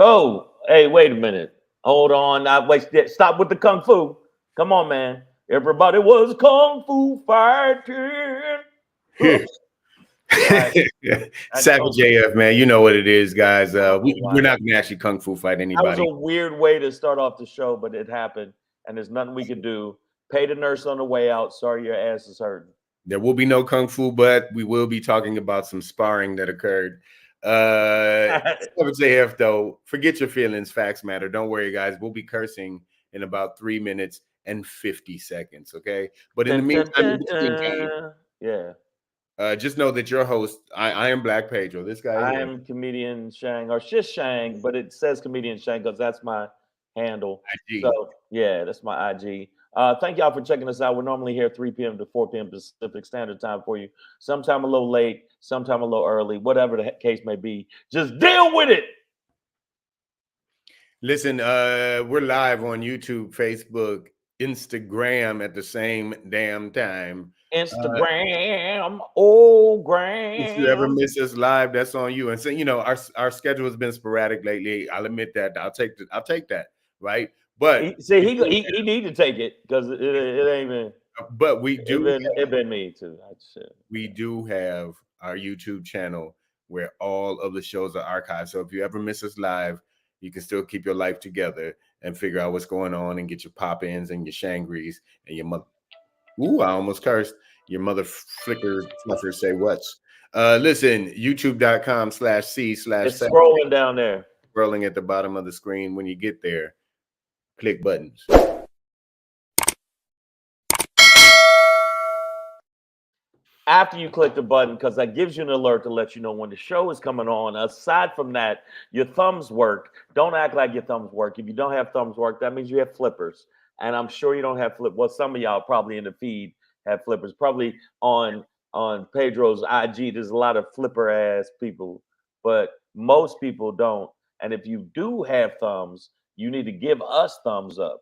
Oh, hey, wait a minute. Hold on. I wasted. Stop with the kung fu. Come on, man. Everybody was kung fu fighting. Ugh. I, Savage AF, man. You know what it is, guys. We're not going to actually kung fu fight that was anybody. a weird way to start off the show, but it happened, and there's nothing we could do. Pay the nurse on the way out. Sorry, your ass is hurting. There will be no kung fu, but we will be talking about some sparring that occurred. Savage AF, though, forget your feelings. Facts matter. Don't worry, guys. We'll be cursing in about 3 minutes and 50 seconds, okay? But in the meantime, just know that your host, I am Black Pedro. This guy I am comedian Shang, or Shish Shang, but it says comedian Shang because that's my handle. IG. So yeah, that's my IG. Thank y'all for checking us out. We're normally here 3 p.m. to 4 p.m. Pacific Standard Time for you. Sometime a little late, sometime a little early, whatever the case may be. Just deal with it. Listen, we're live on YouTube, Facebook, Instagram at the same damn time. Instagram, If you ever miss us live, that's on you. And so, you know, our schedule has been sporadic lately. I'll admit that. I'll take that, right? But he need to take it because it ain't been. But we do. It been me too. We do have our YouTube channel where all of the shows are archived. So if you ever miss us live, you can still keep your life together and figure out what's going on and get your pop-ins and your shangris and your mother. Ooh, I almost cursed. Your mother flicker fluffer say what's. Listen, youtube.com/c/ It's scrolling down there. Scrolling at the bottom of the screen. When you get there, click buttons. After you click the button, because that gives you an alert to let you know when the show is coming on. Aside from that, your thumbs work. Don't act like your thumbs work. If you don't have thumbs work, that means you have flippers. And I'm sure you don't have flip. Well, some of y'all probably in the feed have flippers. Probably on Pedro's IG, there's a lot of flipper ass people, but most people don't. And if you do have thumbs, you need to give us thumbs up.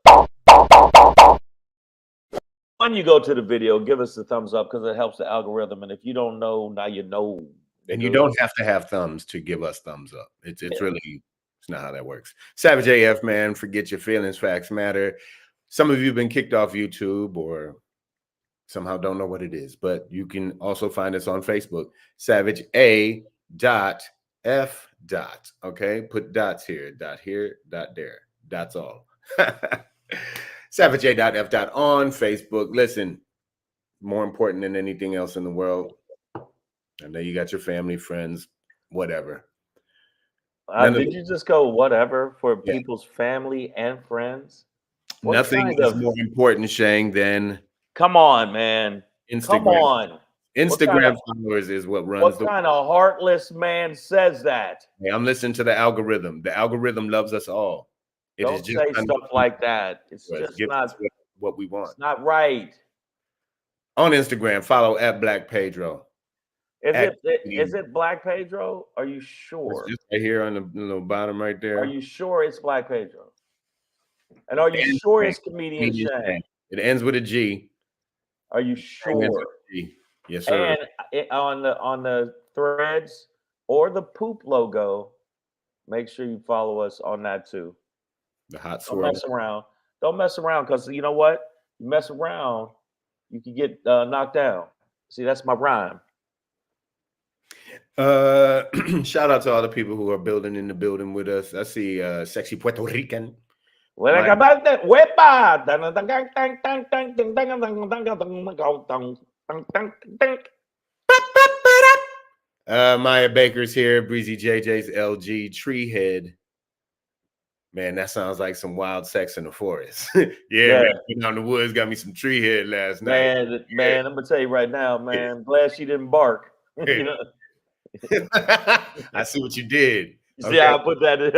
When you go to the video, give us a thumbs up because it helps the algorithm. And if you don't know, now you know. And you don't have to have thumbs to give us thumbs up. It's really, it's not how that works. Savage AF, man, forget your feelings. Facts matter. Some of you have been kicked off YouTube or somehow don't know what it is, but you can also find us on Facebook, Savage A.F. Okay, put dots here, dot here, dot there. That's all. Savage A.F. on Facebook. Listen, more important than anything else in the world. I know you got your family, friends, whatever. Did you just go whatever for people's family and friends? Nothing is more important, Shang, than come on, man. Instagram. Come on. Instagram followers is what runs. What kind of heartless man says that? Hey, I'm listening to the algorithm. The algorithm loves us all. Don't say stuff like that. It's just not what we want. It's not right. On Instagram, follow at Black Pedro. Is it Black Pedro? Are you sure? It's just right here on the bottom right there. Are you sure it's Black Pedro? And are you sure it's comedian Shang? It ends with a G. Are you sure? Yes, sir. And on the threads or the poop logo, make sure you follow us on that too. The hot swirl. Don't mess around. Don't mess around because you know what? You mess around, you can get knocked down. See, that's my rhyme. Shout out to all the people who are building in the building with us. I see sexy Puerto Rican. Maya Baker's here. Breezy JJ's LG Treehead. Man, that sounds like some wild sex in the forest. yeah, man, out in the woods, got me some tree head last night. Man, I'm gonna tell you right now, man. I'm glad she didn't bark. You know? I see what you did. See how I put that in?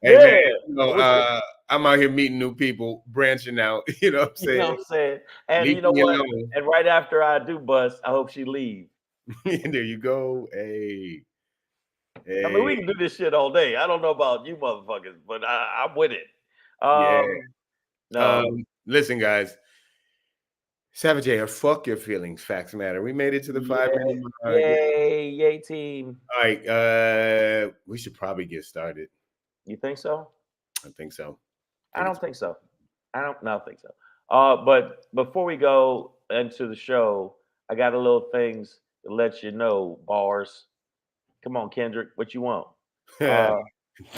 Hey man, What's it? I'm out here meeting new people, branching out. You know what I'm You know saying? what I'm saying? And Leave you know me what? alone. And right after I do bust, I hope she leave. There you go. Hey, I mean, we hey, can do this shit all day. I don't know about you motherfuckers, but I'm with it. yeah. No, Listen, guys. Savage Air, fuck your feelings. Facts matter. We made it to the yeah, 5 minute mark. yay, team. All right. We should probably get started. You think so? I think so. I think don't it's think so. I don't not think so. But before we go into the show, I got a little things to let you know, bars. Come on, Kendrick, what you want? Uh,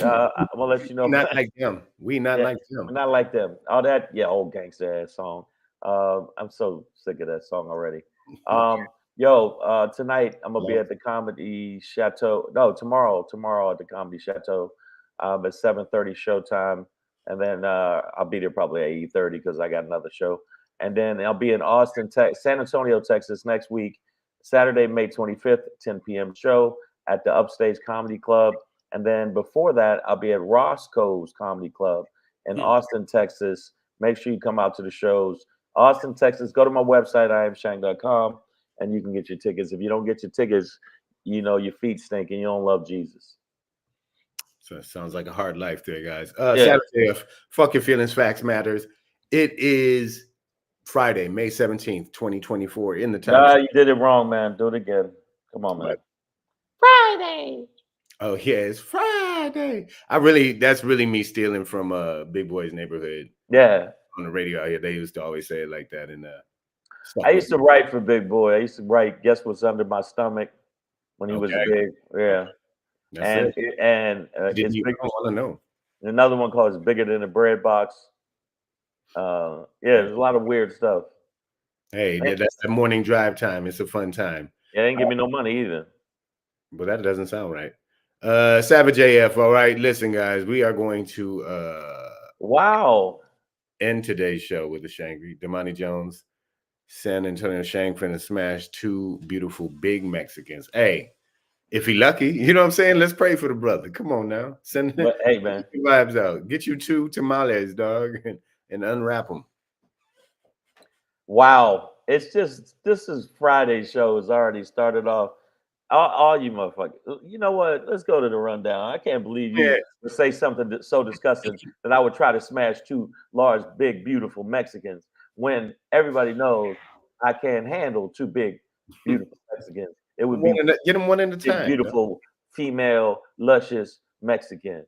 I'm gonna let you know. not like them. We not Yeah, like them. we're not like them. All that, yeah, old gangster ass song. I'm so sick of that song already. Tonight I'm gonna be at the Comedy Chateau. No, tomorrow at the Comedy Chateau, at 7:30 showtime, and then I'll be there probably at 8:30 because I got another show, and then I'll be in San Antonio, Texas next week, Saturday, May 25th, 10 p.m. show at the Upstage Comedy Club. And then before that, I'll be at Roscoe's Comedy Club in Austin, Texas. Make sure you come out to the shows. Austin, Texas. Go to my website, iamshank.com, and you can get your tickets. If you don't get your tickets, you know your feet stink and you don't love Jesus. So it sounds like a hard life there, guys. Yeah. Saturday, fuck your feelings, facts matters. It is Friday, May 17th, 2024, in the time. Nah, you did it wrong, man. Do it again. Come on, man. What? Friday. Oh, yeah, it's Friday. That's really me stealing from Big Boy's Neighborhood Yeah. on the radio out here. They used to always say it like that. And I used to write for Big Boy. I used to write Guess What's Under My Stomach when he was Okay. big. Yeah. That's And it. it's I big. want to know. Another one called "It's Bigger Than a Bread Box." Yeah, there's a lot of weird stuff. Hey, And that's the morning drive time. It's a fun time. it ain't give me no money either. But that doesn't sound right. Savage AF. All right. Listen, guys, we are going to Wow. end today's show with the Shangri. Damani Jones, San Antonio Shank finna smash two beautiful big Mexicans. Hey, if he lucky, you know what I'm saying? Let's pray for the brother. Come on now. Send But hey, man. your vibes out. Get you two tamales, dog, and unwrap them. Wow. It's just this is Friday's show has already started off. All you motherfuckers. You know what? Let's go to the rundown. I can't believe you Yeah. would say something so disgusting that I would try to smash two large, big, beautiful Mexicans when everybody knows I can't handle two big, beautiful Mexicans. It would be Get them one at a big, time. beautiful, female, luscious Mexican.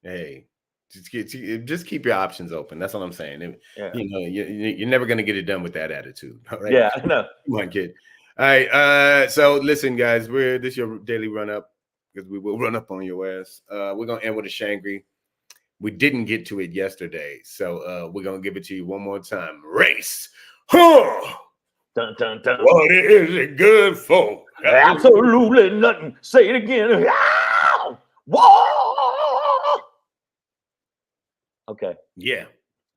Hey, just keep your options open. That's all I'm saying. Yeah. You know, you're never gonna get it done with that attitude. All right. Yeah, I know. Come on, kid. All right. So listen, guys, this your daily run up because we will run up on your ass. We're gonna end with a Shangri. We didn't get to it yesterday, so we're gonna give it to you one more time. Race. Huh. Dun, dun, dun. What is it good for? Absolutely nothing. Say it again. Ow! Whoa! Okay. Yeah,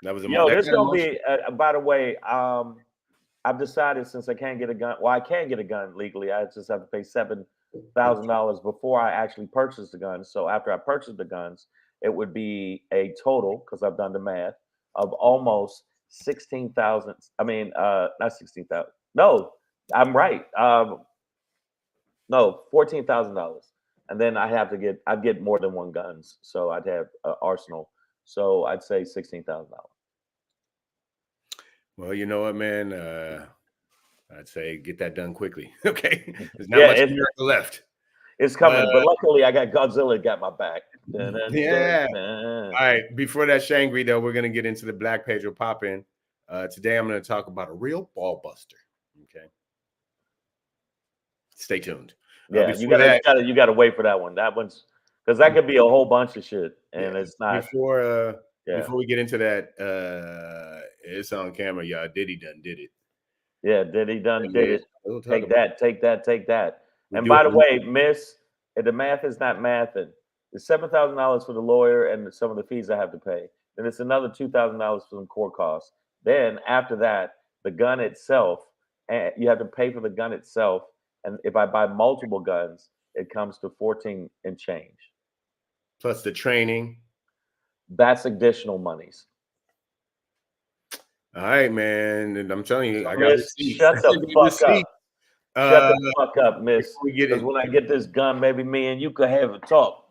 that was Yo, that this kind of gonna motion. be. By the way, I've decided since I can't get a gun. Well, I can get a gun legally. I just have to pay $7,000 before I actually purchase the guns. So after I purchase the guns, it would be a total because I've done the math of almost 16,000. I mean, not 16,000. No, I'm right. No, $14,000, and then I'd get more than one guns, so I'd have an arsenal. So I'd say $16,000. Well, you know what, man? I'd say get that done quickly. Okay, there's not Yeah, much America left. it's coming, but luckily I got Godzilla got my back. Dun, dun, Yeah. dun, All dun. right. Before that Shangri, though, we're gonna get into the Black Page will pop in. Today, I'm gonna talk about a real ball buster. Okay. Stay tuned. Yeah, Before that, you gotta wait for that one. That one's because that could be a whole bunch of shit, and it's not. Yeah, before we get into that, it's on camera, y'all. Diddy done did it. yeah. Did he done Yeah, did it? we'll talk Take about that, take that, take that. we And do by it. the way, Miss, if the math is not mathing, it's $7,000 for the lawyer and some of the fees I have to pay. Then it's another $2,000 for some court costs. Then after that, the gun itself, and you have to pay for the gun itself. And if I buy multiple guns, it comes to 14 and change. plus the training. That's additional monies. All right, man. And I'm telling you, So, I got miss, receipts. shut the fuck up. Shut the fuck up, miss. Because when I get this gun, maybe me and you could have a talk.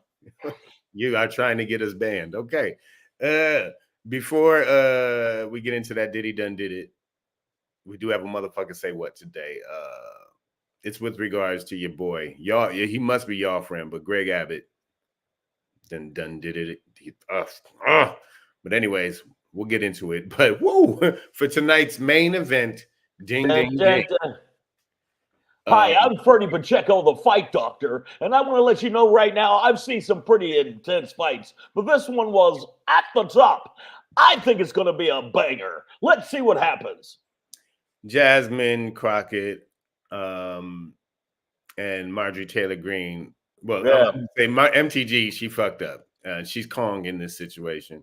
You are trying to get us banned. Okay. Before we get into that Diddy done did it, we do have a motherfucker say what today. It's with regards to your boy. Y'all, he must be y'all friend, but Greg Abbott done did it. But anyways, we'll get into it. But whoa, for tonight's main event, ding, ding, ding. Hi, I'm Freddie Pacheco, the fight doctor, and I want to let you know right now, I've seen some pretty intense fights, but this one was at the top. I think it's going to be a banger. Let's see what happens. Jasmine Crockett and Marjorie Taylor Greene. Well, Yeah. I'm say my MTG, she fucked up. She's Kong in this situation.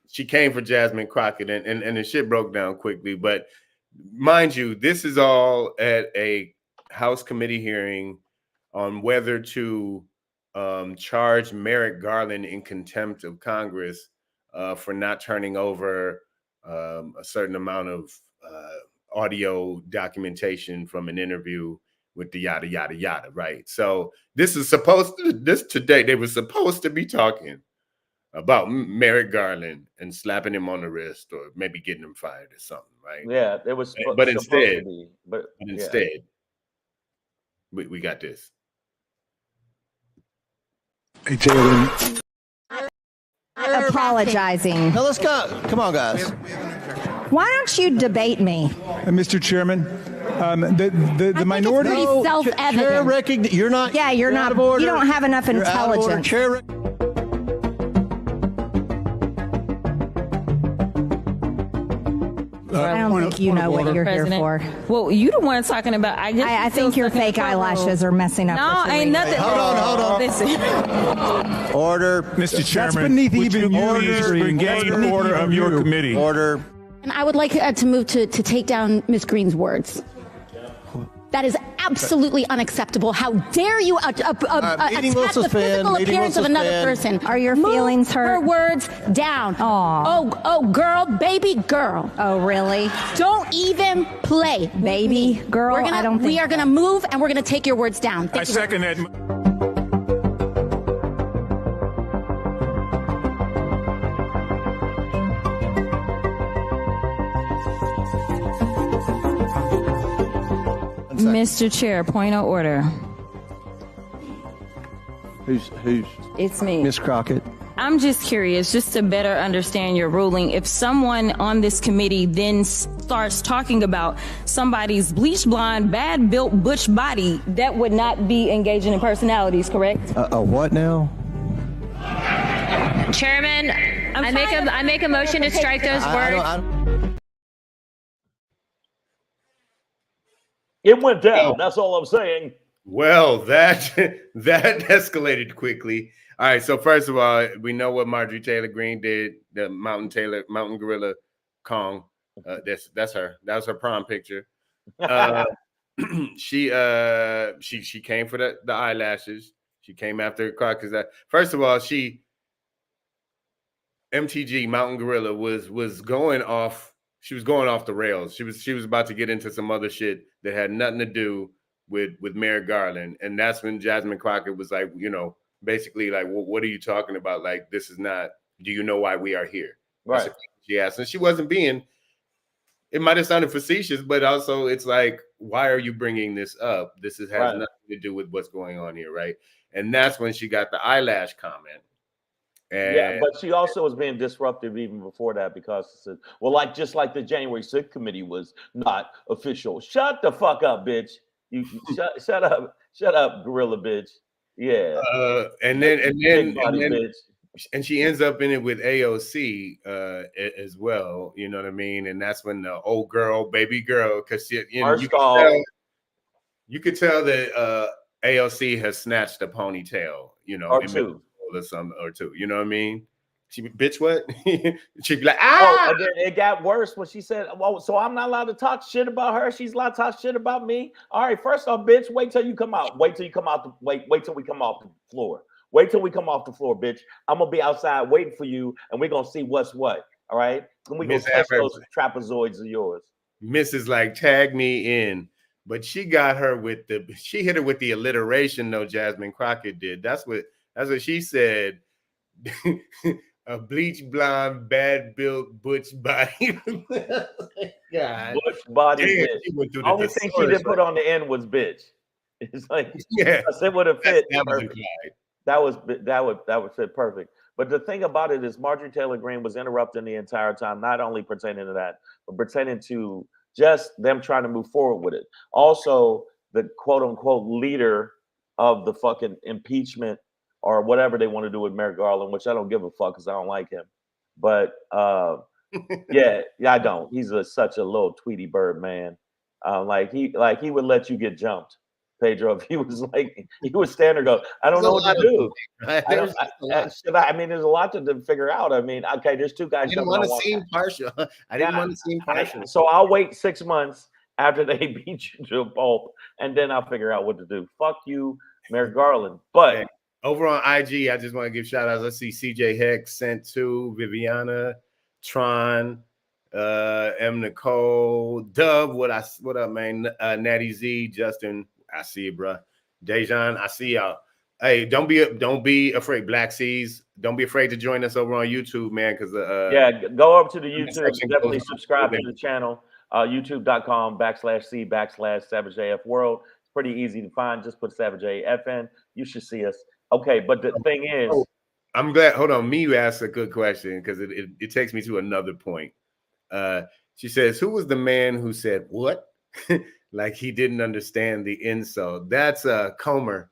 She came for Jasmine Crockett, and the shit broke down quickly. But mind you, this is all at a House committee hearing on whether to charge Merrick Garland in contempt of Congress for not turning over a certain amount of audio documentation from an interview with the yada yada yada, right? So this today they were supposed to be talking about Merrick Garland and slapping him on the wrist or maybe getting him fired or something, right? Yeah, it was. But instead, yeah. we got this. Hey, Taylor. Apologizing. Now let's go. Come on, guys. Why don't you debate me? Mr. Chairman, the minority. It's pretty self-evident. You're not. Yeah, you're not. Out of order. You don't have enough You're out of order. intelligence. Chair. I don't think you know what you're here for. Well, you the one talking about. I think your fake eyelashes are messing up. No, ain't nothing. Hold on. Listen. Order. Mr. Chairman, That's beneath even you, the order of your committee. Order. And I would like to move to take down Ms. Greene's words. That is absolutely unacceptable. How dare you attack the physical appearance of another person? Are your feelings hurt? Her words down. Aw. Oh, girl, baby girl. Oh, really? Don't even play. Baby girl? I don't think we are going to move and we're going to take your words down. I second that. Mr. Chair, point of order. Who's? It's me. Miss Crockett. I'm just curious, just to better understand your ruling. If someone on this committee then starts talking about somebody's bleach blonde, bad built butch body, that would not be engaging in personalities, correct? What now? Chairman, I make a motion to strike those words. It went down. That's all I'm saying. Well, that escalated quickly. All right. So first of all, we know what Marjorie Taylor Greene did. The mountain gorilla Kong. That's her. That was her prom picture. She came for the eyelashes. She came after Crockett. First of all, MTG Mountain Gorilla was going off. She was going off the rails. She was about to get into some other shit that had nothing to do with Merrick Garland. And that's when Jasmine Crockett was like, basically like, well, what are you talking about? Like, this is not, do you know why we are here? Right. She asked. And she wasn't being, it might have sounded facetious, but also it's like, why are you bringing this up? This has nothing to do with what's going on here, right? And that's when she got the eyelash comment. Yeah, but she also was being disruptive even before that because, just like the January 6th committee was not official. Shut the fuck up, bitch. You shut up, gorilla bitch. Yeah. And she ends up in it with AOC as well. You know what I mean? And that's when the old girl, baby girl, because you could tell that AOC has snatched a ponytail. Or two. Or two, you know what I mean? She bitch what? She'd be like, Oh, and then it got worse when she said, "Well, so I'm not allowed to talk shit about her. She's allowed to talk shit about me." All right, first off, bitch, wait till you come out. Wait till you come out. Wait till we come off the floor. Wait till we come off the floor, bitch. I'm gonna be outside waiting for you, and we're gonna see what's what. All right, and we gonna test those trapezoids of yours. Mrs. like tag me in, but she got her with she hit her with the alliteration. though. Jasmine Crockett did. That's what she said. A bleach blonde, bad built, butch body. God. Butch body. Bitch. Only thing she didn't put on the end was bitch. It's like, yeah, it would have fit. That would fit perfect. But the thing about it is, Marjorie Taylor Greene was interrupting the entire time, not only pertaining to that, but pertaining to just them trying to move forward with it. Also, the quote unquote leader of the fucking impeachment or whatever they want to do with Merrick Garland, which I don't give a fuck because I don't like him. But yeah, I don't. He's such a little Tweety Bird man. Like he would let you get jumped, Pedro. If he was standing there, go, I don't know what to do. I mean, there's a lot to figure out. I mean, okay, there's two guys. I didn't want to seem partial. I didn't want to seem partial. So I'll wait 6 months after they beat you to a pulp, and then I'll figure out what to do. Fuck you, Merrick Garland. But. Okay. Over on IG, I just want to give shout outs. Let's see CJ Hex sent to Viviana, Tron, M. Nicole, Dub. What up, man? Natty Z, Justin, I see you, bro. Dejan, I see y'all. Hey, don't be afraid. Black Seas, don't be afraid to join us over on YouTube, man. Because yeah, go over to the YouTube. Definitely subscribe to the channel. YouTube.com/C/Savage AF World. It's pretty easy to find. Just put Savage AF in. You should see us. Okay, but the thing is, I'm glad. Hold on, me asked a good question because it takes me to another point. She says, "Who was the man who said what?" Like he didn't understand the insult. That's Comer.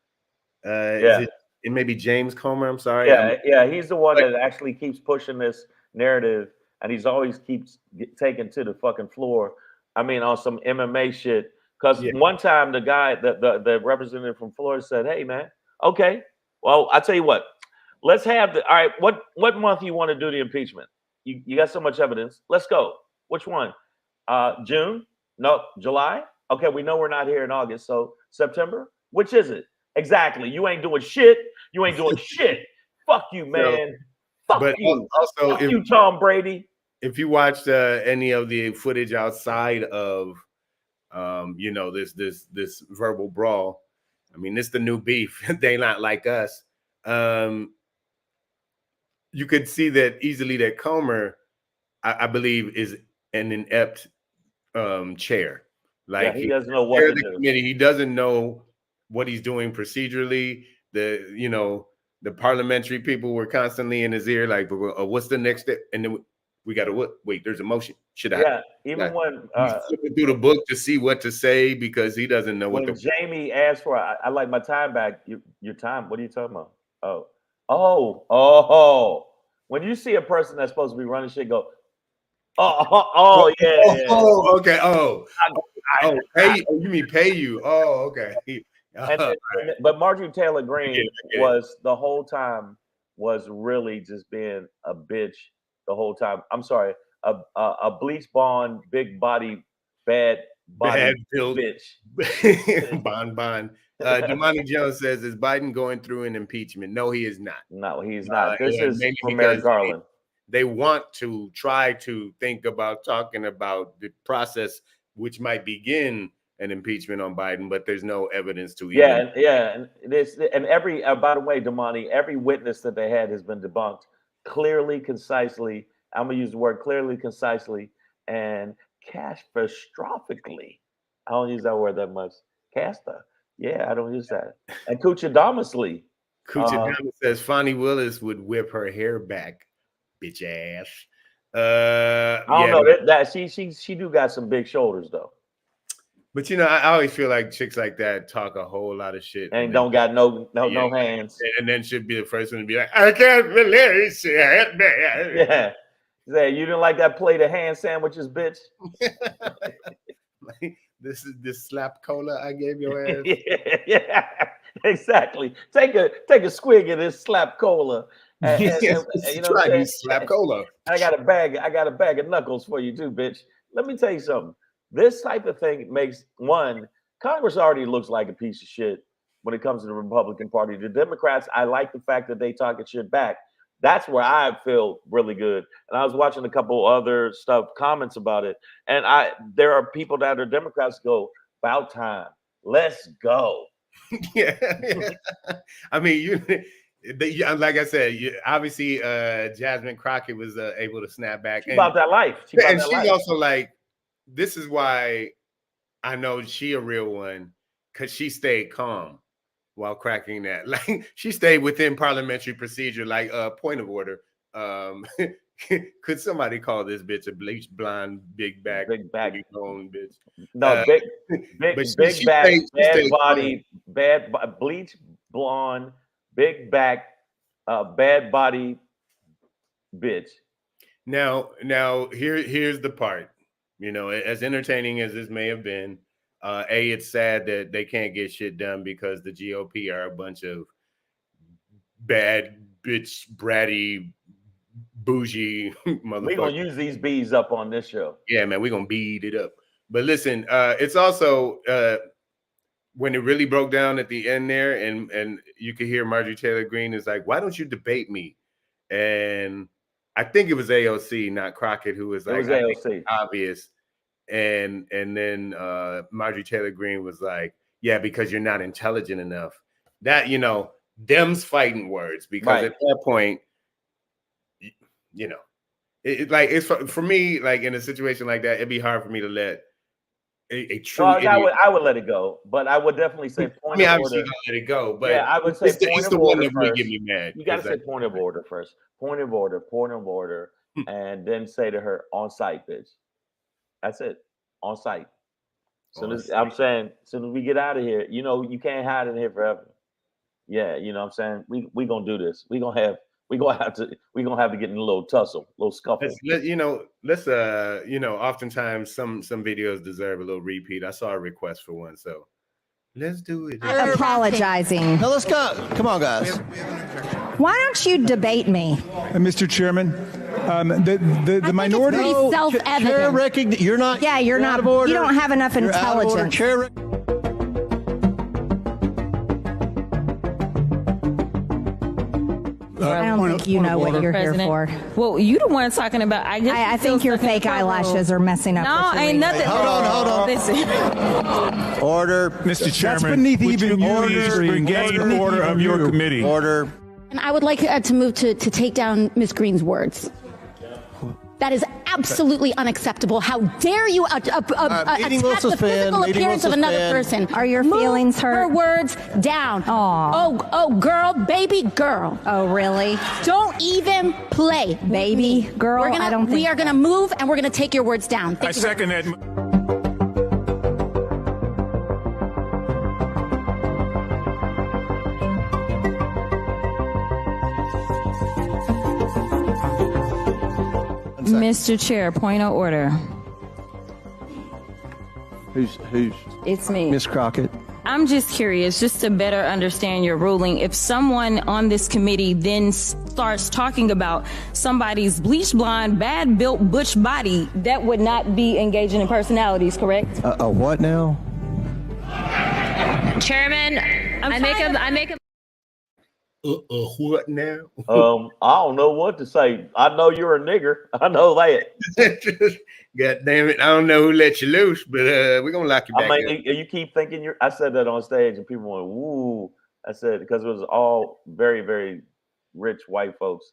It may be James Comer. I'm sorry. Yeah, he's the one that actually keeps pushing this narrative, and he's always keeps taken to the fucking floor. I mean, on some MMA shit. Because one time the guy, the representative from Florida said, "Hey, man, okay." Well, I tell you what, let's have all right, what month you want to do the impeachment? You got so much evidence. Let's go. Which one? June? No, July? Okay, we know we're not here in August, so September? Which is it? Exactly. You ain't doing shit. You ain't doing shit. Fuck you, man. Fuck you. Also, Fuck you, Tom Brady. If you watched any of the footage outside of this verbal brawl, I mean, it's the new beef. They not like us. You could see that easily that Comer, I believe, is an inept chair. Like he doesn't know what to do. Committee. He doesn't know what he's doing procedurally. The parliamentary people were constantly in his ear, like, what's the next step? And then we got to wait. There's a motion. Should I? Yeah, even when he's flipping through the book to see what to say because he doesn't know what. When Jamie asked for, I like my time back. Your time. What are you talking about? Oh. When you see a person that's supposed to be running shit, go, yeah. Oh, okay. Pay you. You mean pay you? Oh, okay. But Marjorie Taylor Greene was the whole time was really just being a bitch the whole time. I'm sorry. A bleach blonde, big body, bad built bitch. Bond. Damani Jones says, "Is Biden going through an impeachment?" No, he is not. No, he's not. This is from Merrick Garland. They want to try to think about talking about the process, which might begin an impeachment on Biden, but there's no evidence to. And every by the way, Damani, every witness that they had has been debunked clearly, concisely. I'm gonna use the word clearly, concisely, and catastrophically. I don't use that word that much. Casta. Yeah, I don't use that. And Kuchadamasly. Kuchadamas says Fonnie Willis would whip her hair back, bitch ass. I don't know that she do got some big shoulders though. But I always feel like chicks like that talk a whole lot of shit and don't got no hands. And then should be the first one to be like, I can't believe she hit me. Yeah. Say, you didn't like that plate of hand sandwiches, bitch. This is this slap cola I gave your ass. Yeah, exactly. Take a squig of this slap cola You know what I'm saying? Slap cola. I got a bag of knuckles for you too, bitch. Let me tell you something. This type of thing makes Congress already looks like a piece of shit when it comes to the Republican Party. The Democrats, I like the fact that they talking shit back. That's where I feel really good. And I was watching a couple other comments about it, and there are people that are Democrats go, about time, let's go. Yeah. I mean, like I said, obviously Jasmine Crockett was able to snap back. She's about that life. She's also like, this is why I know she a real one, because she stayed calm while cracking that. Like, she stayed within parliamentary procedure. Like, point of order. Could somebody call this bitch a bleached blonde, big back bone bitch? No, big back, bad body, bleach blonde, big back, bad body bitch. Now here's the part. You know, as entertaining as this may have been, it's sad that they can't get shit done because the GOP are a bunch of bad bitch, bratty, bougie motherfuckers. We're gonna use these bees up on this show. Yeah, man, we're gonna beat it up. But listen, it's also when it really broke down at the end there, and you could hear Marjorie Taylor Greene is like, "Why don't you debate me?" And I think it was AOC, not Crockett, who was like, it was AOC. Obvious. And then Marjorie Taylor Greene was like, "Yeah, because you're not intelligent enough." That, you know, them's fighting words, because at that point, you know, it's for me, like in a situation like that, it'd be hard for me to let a true. I would let it go, but I would definitely say point of order. Let it go, but yeah, I would say it's the one that would get me mad. You got to say point of order first. Point of order, and then say to her, on site, bitch. That's it. On site. I'm saying, as soon as we get out of here, you know, you can't hide in here forever. Yeah, you know what I'm saying? We gonna do this. We're gonna have to get in a little tussle, a little scuffle. Let's oftentimes some videos deserve a little repeat. I saw a request for one, so let's do it. Apologizing. Now let's go. Come on, guys. Why don't you debate me? Mr. Chairman, the minority. It's pretty self-evident. You're not. Yeah, you're not. You don't have enough intelligence. Chair. I don't think you know what you're here for. Well, you the one talking about. I think your fake eyelashes are messing up. No, ain't nothing. Hold on. Listen. Order. Mr. Chairman, that's beneath even the order of your committee. Order. And I would like to move to take down Ms. Green's words. That is absolutely unacceptable. How dare you attack the physical appearance of another person? Are your feelings hurt? Her words down. Aww. Oh, girl, baby girl. Oh, really? Don't even play, baby girl. We are gonna move, and we're gonna take your words down. I second that. Mr. Chair, point of order. Who's? It's me. Miss Crockett. I'm just curious, just to better understand your ruling. If someone on this committee then starts talking about somebody's bleached blonde, bad built butch body, that would not be engaging in personalities, correct? What now? Chairman, I make a What now? I don't know what to say. I know you're a nigger. I know that. God damn it! I don't know who let you loose, but we're gonna lock you back. I mean, you keep thinking I said that on stage, and people went, "Woo!" I said because it was all very, very rich white folks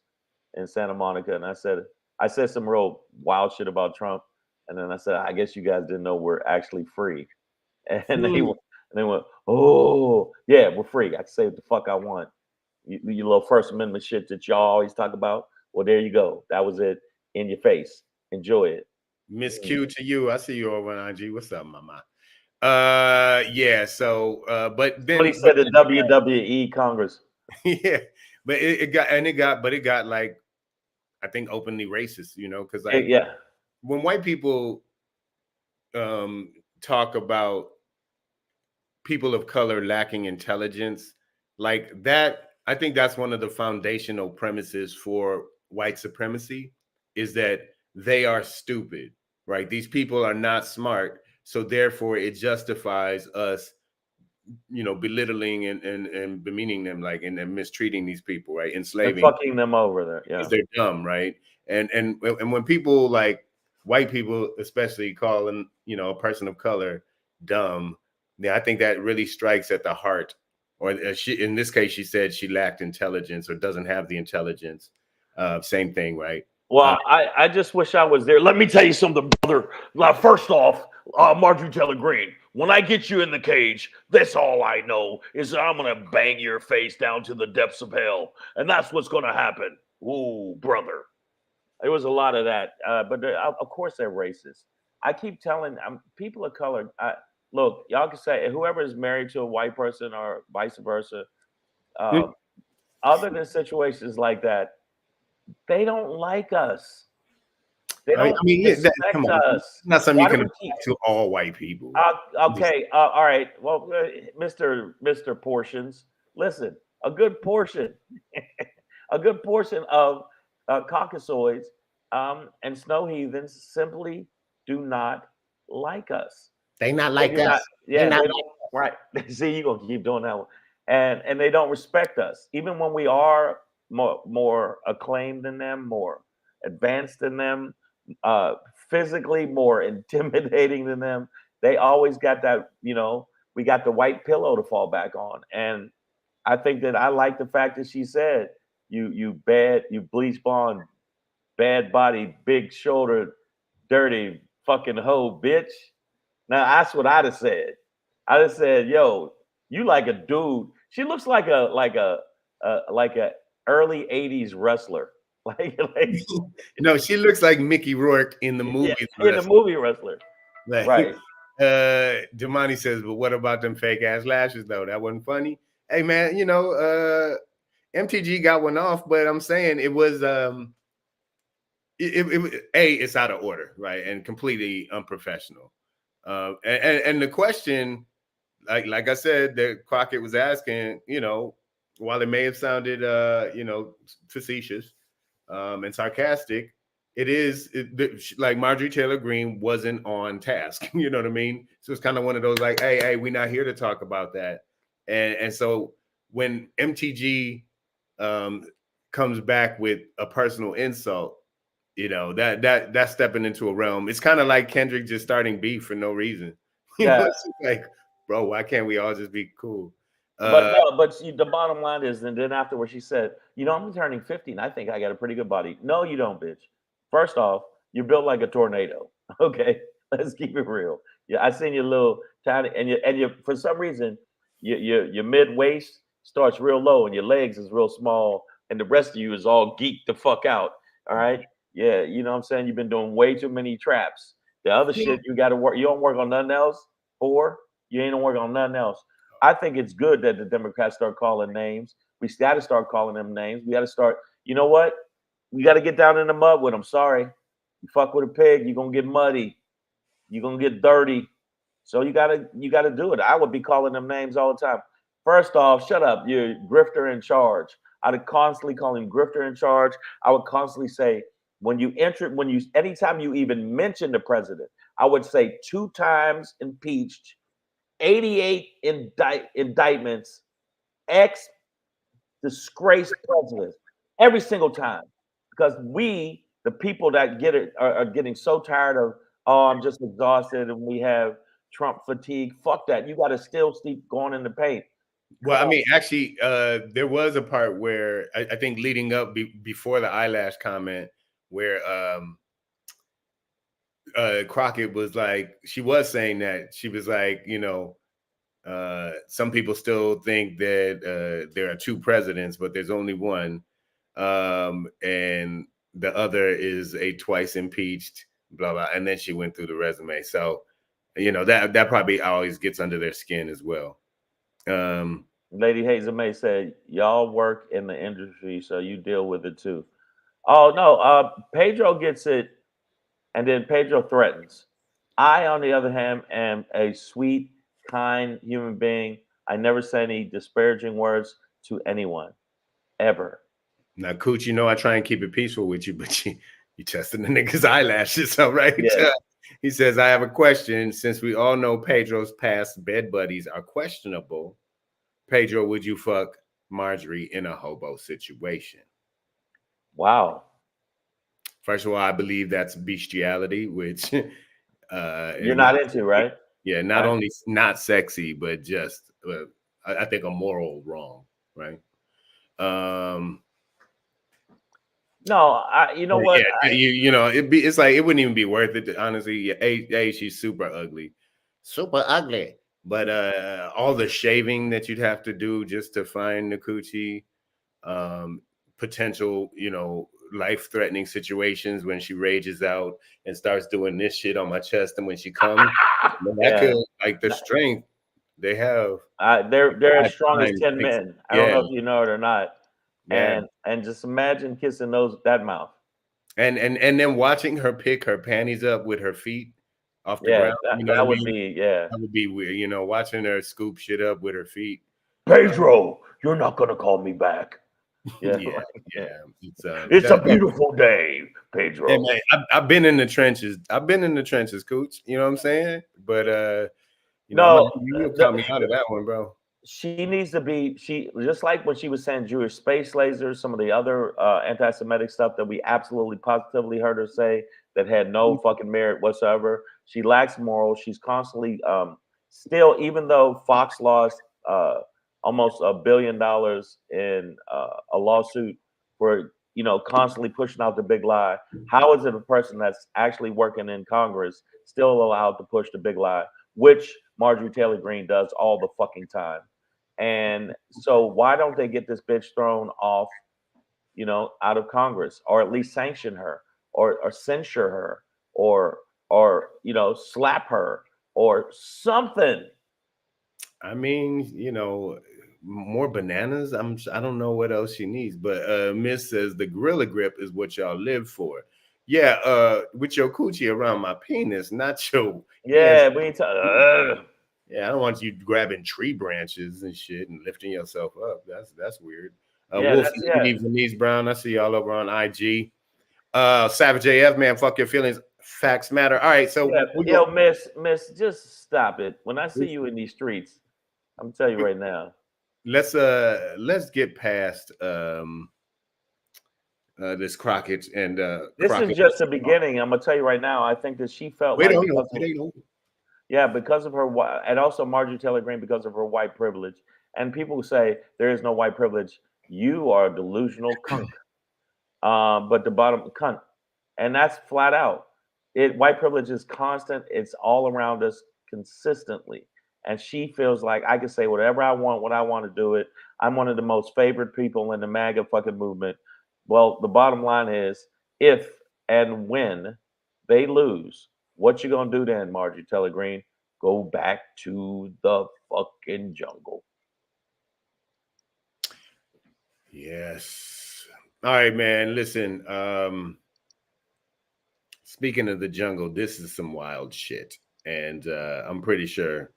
in Santa Monica, and I said some real wild shit about Trump, and then I said, "I guess you guys didn't know we're actually free," and they went, "Oh yeah, we're free. I can say what the fuck I want." You little First Amendment shit that y'all always talk about. Well, there you go. That was it in your face. Enjoy it. Miss Q to you. I see you over on IG. What's up, mama? Yeah. So, but then he said the WWE Congress. Yeah, but it got like, I think openly racist. You know, because like when white people talk about people of color lacking intelligence, like that I think that's one of the foundational premises for white supremacy is that they are stupid, right? These people are not smart. So therefore it justifies us, belittling and demeaning them, like, and mistreating these people, right? And Enslaving fucking them over there. Yeah. because they're dumb, right? And when people like white people, especially calling, a person of color dumb, yeah, I think that really strikes at the heart. Or in this case, she said she lacked intelligence or doesn't have the intelligence. Same thing, right? Well, I just wish I was there. Let me tell you something, brother. First off, Marjorie Taylor Greene, when I get you in the cage, that's all I know is that I'm going to bang your face down to the depths of hell. And that's what's going to happen. Ooh, brother. There was a lot of that. But of course, they're racist. I keep telling people of color, look, y'all can say whoever is married to a white person or vice versa, other than situations like that, they don't like us. They don't respect come on. us. Not something you can apply to all white people. Okay. All right. Well, Mr. Portions, listen. A good portion of Caucasoids and snow heathens simply do not like us. They not like us. They don't. Right. See, you're gonna keep doing that one. And they don't respect us, even when we are more acclaimed than them, more advanced than them, physically more intimidating than them. They always got that, we got the white pillow to fall back on. And I think that I like the fact that she said, you bleach blonde, bad body, big shoulder, dirty fucking hoe, bitch. Now that's what I'd have said. I'd have said, yo, you like a dude. She looks like a early 80s wrestler. No, she looks like Mickey Rourke in the movie. Yeah, in the movie Wrestler. Right. Damani says, but what about them fake ass lashes though? That wasn't funny. Hey man, MTG got one off, but I'm saying it was it's out of order, right? And completely unprofessional. And the question, like I said, that Crockett was asking, while it may have sounded facetious and sarcastic, like Marjorie Taylor Greene wasn't on task. You know what I mean? So it's kind of one of those like, hey, we're not here to talk about that. And so when MTG comes back with a personal insult, that's stepping into a realm. It's kind of like Kendrick just starting beef for no reason. It's like, bro, why can't we all just be cool? But the bottom line is, and then afterwards she said, I'm turning 50 and I think I got a pretty good body. No, you don't, bitch. First off, you're built like a tornado. Okay, let's keep it real. Yeah, I seen your little tiny, and you for some reason your mid waist starts real low and your legs is real small, and the rest of you is all geeked the fuck out. All right, yeah, you know what I'm saying. You've been doing way too many traps. The other shit you got to work. You don't work on nothing else. You ain't gonna work on nothing else. I think it's good that the Democrats start calling names. We got to start calling them names. We got to start. You know what? We got to get down in the mud with them. Sorry, you fuck with a pig, you're gonna get muddy. You're gonna get dirty. So you gotta do it. I would be calling them names all the time. First off, shut up. You're grifter in charge. I'd constantly call him grifter in charge. I would constantly say anytime you even mention the president, I would say 2 times impeached, 88 indictments, disgraced president, every single time. Because we, the people that get it, are getting so tired of, I'm just exhausted and we have Trump fatigue. Fuck that. You got to still keep going in the paint. Well, I mean, actually, there was a part where I think leading up before the eyelash comment where Crockett was like, she was saying that she was like, some people still think that there are 2 presidents, but there's only one. And the other is a twice impeached, blah, blah. And then she went through the resume. So, that probably always gets under their skin as well. Lady Hazel May said, y'all work in the industry, so you deal with it too. Oh, no, Pedro gets it, and then Pedro threatens. I, on the other hand, am a sweet, kind human being. I never say any disparaging words to anyone. ever. Now, Cooch, you know I try and keep it peaceful with you, but you testing the nigga's eyelashes, all right? Yeah. He says, I have a question. Since we all know Pedro's past bed buddies are questionable, Pedro, would you fuck Marjorie in a hobo situation? Wow. First of all, I believe that's bestiality, which you're not into, right? Yeah, not only not sexy, but just I think a moral wrong, right? No, you know what? Yeah, you know, it's like it wouldn't even be worth it. Honestly, yeah, A, she's super ugly. But all the shaving that you'd have to do just to find the coochie, potential, you know, life-threatening situations when she rages out and starts doing this shit on my chest, and when she comes, that could, like, the strength they have. They're as strong as 10 men. I don't know Yeah. if you know it or not. Yeah. And just imagine kissing that mouth. And then watching her pick her panties up with her feet off the ground. That would be that would be weird. You know, watching her scoop shit up with her feet. Pedro, you're not gonna call me back. Yeah, It's a beautiful day, Pedro. Yeah, man, I've been in the trenches. Cooch. You know what I'm saying? But you know, you cut me out of that one, bro. She needs to be. She just like when she was saying Jewish space lasers, some of the other anti-Semitic stuff that we absolutely positively heard her say that had no fucking merit whatsoever. She lacks morals. She's constantly still, even though Fox lost almost $1 billion in a lawsuit for, you know, constantly pushing out the big lie. How is it a person that's actually working in Congress still allowed to push the big lie, which Marjorie Taylor Greene does all the fucking time? And so why don't they get this bitch thrown off, you know, out of Congress, or at least sanction her, or censure her, or you know, slap her or something? I mean, you know, more bananas. I don't know what else she needs, but Miss says the gorilla grip is what y'all live for. Yeah, with your coochie around my penis, not your. Yeah, we ain't talking. Yeah, I don't want you grabbing tree branches and shit and lifting yourself up. That's weird. Denise Brown, I see y'all over on IG. Savage AF, man, fuck your feelings. Facts matter. All right, so yo, Miss, just stop it. When I see you in these streets, I'm gonna tell you right now. Let's get past this Crockett and this is just the beginning. I'm gonna tell you right now. I think that she felt because of her, and also Marjorie Taylor Greene, because of her white privilege. And people who say there is no white privilege, you are a delusional cunt. But the bottom cunt, and that's flat out. White privilege is constant. It's all around us consistently. And she feels like I can say whatever I want, when I want to do it. I'm one of the most favored people in the MAGA fucking movement. Well, the bottom line is, if and when they lose, what you gonna do then, Marjorie Taylor Greene? Go back to the fucking jungle. Yes. All right, man. Listen, speaking of the jungle, this is some wild shit. And I'm pretty sure,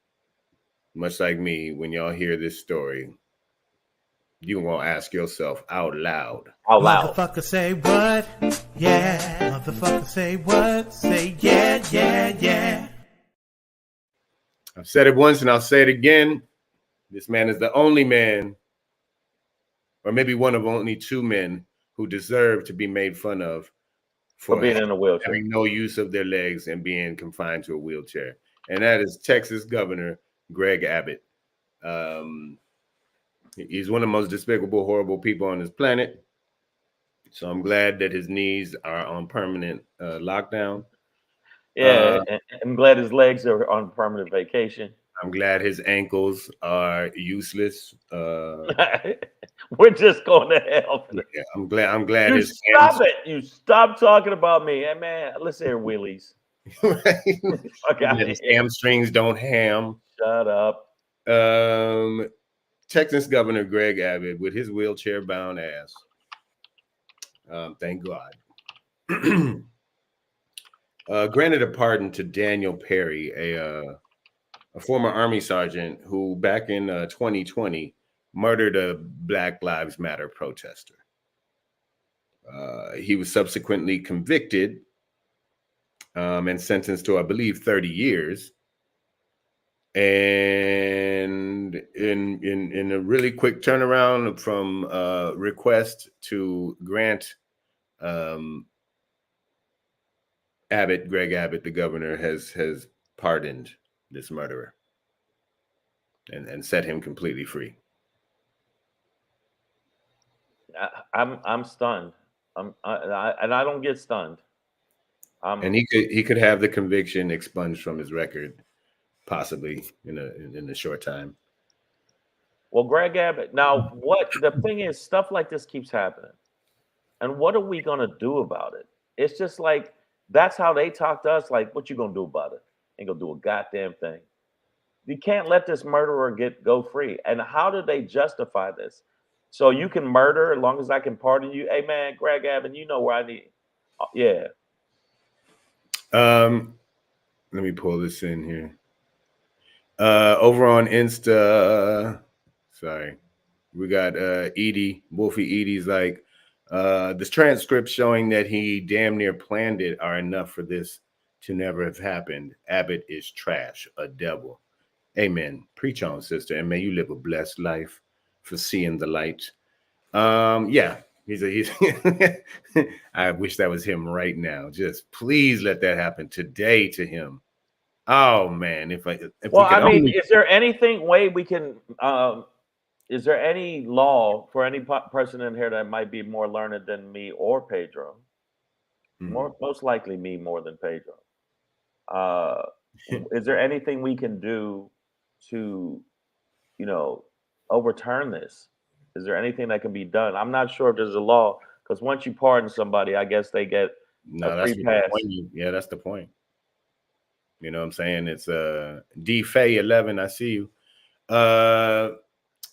much like me, when y'all hear this story, you gonna ask yourself out loud. Motherfucker say what? Yeah. Motherfucker say what? Say yeah. I've said it once and I'll say it again. This man is the only man, or maybe one of only two men, who deserve to be made fun of for being in a wheelchair, having no use of their legs and being confined to a wheelchair. And that is Texas Governor Greg Abbott. He's one of the most despicable, horrible people on this planet. So I'm glad that his knees are on permanent lockdown. Yeah, I'm glad his legs are on permanent vacation. I'm glad his ankles are useless. We're just going to hell. Yeah, I'm glad you his stop it. You stop talking about me. Hey, man, let's hear wheelies. His hamstrings don't ham. Shut up. Texas Governor Greg Abbott with his wheelchair-bound ass. Thank God. Granted a pardon to Daniel Perry, a former Army sergeant who back in 2020 murdered a Black Lives Matter protester. He was subsequently convicted and sentenced to, I believe, 30 years. And in a really quick turnaround from request to grant, Greg Abbott, the governor, has pardoned this murderer and set him completely free. I'm stunned. And I don't get stunned. And he could have the conviction expunged from his record, possibly in a short time. Well, Greg Abbott. Now, what the thing is, stuff like this keeps happening, and what are we gonna do about it? It's just like that's how they talk to us. Like, what you gonna do about it? Ain't gonna do a goddamn thing. You can't let this murderer go free. And how do they justify this? So you can murder as long as I can pardon you. Hey man, Greg Abbott, you know where I need. Yeah. Let me pull this in here. Over on Insta, sorry, we got Edie, Wolfie Edie's like, the transcripts showing that he damn near planned it are enough for this to never have happened. Abbott is trash, a devil. Amen. Preach on, sister, and may you live a blessed life for seeing the light. Yeah, he's I wish that was him right now. Just please let that happen today to him. Oh man, if is there anything way we can? Is there any law for any person in here that might be more learned than me or Pedro? Most likely me more than Pedro. Is there anything we can do to, overturn this? Is there anything that can be done? I'm not sure if there's a law, because once you pardon somebody, I guess they get a free pass. Yeah, that's the point. You know what I'm saying? It's D Fay 11. I see you.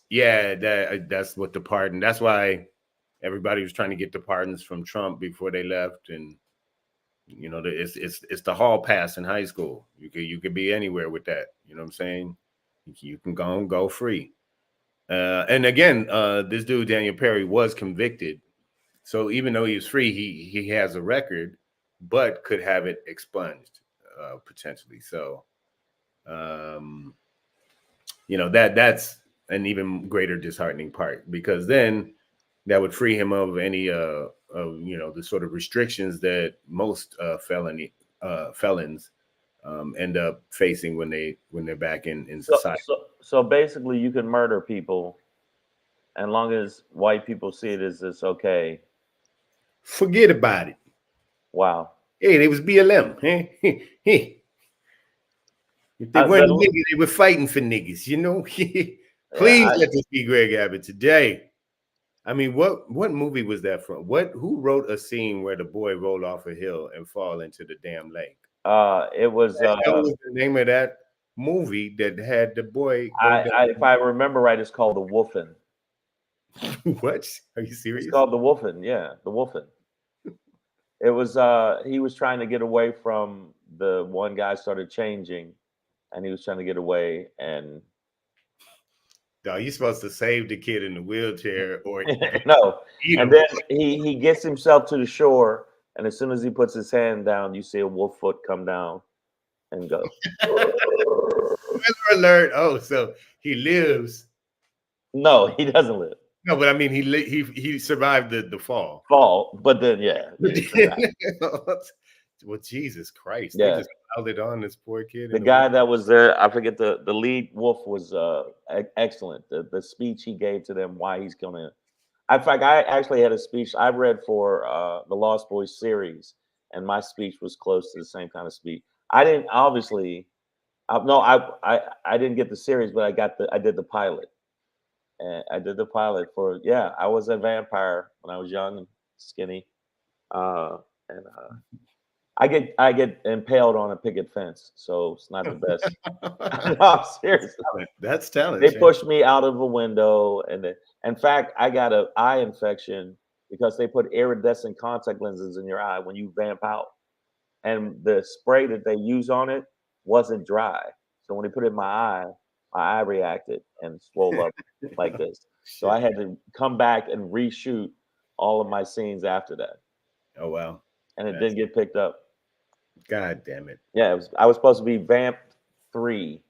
Yeah, that's what the pardon. That's why everybody was trying to get the pardons from Trump before they left, and it's the hall pass in high school. You could be anywhere with that. You know what I'm saying? You can go free. And again, this dude Daniel Perry was convicted, so even though he was free, he has a record, but could have it expunged potentially. So, that's an even greater disheartening part, because then that would free him of any the sort of restrictions that most felons end up facing when they're back in society. So basically, you can murder people, as long as white people see it as it's okay. Forget about it. Wow. Hey, they was BLM. If they weren't niggas, they were fighting for niggas. Please let this be Greg Abbott today. I mean, what movie was that from? Who wrote a scene where the boy rolled off a hill and fall into the damn lake? It was. That was the name of that movie that had the boy. If I remember right, it's called The Wolfen. What? Are you serious? It's called The Wolfen. Yeah, The Wolfen. It was. He was trying to get away from the one guy. Started changing, and he was trying to get away. And no, you're supposed to save the kid in the wheelchair, or no. And then he gets himself to the shore, and as soon as he puts his hand down, you see a wolf foot come down and go. Spoiler alert! Oh, so he lives. No, he doesn't live. No, but I mean, he survived the fall. But then yeah. Well, Jesus Christ! Yeah. They just piled it on this poor kid. The guy that was there, I forget the lead wolf was excellent. The speech he gave to them, why he's gonna. In fact, I actually had a speech I read for the Lost Boys series, and my speech was close to the same kind of speech. I didn't obviously. I didn't get the series, but I did the pilot. And I did the pilot for I was a vampire when I was young and skinny, I get impaled on a picket fence, so it's not the best. No, seriously, that's talent. They pushed me out of a window, and in fact, I got an eye infection because they put iridescent contact lenses in your eye when you vamp out, and the spray that they use on it wasn't dry. So when they put it in my eye reacted and swelled up like this. So I had to come back and reshoot all of my scenes after that. Oh wow! And it didn't get picked up. God damn it! Yeah, I was supposed to be Vamp 3.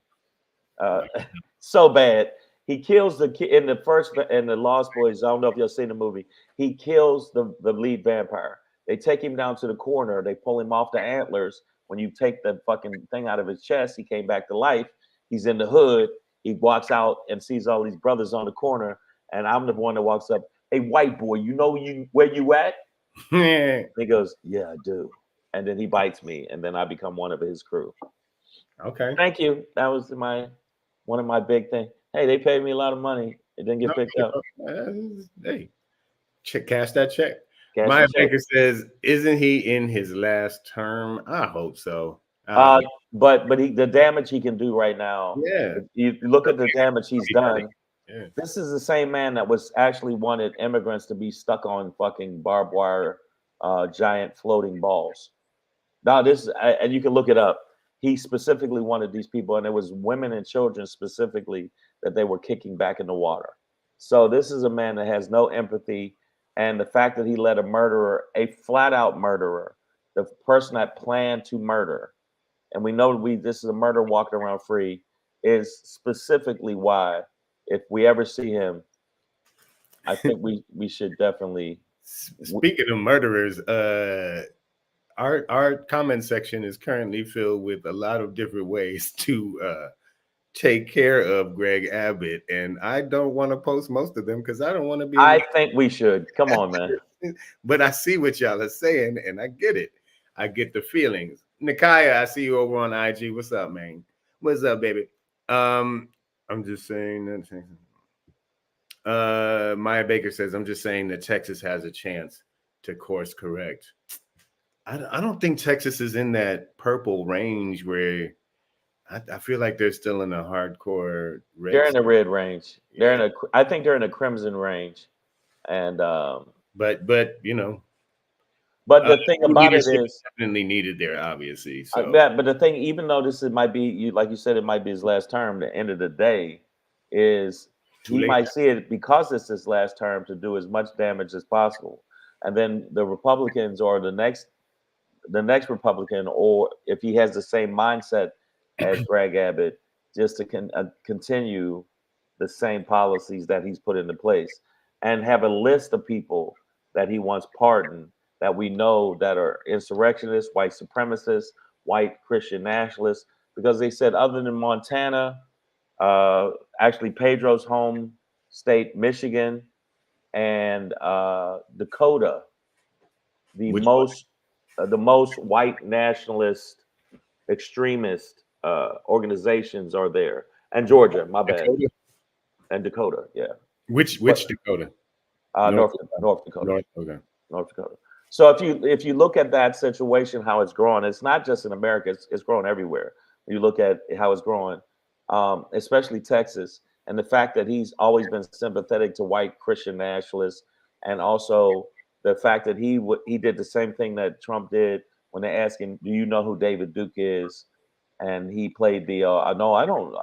So bad. He kills the kid in the Lost Boys. I don't know if you've seen the movie. He kills the lead vampire. They take him down to the corner. They pull him off the antlers. When you take the fucking thing out of his chest, he came back to life. He's in the hood. He walks out and sees all these brothers on the corner. And I'm the one that walks up. Hey, white boy, you know where you at? He goes, yeah, I do. And then he bites me, and then I become one of his crew. Okay. Thank you. That was one of my big things. Hey, they paid me a lot of money. It didn't get picked up. Hey, cash that check. Cash Maya the check. Baker says, "Isn't he in his last term?" I hope so. But the damage he can do right now. Yeah. You look at the damage he's done. Yeah. This is the same man that was actually wanted immigrants to be stuck on fucking barbed wire, giant floating balls. Now and you can look it up. He specifically wanted these people, and it was women and children specifically that they were kicking back in the water. So this is a man that has no empathy, and the fact that he let a murderer, a flat-out murderer, the person that planned to murder, and we know this is a murderer walking around free, is specifically why, if we ever see him, I think we should definitely. Speaking of murderers, our comment section is currently filled with a lot of different ways to take care of Greg Abbott, and I don't want to post most of them because I don't want to be. I think we should. Come on, man. But I see what y'all are saying, and I get it. I get the feelings. Nikaya, I see you over on IG. What's up, man? What's up, baby? I'm just saying that. Maya Baker says, "I'm just saying that Texas has a chance to course correct." I don't think Texas is in that purple range where I feel like they're still in a hardcore red. They're in the red range. Yeah. I think they're in the crimson range. And but you know. But the thing about it is definitely needed there, obviously. So but the thing, even though might be like you said, it might be his last term, the end of the day is he might see it because it's his last term to do as much damage as possible. And then the Republicans or the next Republican, or if he has the same mindset as Greg Abbott, just to continue the same policies that he's put into place and have a list of people that he wants pardoned that we know that are insurrectionists, white supremacists, white Christian nationalists, because they said other than Montana, actually Pedro's home state, Michigan, and Dakota, the most white nationalist extremist organizations are there, and Georgia, my bad, Dakota. And Dakota, yeah. Which Dakota? North Dakota. North Dakota. So if you look at that situation, how it's growing, it's not just in America; it's growing everywhere. You look at how it's growing, especially Texas, and the fact that he's always been sympathetic to white Christian nationalists, and also the fact that he did the same thing that Trump did when they asked him, "Do you know who David Duke is?" And he played the "No, I don't."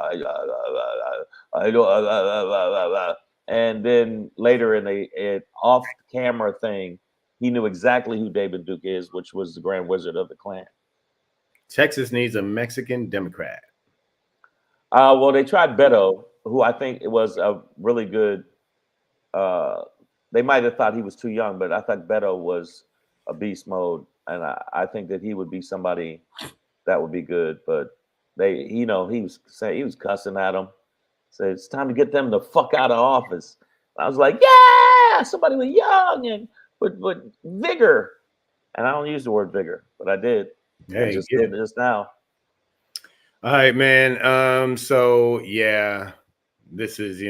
I don't. And then later in a off-camera thing, he knew exactly who David Duke is, which was the Grand Wizard of the Klan. Texas needs a Mexican Democrat. Well, they tried Beto, who I think it was a really good. They might have thought he was too young, but I thought Beto was a beast mode, and I think that he would be somebody that would be good. But he was cussing at him. Said it's time to get them the fuck out of office. I was like, yeah, somebody was young and with vigor. And I don't use the word vigor, but I did. Hey, I just did just now. All right, man. So yeah, this is,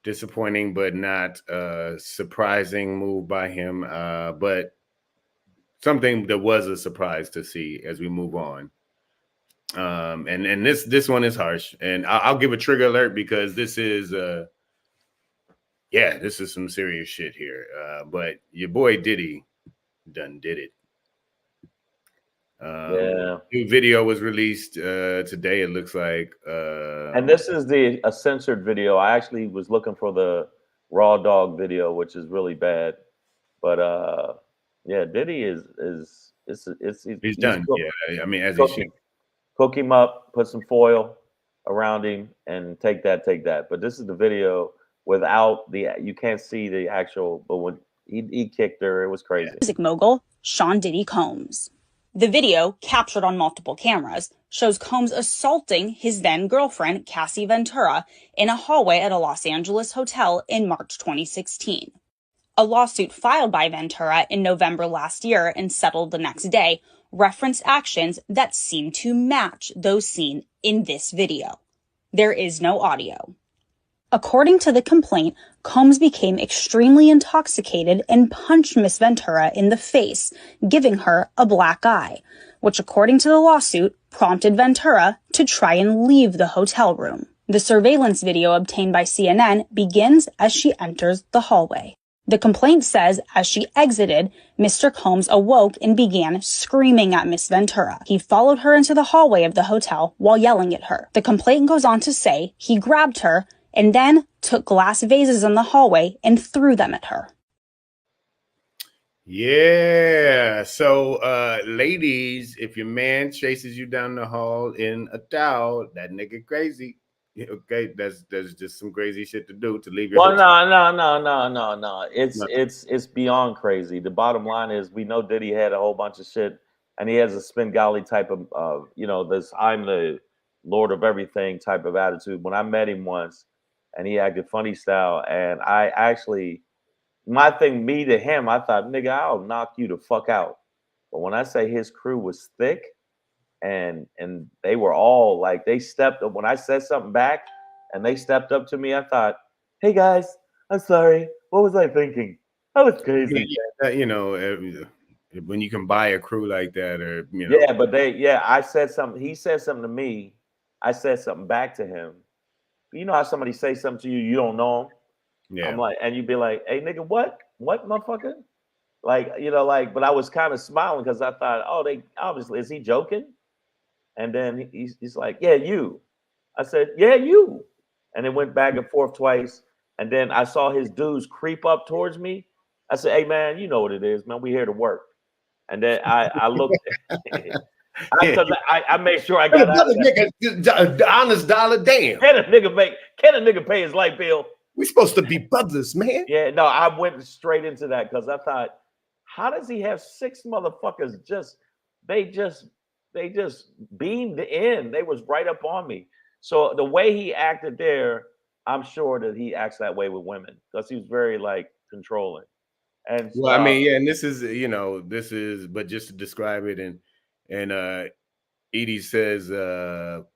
disappointing, but not a surprising move by him. But something that was a surprise to see as we move on. And this one is harsh, and I'll give a trigger alert because this is this is some serious shit here. But your boy Diddy done did it. New video was released today. It looks like, and this is a censored video. I actually was looking for the raw dog video, which is really bad. But yeah, Diddy is he's done. Cooked. Yeah, I mean, as he should. Cook him up, put some foil around him, and take that. But this is the video without you can't see the actual. But when he kicked her, it was crazy. Music mogul Sean Diddy Combs. The video, captured on multiple cameras, shows Combs assaulting his then-girlfriend, Cassie Ventura, in a hallway at a Los Angeles hotel in March 2016. A lawsuit filed by Ventura in November last year and settled the next day referenced actions that seem to match those seen in this video. There is no audio. According to the complaint, Combs became extremely intoxicated and punched Miss Ventura in the face, giving her a black eye, which, according to the lawsuit, prompted Ventura to try and leave the hotel room. The surveillance video obtained by CNN begins as she enters the hallway. The complaint says as she exited, Mr. Combs awoke and began screaming at Miss Ventura. He followed her into the hallway of the hotel while yelling at her. The complaint goes on to say he grabbed her and then took glass vases in the hallway and threw them at her. Yeah. So, ladies, if your man chases you down the hall in a towel, that nigga crazy. Okay, there's just some crazy shit to do to leave your. Well, no. It's beyond crazy. The bottom line is we know Diddy had a whole bunch of shit, and he has a Svengali type of this I'm the Lord of everything type of attitude. When I met him once, and he acted funny style, and I actually, my thing, me to him, I thought, nigga, I'll knock you the fuck out. But when I say his crew was thick, and they were all like, they stepped up when I said something back, and they stepped up to me. I thought, hey guys, I'm sorry. What was I thinking? I was crazy. Yeah, when you can buy a crew like that, or Yeah, but I said something. He said something to me. I said something back to him. You know how somebody say something to you, you don't know them. Yeah. I'm like, and you'd be like, hey nigga, what motherfucker? Like, but I was kind of smiling because I thought, oh, they obviously, is he joking? And then he's like, yeah, you. I said, yeah, you. And it went back and forth twice. And then I saw his dudes creep up towards me. I said, hey, man, you know what it is, man. We here to work. And then I looked. I made sure I got out of the honest dollar. Damn. Can a nigga pay his light bill? We supposed to be brothers, man. Yeah, no, I went straight into that because I thought, how does he have 6 motherfuckers they just beamed in. They was right up on me. So the way he acted there, I'm sure that he acts that way with women because he was very controlling. And well, I mean, yeah, and this is, but just to describe it, and Edie says,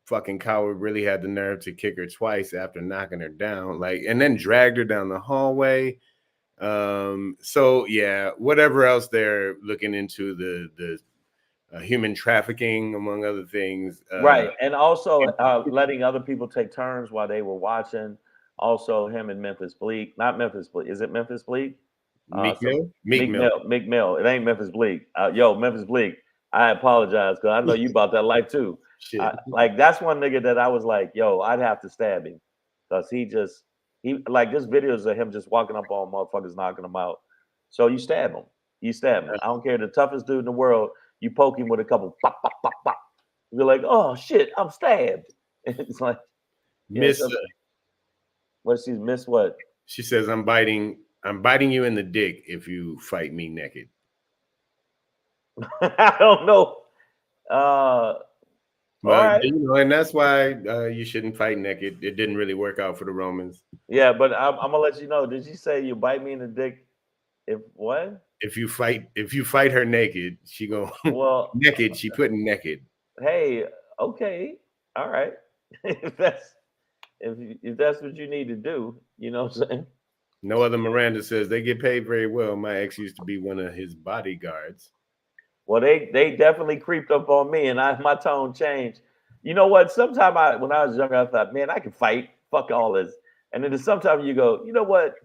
fucking coward really had the nerve to kick her twice after knocking her down, and then dragged her down the hallway. So yeah, whatever else they're looking into the human trafficking, among other things. Right. And also letting other people take turns while they were watching. Also him and Memphis Bleak. Not Memphis Bleak. Is it Memphis Bleak? Meek Mill? Meek Mill. It ain't Memphis Bleak. Memphis Bleak. I apologize because I know you about that life too. Shit. That's one nigga that I was like, yo, I'd have to stab him. Because he just videos of him just walking up on motherfuckers, knocking them out. So you stab him. I don't care. The toughest dude in the world, you poke him with a couple pop, pop, pop, pop. You're like, oh shit, I'm stabbed. It's like miss. Miss what? She says, I'm biting you in the dick if you fight me naked. I don't know. Right. And that's why you shouldn't fight naked. It didn't really work out for the Romans. Yeah, but I'm gonna let you know. Did you say you bite me in the dick? If what? If you fight her naked, she go naked. She putting naked. Hey, okay, all right. if that's what you need to do, you know what I'm saying? No other Miranda says they get paid very well. My ex used to be one of his bodyguards. Well, they definitely creeped up on me, and my tone changed. You know what? Sometimes when I was younger, I thought, man, I can fight. Fuck all this. And then sometimes you go, you know what?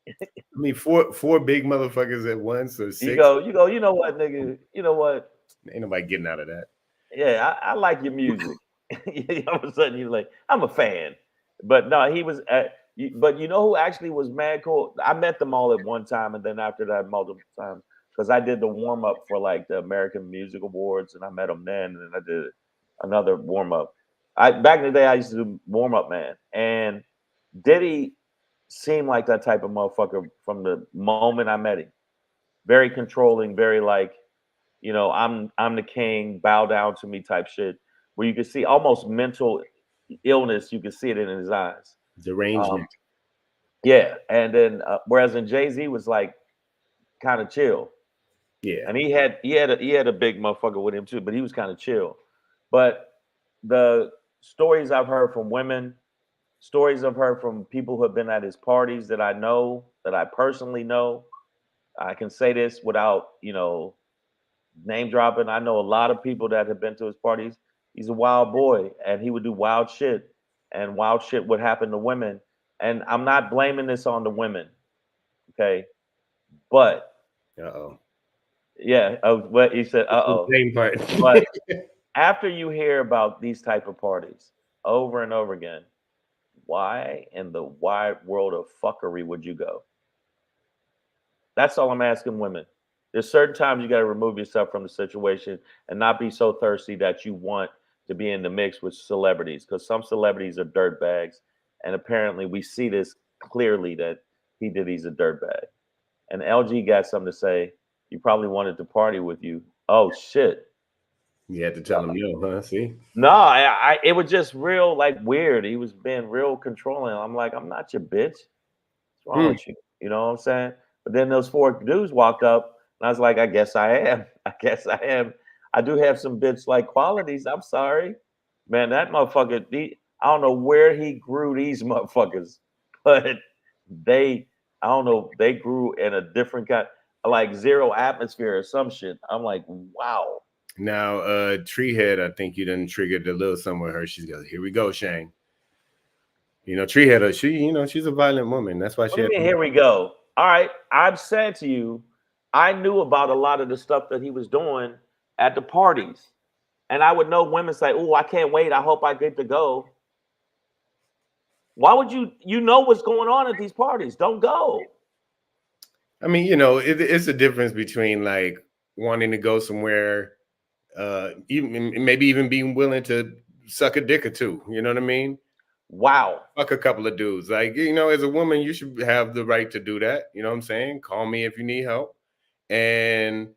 I mean, four big motherfuckers at once, or 6. You go, you know what, nigga? You know what? Ain't nobody getting out of that. Yeah, I like your music. All of a sudden, you're like, I'm a fan. But no, he was. But you know who actually was mad cool? I met them all at one time, and then after that, multiple times, because I did the warm up for like the American Music Awards, and I met them then, and then I did another warm up. Back in the day, I used to do warm up, man, and Diddy seemed like that type of motherfucker from the moment I met him. Very controlling, very like, you know, I'm the king, bow down to me type shit. Where you can see almost mental illness, you can see it in his eyes. Derangement. Yeah, and then whereas in Jay-Z was like kind of chill. Yeah, and he had a big motherfucker with him too, but he was kind of chill. But the stories I've heard from women, stories I've heard from people who have been at his parties that I know, that I personally know, I can say this without, you know, name dropping. I know a lot of people that have been to his parties. He's a wild boy, and he would do wild shit, and wild shit would happen to women. And I'm not blaming this on the women, okay? But yeah, what he said, same part. But after you hear about these type of parties over and over again, why in the wide world of fuckery would you go? That's all I'm asking women. There's certain times you got to remove yourself from the situation and not be so thirsty that you want to be in the mix with celebrities, because some celebrities are dirtbags, and apparently we see this clearly that he's a dirtbag. And LG got something to say. He probably wanted to party with you. Oh shit! You had to tell him no, huh? See? No, it was just real like weird. He was being real controlling. I'm like, I'm not your bitch. What's wrong with you? You know what I'm saying? But then those 4 dudes walked up, and I was like, I guess I am. I guess I am. I do have some bitch-like qualities. I'm sorry. Man, that motherfucker, I don't know where he grew these motherfuckers, but I don't know, they grew in a different kind, like zero atmosphere or some shit. I'm like, wow. Now, Treehead, I think you done triggered a little something with her. She's got, here we go, Shane. You know, Treehead, she's a violent woman. That's why she. Here we go. All right, I've said to you, I knew about a lot of the stuff that he was doing at the parties, and I would know women say, "Oh, I can't wait. I hope I get to go." Why would you know what's going on at these parties? Don't go. I mean, you know, it's a difference between like wanting to go somewhere, maybe even being willing to suck a dick or two. You know what I mean? Wow. Fuck a couple of dudes. Like, you know, as a woman, you should have the right to do that. You know what I'm saying? Call me if you need help. And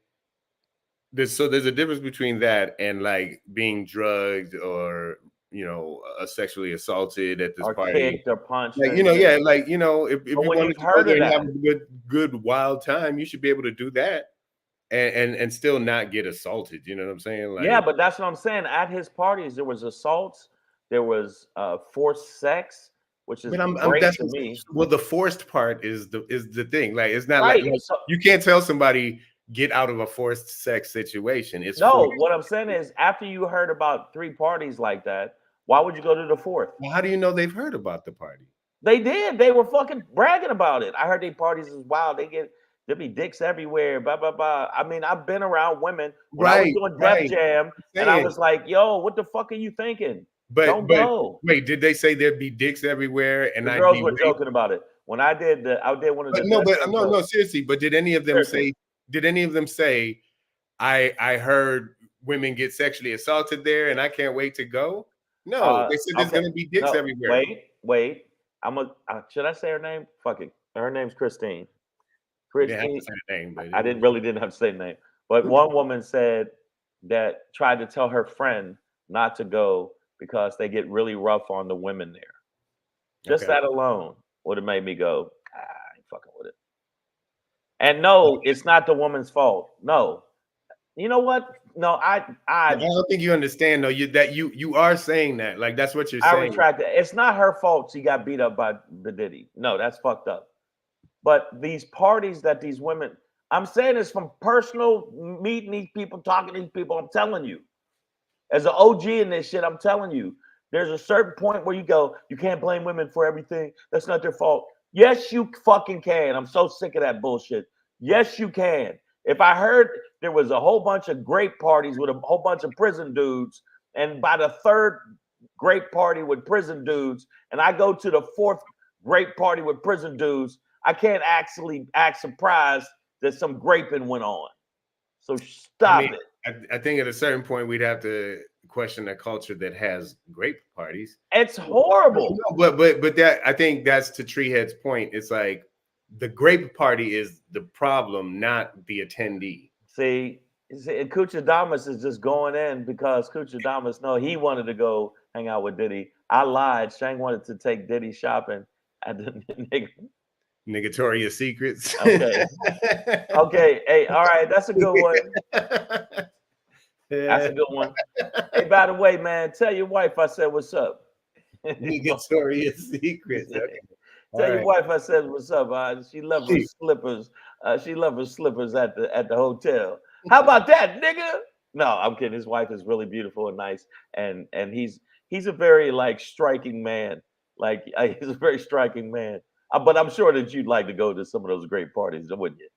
there's a difference between that and like being drugged or, you know, sexually assaulted at this party, kicked or punched. Like, you know, yeah, like, you know, if you want to go there and have a good wild time, you should be able to do that and still not get assaulted. You know what I'm saying? Like, yeah, but that's what I'm saying. At his parties, there was assaults, there was forced sex, which is great to me. Well, the forced part is the thing. Like, it's not like you can't tell somebody get out of a forced sex situation. It's forced. What I'm saying is, after you heard about 3 parties like that, why would you go to the 4th? Well, how do you know they've heard about the party? They did. They were fucking bragging about it. I heard their parties is wild. There be dicks everywhere. Blah blah blah. I mean, I've been around women when I was doing Def Jam, and I was like, "Yo, what the fuck are you thinking?" Don't go. Wait, did they say there'd be dicks everywhere? And the girls were joking about it. When I did one of the no, seriously. But did any of them say? Did any of them say, I heard women get sexually assaulted there, and I can't wait to go? No, they said there's going to be dicks everywhere. Wait. Should I say her name? Fuck it. Her name's Christine. Christine. I didn't have to say the name. But one woman said that tried to tell her friend not to go because they get really rough on the women there. Just that alone would have made me go, I ain't fucking with it. And no, it's not the woman's fault. No. You know what? No, I don't think you understand though. You are saying that. Like, that's what you're saying. I retract that. It's not her fault she got beat up by the Diddy. No, that's fucked up. But these parties that these women, I'm saying this from personal meeting these people, talking to these people. I'm telling you, as an OG in this shit, I'm telling you, there's a certain point where you go, you can't blame women for everything. That's not their fault. Yes, you fucking can. I'm so sick of that bullshit. Yes, you can. If I heard there was a whole bunch of grape parties with a whole bunch of prison dudes. And by the third grape party with prison dudes, and I go to the fourth grape party with prison dudes, I can't actually act surprised that some graping went on. So stop it. I think at a certain point we'd have to question a culture that has grape parties. It's horrible. But that, I think that's to Treehead's point. It's like the grape party is the problem, not the attendee. See, Kuchadamas is just going in because Kuchadamas, no, he wanted to go hang out with Diddy. I lied. Shang wanted to take Diddy shopping at the Negatoria Secrets. Okay. Okay. Hey, all right. That's a good one. That's a good one. Hey, by the way, man, tell your wife I said what's up. Negatoria Secrets. Okay. Tell your wife I said what's up. She loves her slippers. She loves her slippers at the hotel. How about that, nigga? No, I'm kidding. His wife is really beautiful and nice, and he's a very like striking man. Like he's a very striking man. But I'm sure that you'd like to go to some of those great parties, wouldn't you?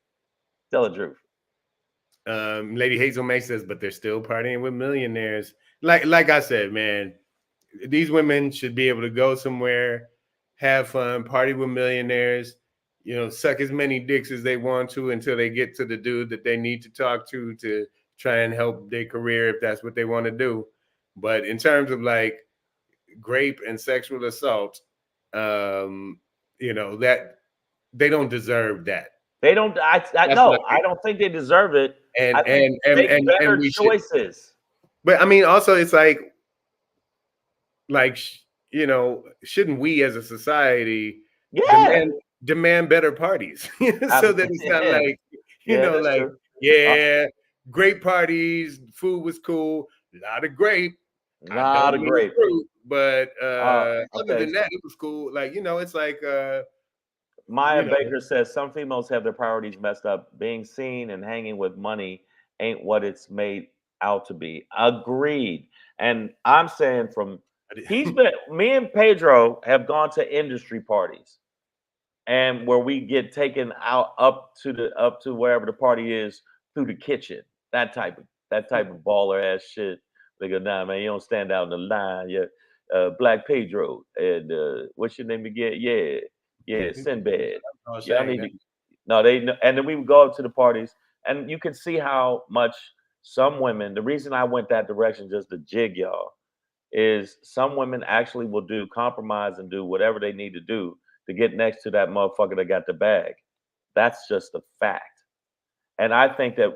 Tell the truth. Lady Hazel May says, but they're still partying with millionaires. Like I said, man, these women should be able to go somewhere, have fun, party with millionaires, suck as many dicks as they want to until they get to the dude that they need to talk to try and help their career if that's what they want to do. But in terms of like grape and sexual assault, that they don't deserve that. They don't. I don't think they deserve it. And we choices. But I mean, also it's like shouldn't we as a society demand better parties so that it's not like great parties, food was cool, a lot of grape, fruit, but other than that, it was cool. Like it's like Maya Baker says some females have their priorities messed up. Being seen and hanging with money ain't what it's made out to be. Agreed. And I'm saying me and Pedro have gone to industry parties, and where we get taken out up to wherever the party is through the kitchen. That type of baller ass shit. They go, nah, man, you don't stand out in the line. Yeah, Black Pedro and what's your name again? Yeah, Sinbad. Yeah, and then we would go up to the parties, and you can see how much some women. The reason I went that direction, just to jig y'all, is some women actually will do compromise and do whatever they need to do to get next to that motherfucker that got the bag. That's just a fact. And I think that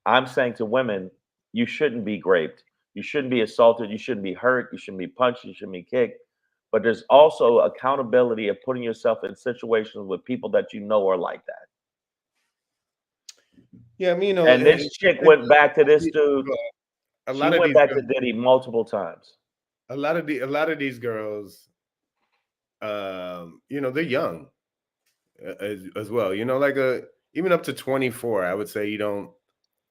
I'm saying to women, you shouldn't be raped. You shouldn't be assaulted. You shouldn't be hurt. You shouldn't be punched. You shouldn't be kicked. But there's also accountability of putting yourself in situations with people that are like that. Yeah, I mean, and this chick went back to this dude. She went back to Diddy multiple times. A lot of these girls, they're young as well. Even up to 24, I would say you don't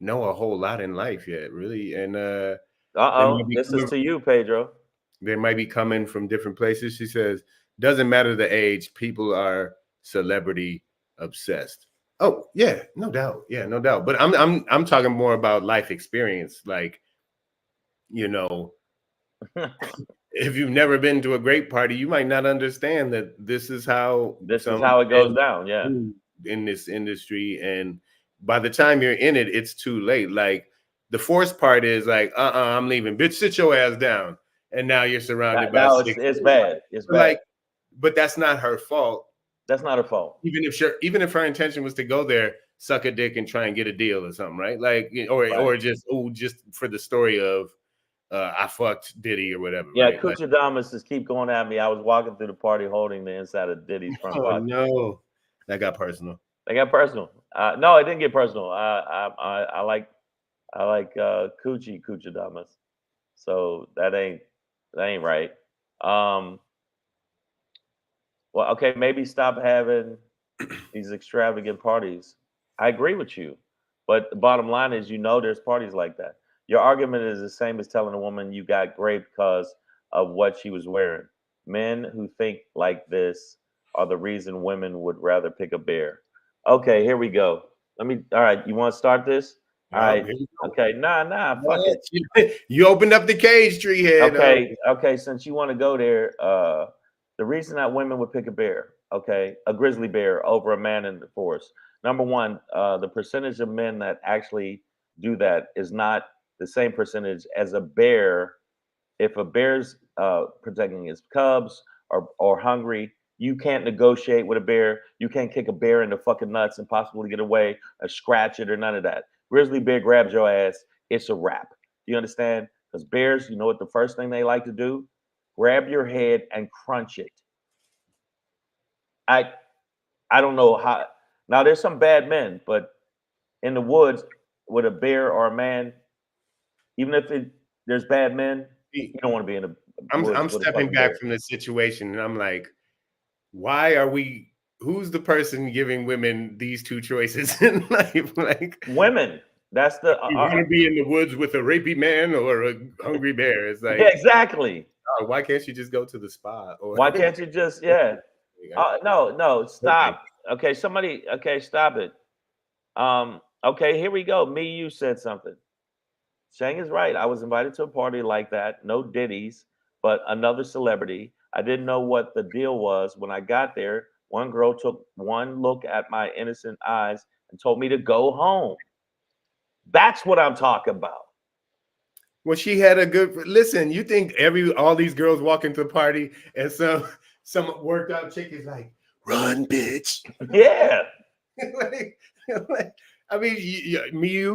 know a whole lot in life yet, really. And this is to you, Pedro. They might be coming from different places. She says, doesn't matter the age, people are celebrity obsessed. Oh, yeah, no doubt. Yeah, no doubt. But I'm talking more about life experience. Like, if you've never been to a grape party, you might not understand that this is how it goes down. Yeah. In this industry. And by the time you're in it, it's too late. Like the forced part is like, I'm leaving. Bitch, sit your ass down. And now you're surrounded by it's bad. It's bad. Like, but that's not her fault. That's not her fault. Even if her intention was to go there, suck a dick and try and get a deal or something, right? Like, or just for the story of I fucked Diddy or whatever. Yeah, right? Kuchadamas just keep going at me. I was walking through the party holding the inside of Diddy's front pocket. No, that got personal. No, it didn't get personal. I like Kuchadamas. So that ain't right. Well, okay, maybe stop having these extravagant parties. I agree with you, but the bottom line is, there's parties like that. Your argument is the same as telling a woman you got raped because of what she was wearing. Men who think like this are the reason women would rather pick a bear. Okay, here we go. All right, you want to start this? All right. Okay. Nah, fuck it. You opened up the cage, tree head. Okay. Since you want to go there, the reason that women would pick a bear, a grizzly bear over a man in the forest. Number one, the percentage of men that actually do that is not the same percentage as a bear. If a bear's protecting his cubs or hungry, you can't negotiate with a bear. You can't kick a bear in the fucking nuts and possibly get away or scratch it or none of that. Grizzly bear grabs your ass, it's a wrap. You understand? Because bears, you know what the first thing they like to do? Grab your head and crunch it. I don't know how. Now there's some bad men, but in the woods with a bear or a man, even if there's bad men, you don't want to be in a. I'm stepping back from the situation, and I'm like, why are we? Who's the person giving women these two choices in life? Like women. That's the. You want to be in the woods with a rapey man or a hungry bear? It's like exactly. Why can't you just go to the spa? Or why can't you just no, stop. Okay, somebody. Okay, stop it. Okay, here we go. You said something. Shang is right. I was invited to a party like that. No Diddy's, but another celebrity. I didn't know what the deal was. When I got there, one girl took one look at my innocent eyes and told me to go home. That's what I'm talking about. Well, she had a good listen. You think all these girls walk into the party and some worked out chick is like, run, bitch. Yeah. I mean,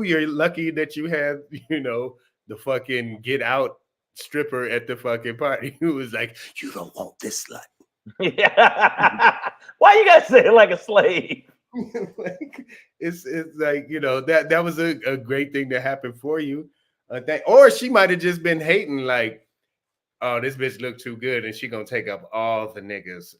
you're lucky that you have, the fucking get out stripper at the fucking party who was like, you don't want this slut. Yeah. Why you gotta say it like a slave? It's like, that was a great thing to happen for you. Or she might have just been hating like, oh, this bitch look too good and she gonna take up all the niggas.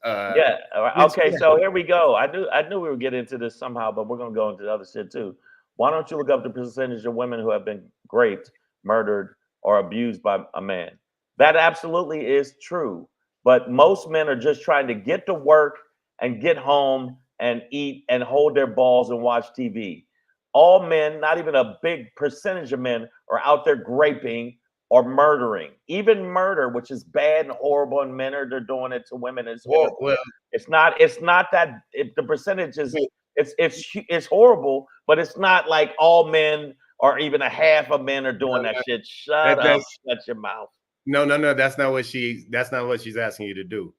Okay, so here we go. I knew we would get into this somehow, but we're gonna go into the other shit too. Why don't you look up the percentage of women who have been raped, murdered, or abused by a man? That absolutely is true. But most men are just trying to get to work and get home and eat and hold their balls and watch TV. All men, not even a big percentage of men, are out there raping or murdering. Even murder, which is bad and horrible, and men are doing it to women as well. It's not that the percentage is it's horrible, but it's not like all men or even a half of men are doing that shit. Shut up, shut your mouth. No, that's not what she's asking you to do.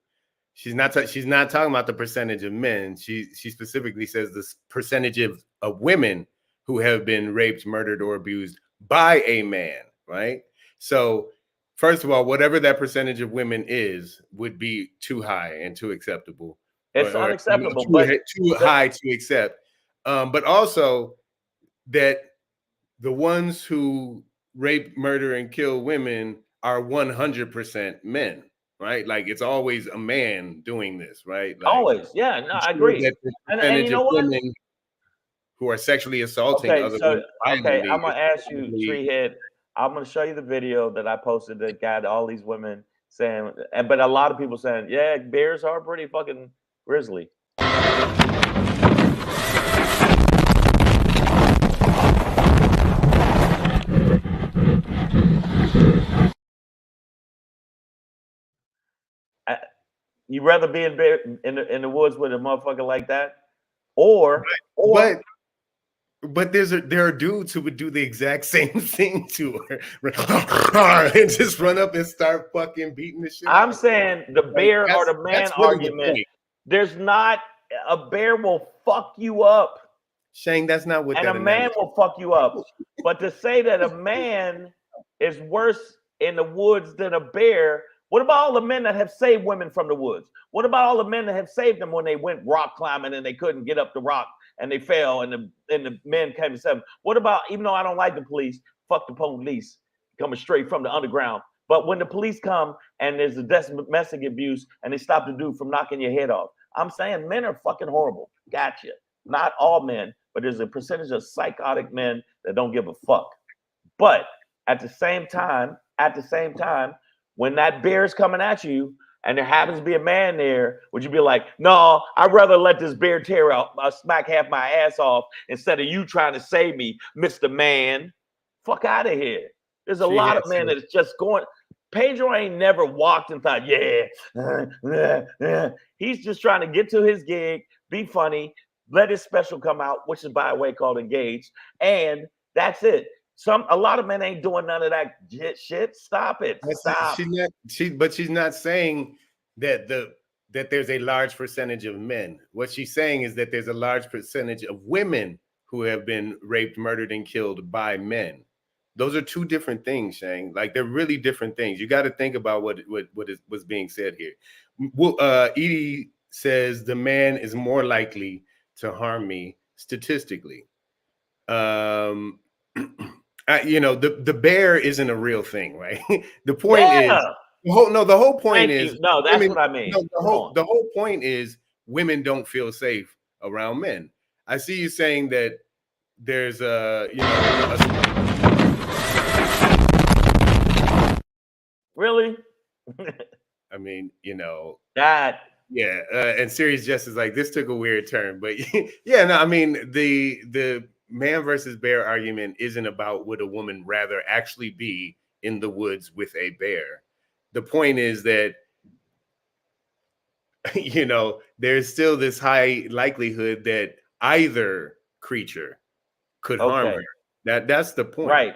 She's not talking about the percentage of men. She specifically says the percentage of women who have been raped, murdered, or abused by a man, right? So, first of all, whatever that percentage of women is would be too high and too acceptable. It's unacceptable, too high to accept. But also that the ones who rape, murder, and kill women are 100% men, right? Like it's always a man doing this, right? Like, always, yeah. No, I agree. That the percentage of women who are sexually assaulting other women. Okay, I'm gonna ask you, Treehead. I'm gonna show you the video that I posted that got all these women saying, but a lot of people saying, yeah, bears are pretty fucking grizzly. You'd rather be in the woods with a motherfucker like that, but there are dudes who would do the exact same thing to her and just run up and start fucking beating the shit. I'm saying the bear or the man argument. There's not a bear will fuck you up. Shane, that's not what. And a man will fuck you up. But to say that a man is worse in the woods than a bear. What about all the men that have saved women from the woods? What about all the men that have saved them when they went rock climbing and they couldn't get up the rock and they fell and the men came to save them? What about, even though I don't like the police, fuck the police coming straight from the underground. But when the police come and there's a domestic abuse and they stop the dude from knocking your head off, I'm saying men are fucking horrible. Gotcha. Not all men, but there's a percentage of psychotic men that don't give a fuck. But at the same time, when that bear is coming at you, and there happens to be a man there, would you be like, no, I'd rather let this bear tear out, smack half my ass off instead of you trying to save me, Mr. Man? Fuck out of here. There's a lot of men that's just going. Pedro ain't never walked and thought, he's just trying to get to his gig, be funny, let his special come out, which is, by the way, called Engaged, and that's it. A lot of men ain't doing none of that shit. Stop it. Stop. But she's not saying that that there's a large percentage of men. What she's saying is that there's a large percentage of women who have been raped, murdered, and killed by men. Those are two different things, Shane. Like, they're really different things. You got to think about what was being said here. Edie says the man is more likely to harm me statistically. The bear isn't a real thing, right? The point is the whole point is no, that's what I mean. The whole point is women don't feel safe around men. I see you saying that there's really? I mean, that. Yeah, and Serious Justice, like, this took a weird turn, but yeah, no, I mean, the man versus bear argument isn't about would a woman rather actually be in the woods with a bear. The point is that, there's still this high likelihood that either creature could harm her. That's the point. Right.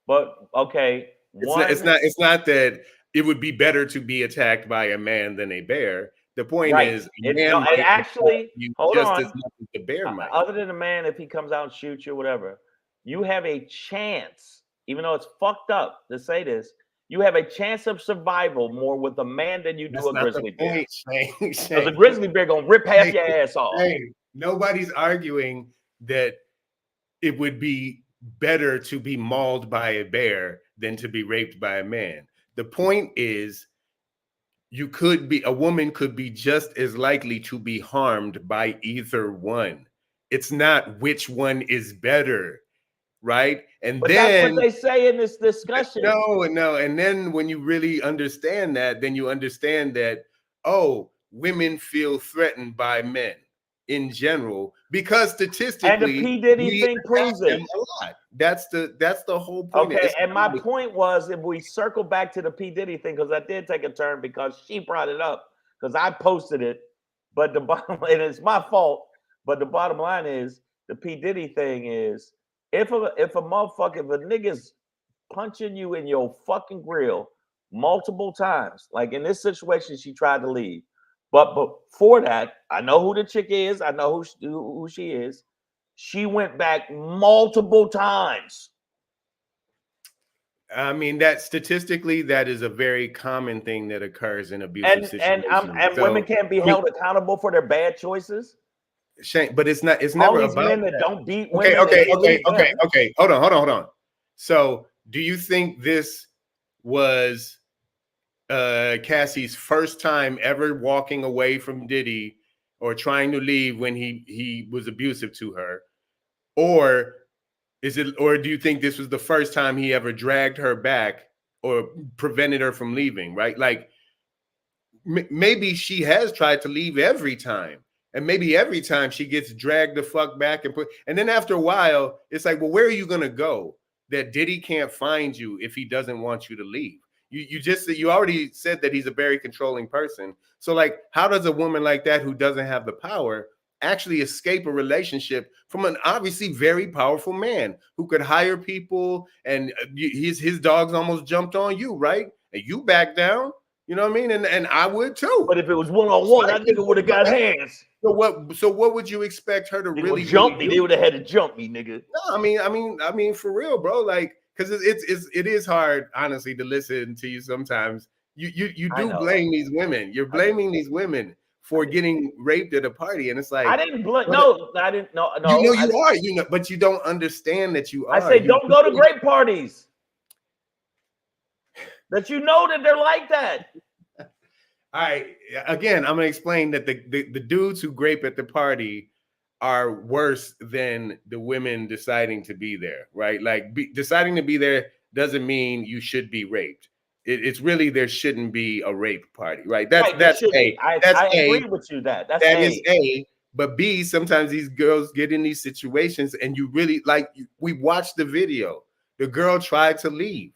But okay. It's not that it would be better to be attacked by a man than a bear. The point is, hold on. As much as the bear might. Other than a man, if he comes out and shoots you or whatever, you have a chance, even though it's fucked up to say this, you have a chance of survival more with a man than you do a grizzly bear. Because a grizzly bear gonna rip half your ass off. Nobody's arguing that it would be better to be mauled by a bear than to be raped by a man. The point is, a woman could be just as likely to be harmed by either one. It's not which one is better, right? But that's what they say in this discussion. No. And then when you really understand that, then you understand that, women feel threatened by men in general, because statistically, and the P. Diddy thing proves it a lot. That's the whole point. Okay, and my point was, if we circle back to the P. Diddy thing, because I did take a turn because she brought it up, because I posted it, but and it's my fault. But the bottom line is, the P. Diddy thing is, if a nigga's punching you in your fucking grill multiple times, like in this situation, she tried to leave. But before that, I know who the chick is. I know who she is. She went back multiple times. I mean, that statistically, that is a very common thing that occurs in abusive situations. And women can't be held accountable for their bad choices. Shane, but it's never about men that don't beat women. Okay. Hold on. So, do you think this was Cassie's first time ever walking away from Diddy or trying to leave when he was abusive to her? Or do you think this was the first time he ever dragged her back or prevented her from leaving, right? Like, maybe she has tried to leave every time. And maybe every time she gets dragged the fuck back and then after a while, it's like, well, where are you going to go that Diddy can't find you if he doesn't want you to leave? You already said that he's a very controlling person. So, like, how does a woman like that, who doesn't have the power, actually escape a relationship from an obviously very powerful man who could hire people, and his dogs almost jumped on you, right? And you back down, you know what I mean? And I would too. But if it was one-on-one, that nigga would have got hands. So what would you expect her to really jump me? They would have had to jump me, nigga. No, I mean, for real, bro. Like, because it is hard, honestly, to listen to you sometimes. You do blame these women. You're blaming these women for getting raped at a party, and it's like, I didn't blame. No, I didn't. No. You are. But you don't understand that you are. I say don't go to grape parties. That that they're like that. All right. Again, I'm gonna explain that the dudes who grape at the party are worse than the women deciding to be there, right? Like, deciding to be there doesn't mean you should be raped. it's really there shouldn't be a rape party, right? Right, That's A. That's I A. agree with you that's That A. is A. But B, sometimes these girls get in these situations and you really like, we watched the video. The girl tried to leave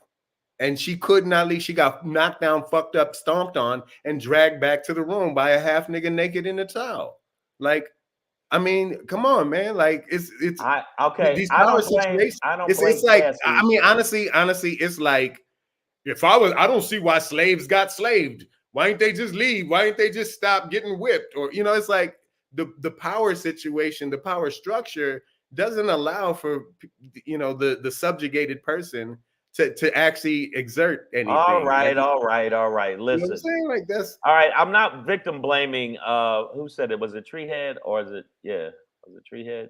and she could not leave. She got knocked down, fucked up, stomped on, and dragged back to the room by a half nigga naked in a towel. Like, I mean, come on, man. Like it's these power situations. It's like, Cassie. I mean, honestly, it's like, I don't see why slaves got slaved. Why ain't they just leave? Why ain't they just stop getting whipped? Or, you know, it's like the power situation, the power structure doesn't allow for, you know, the subjugated person to actually exert anything. All right. Listen, You know what I'm saying? Like that's all right. I'm not victim blaming. Who said it? Was it Treehead or is it? Yeah, was it Treehead?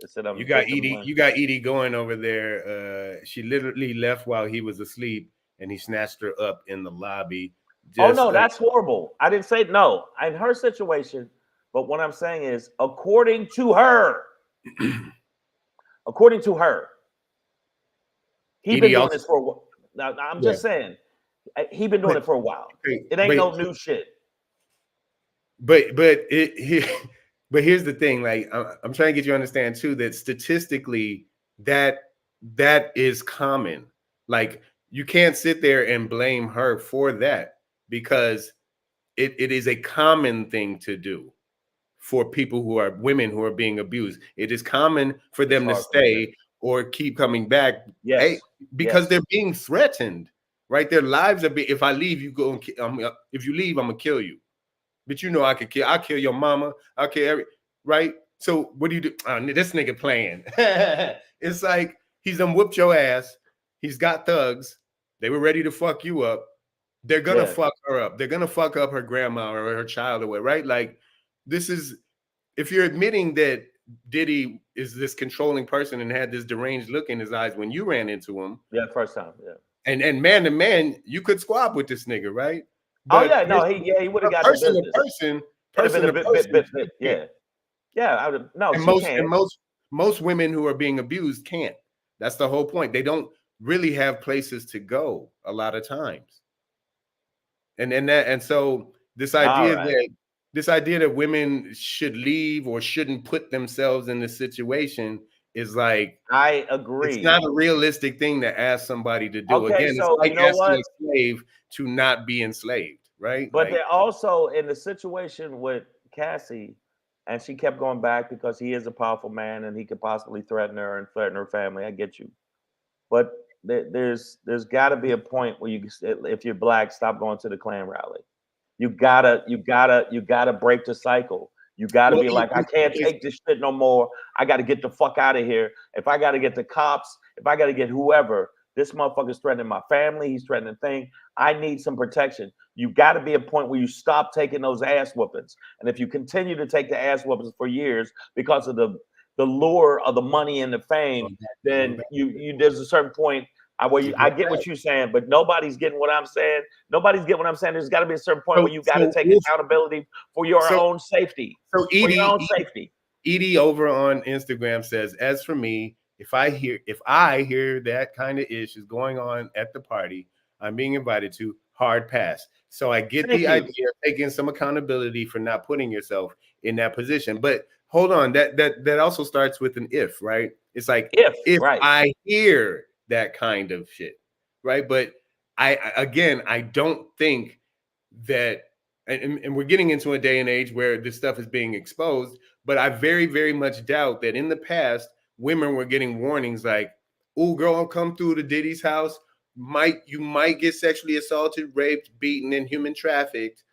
It said I'm. You got Edie going over there. She literally left while he was asleep, and he snatched her up in the lobby. That's horrible. I didn't say no. In her situation, but what I'm saying is, according to her, he's been doing this for a while. Now, I'm just saying, he's been doing it for a while. It ain't no new shit. But here's the thing. Like, I'm trying to get you to understand too that statistically, that is common. Like, you can't sit there and blame her for that because it is a common thing to do for women who are being abused. It is common for them to stay or keep coming back. Yes. Because they're being threatened, right? Their lives are being, if I leave, you go, if you leave, I'm gonna kill you. But you know, I'll kill your mama. I'll kill right? So what do you do? This nigga playing. It's like, he's done whooped your ass. He's got thugs. They were ready to fuck you up. They're gonna fuck her up. They're gonna fuck up her grandma or her child away, right? Like, this is, if you're admitting that Diddy is this controlling person and had this deranged look in his eyes when you ran into him. Yeah, first time. Yeah. And man to man, you could squab with this nigga, right? But he would have got person to person. Yeah. I would no. And most women who are being abused can't. That's the whole point. They don't really have places to go a lot of times. And so this idea that women should leave or shouldn't put themselves in this situation is like, I agree. It's not a realistic thing to ask somebody to do. Okay, Again, so it's like asking a slave to not be enslaved, right? But they're also in the situation with Cassie, and she kept going back because he is a powerful man and he could possibly threaten her and threaten her family. I get you. But there's got to be a point where if you're black, stop going to the Klan rally. You gotta break the cycle. You gotta be like, I can't take this shit no more. I gotta get the fuck out of here. If I gotta get the cops, if I gotta get whoever, this motherfucker's threatening my family. He's threatening things. I need some protection. You gotta be a point where you stop taking those ass whoopings. And if you continue to take the ass whoopings for years because of the lure of the money and the fame, then there's a certain point I get what you're saying, but nobody's getting what I'm saying. There's got to be a certain point where you got to take accountability for your own safety. So Edie over on Instagram says, as for me, if I hear that kind of issues going on at the party I'm being invited to, hard pass. So I get the idea of taking some accountability for not putting yourself in that position. But hold on, that also starts with an if, right? It's like if I hear that kind of shit, right? But I don't think that, and we're getting into a day and age where this stuff is being exposed, but I very, very much doubt that in the past, women were getting warnings like, oh, girl, I'll come through to Diddy's house. You might get sexually assaulted, raped, beaten, and human trafficked,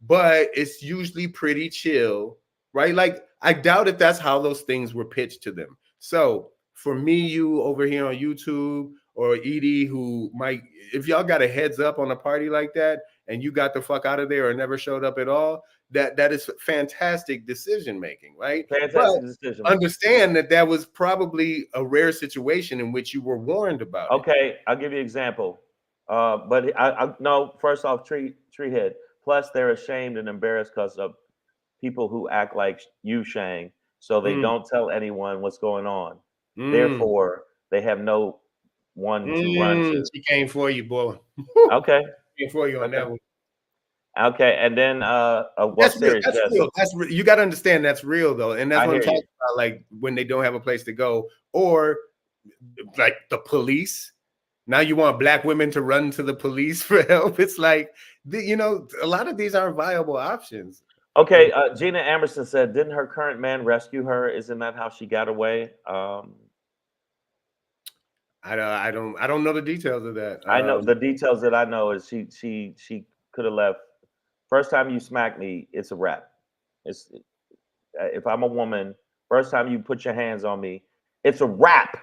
but it's usually pretty chill, right? Like, I doubt if that's how those things were pitched to them. So for me, you over here on YouTube, or Edie, who might, if y'all got a heads up on a party like that and you got the fuck out of there or never showed up at all, that is fantastic decision making, right? Fantastic decision. Understand that was probably a rare situation in which you were warned about. Okay, I'll give you an example. But I no, first off, Treehead. Plus, they're ashamed and embarrassed because of people who act like you, Shang, so they don't tell anyone what's going on. Therefore, they have no one to run to. She came for you, boy. Okay. Came for you on that one. Okay, and then what That's real. series? That's real. You got to understand that's real though, and that's I what I'm hear talking about. Like when they don't have a place to go, or like the police. Now you want black women to run to the police for help. It's like, you know, a lot of these aren't viable options. Okay, Gina Amerson said, didn't her current man rescue her? Isn't that how she got away? I don't know the details of that. I know the details that I know is she could have left. First time you smack me, it's a wrap. It's if I'm a woman, first time you put your hands on me, it's a wrap.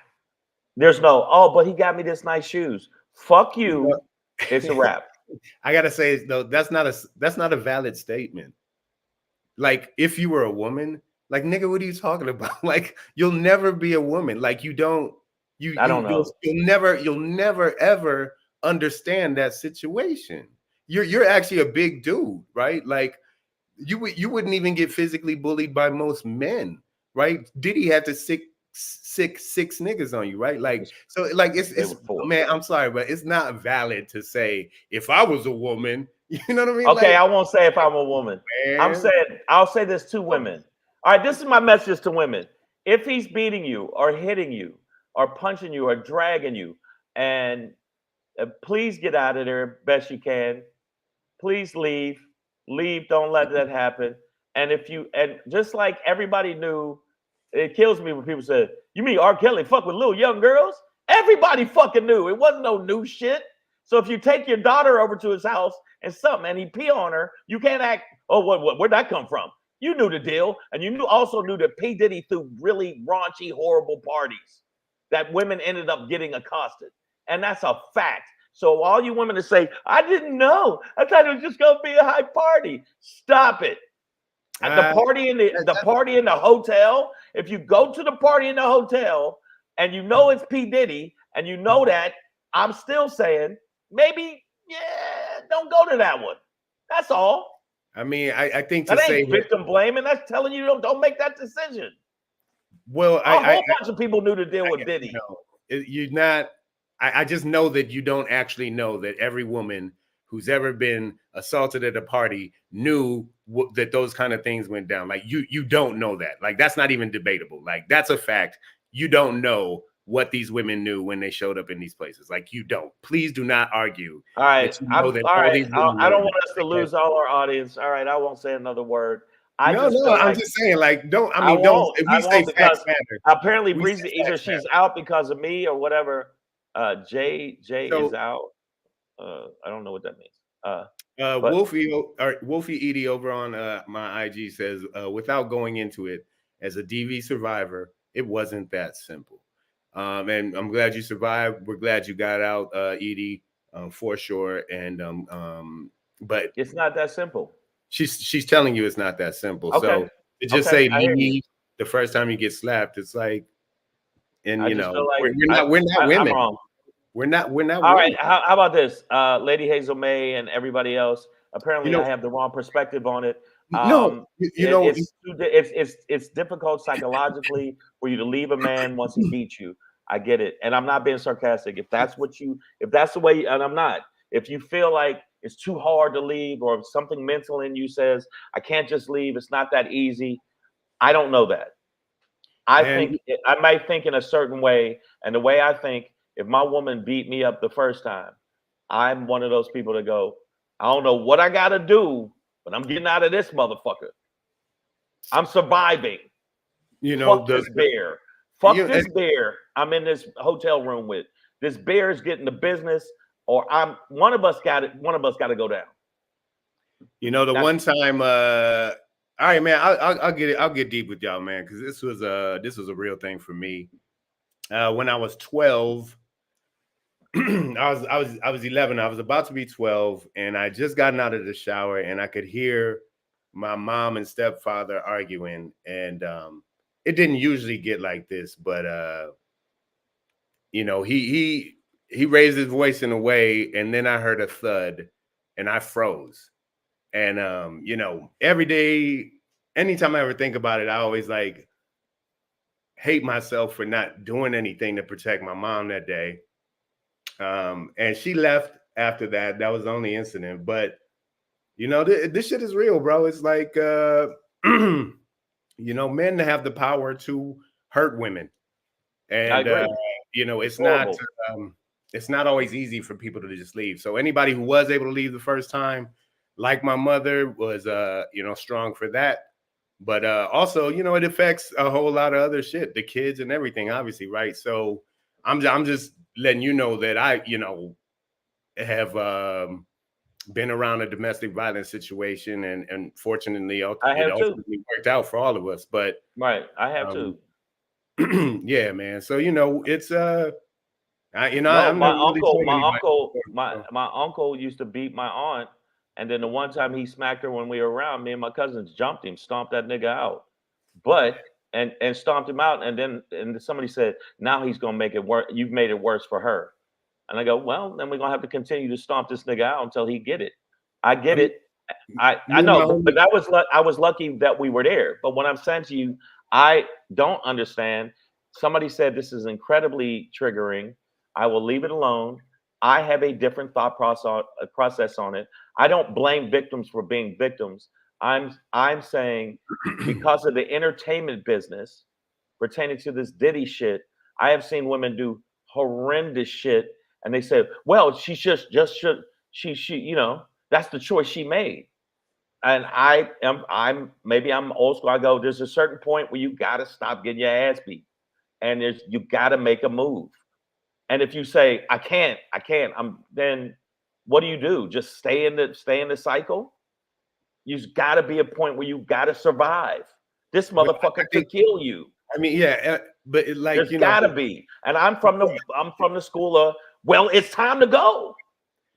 There's no, oh, but he got me this nice shoes. Fuck you. It's a wrap. I gotta say though, that's not a valid statement. Like if you were a woman, like nigga, what are you talking about? Like you'll never be a woman. Like I don't know. You'll never ever understand that situation. You're actually a big dude, right? Like you wouldn't even get physically bullied by most men, right? Diddy had to six niggas on you, right? Like so, like it's man. I'm sorry, but it's not valid to say if I was a woman. You know what I mean? Okay, like, I won't say if I'm a woman. Man. I'll say this to women. All right, this is my message to women. If he's beating you or hitting you or punching you or dragging you, and please get out of there best you can. Please leave. Leave. Don't let that happen. And just like everybody knew, it kills me when people say, "You mean R. Kelly fuck with little young girls?" Everybody fucking knew. It wasn't no new shit. So if you take your daughter over to his house and he pee on her, you can't act, oh, where'd that come from? You knew the deal. And you also knew that P. Diddy threw really raunchy, horrible parties that women ended up getting accosted. And that's a fact. So all you women to say, I didn't know. I thought it was just going to be a high party. Stop it. At the party in the hotel, if you go to the party in the hotel and you know it's P. Diddy and you know that, I'm still saying, maybe, don't go to that one. That's all. I mean, I think to that say ain't victim blaming. That's telling you don't make that decision. Well, a whole bunch of people knew the deal with Diddy. You're not. I just know that you don't actually know that every woman who's ever been assaulted at a party knew that those kind of things went down. Like you don't know that. Like that's not even debatable. Like that's a fact. You don't know what these women knew when they showed up in these places. Like you don't. Please do not argue. All right. I don't want us to lose all our audience. All right. I won't say another word. I'm just saying, like, don't. If we say facts matter, apparently Breezy either she's out because of me or whatever. Jay is out. I don't know what that means. Wolfie Edie over on my IG says, without going into it, as a DV survivor, it wasn't that simple. And I'm glad you survived. We're glad you got out, Edie, for sure. And but it's not that simple. She's telling you it's not that simple. Okay. So to just say leave the first time you get slapped, it's like, and you know, like we're not women. I'm wrong. We're not. All women. Right. How about this, Lady Hazel May and everybody else? Apparently, I have the wrong perspective on it. It's difficult psychologically for you to leave a man once he beats you. I get it, and I'm not being sarcastic. If that's the way, and I'm not. If you feel like it's too hard to leave, or if something mental in you says I can't just leave, it's not that easy. I don't know that. I might think in a certain way, and the way I think, if my woman beat me up the first time, I'm one of those people that go, I don't know what I got to do, but I'm getting out of this motherfucker. I'm surviving. You know, fuck this bear. Fuck this bear I'm in this hotel room with. This bear is getting the business, or one of us got to go down. You know, one time, all right, man, I'll get deep with y'all, man, because this was a real thing for me. When I was 12, I was 11. I was about to be 12, and I just gotten out of the shower, and I could hear my mom and stepfather arguing, and it didn't usually get like this, but you know, he raised his voice in a way, and then I heard a thud, and I froze. And you know, every day, anytime I ever think about it, I always like hate myself for not doing anything to protect my mom that day. And she left after that. That was the only incident. But you know, this shit is real, bro. It's like you know, men have the power to hurt women. And you know, it's not always easy for people to just leave. So anybody who was able to leave the first time, like my mother, was you know, strong for that. But also, you know, it affects a whole lot of other shit, the kids and everything, obviously, right? So I'm just letting you know that I, you know, have been around a domestic violence situation, and fortunately, it ultimately worked out for all of us. But I have too. Yeah, man. So you know, it's you know, no, my uncle used to beat my aunt, and then the one time he smacked her when we were around, me and my cousins jumped him, stomped that nigga out, and stomped him out, and then somebody said, now he's gonna make it worse. You've made it worse for her, and I go, well, then we're gonna have to continue to stomp this nigga out until he get it. I get it. I know, but I was lucky that we were there. But what I'm saying to you, I don't understand. Somebody said this is incredibly triggering. I will leave it alone. I have a different thought process on it. I don't blame victims for being victims. I'm saying because of the entertainment business pertaining to this Diddy shit, I have seen women do horrendous shit, and they say, well, she should, you know, that's the choice she made. And I'm old school. I go, there's a certain point where you gotta stop getting your ass beat, and you gotta make a move. And if you say I can't, then what do? Just stay in the cycle? You've got to be a point where you got to survive. This motherfucker could kill you. I mean, yeah, but there's gotta be. And I'm from the school of, well, it's time to go.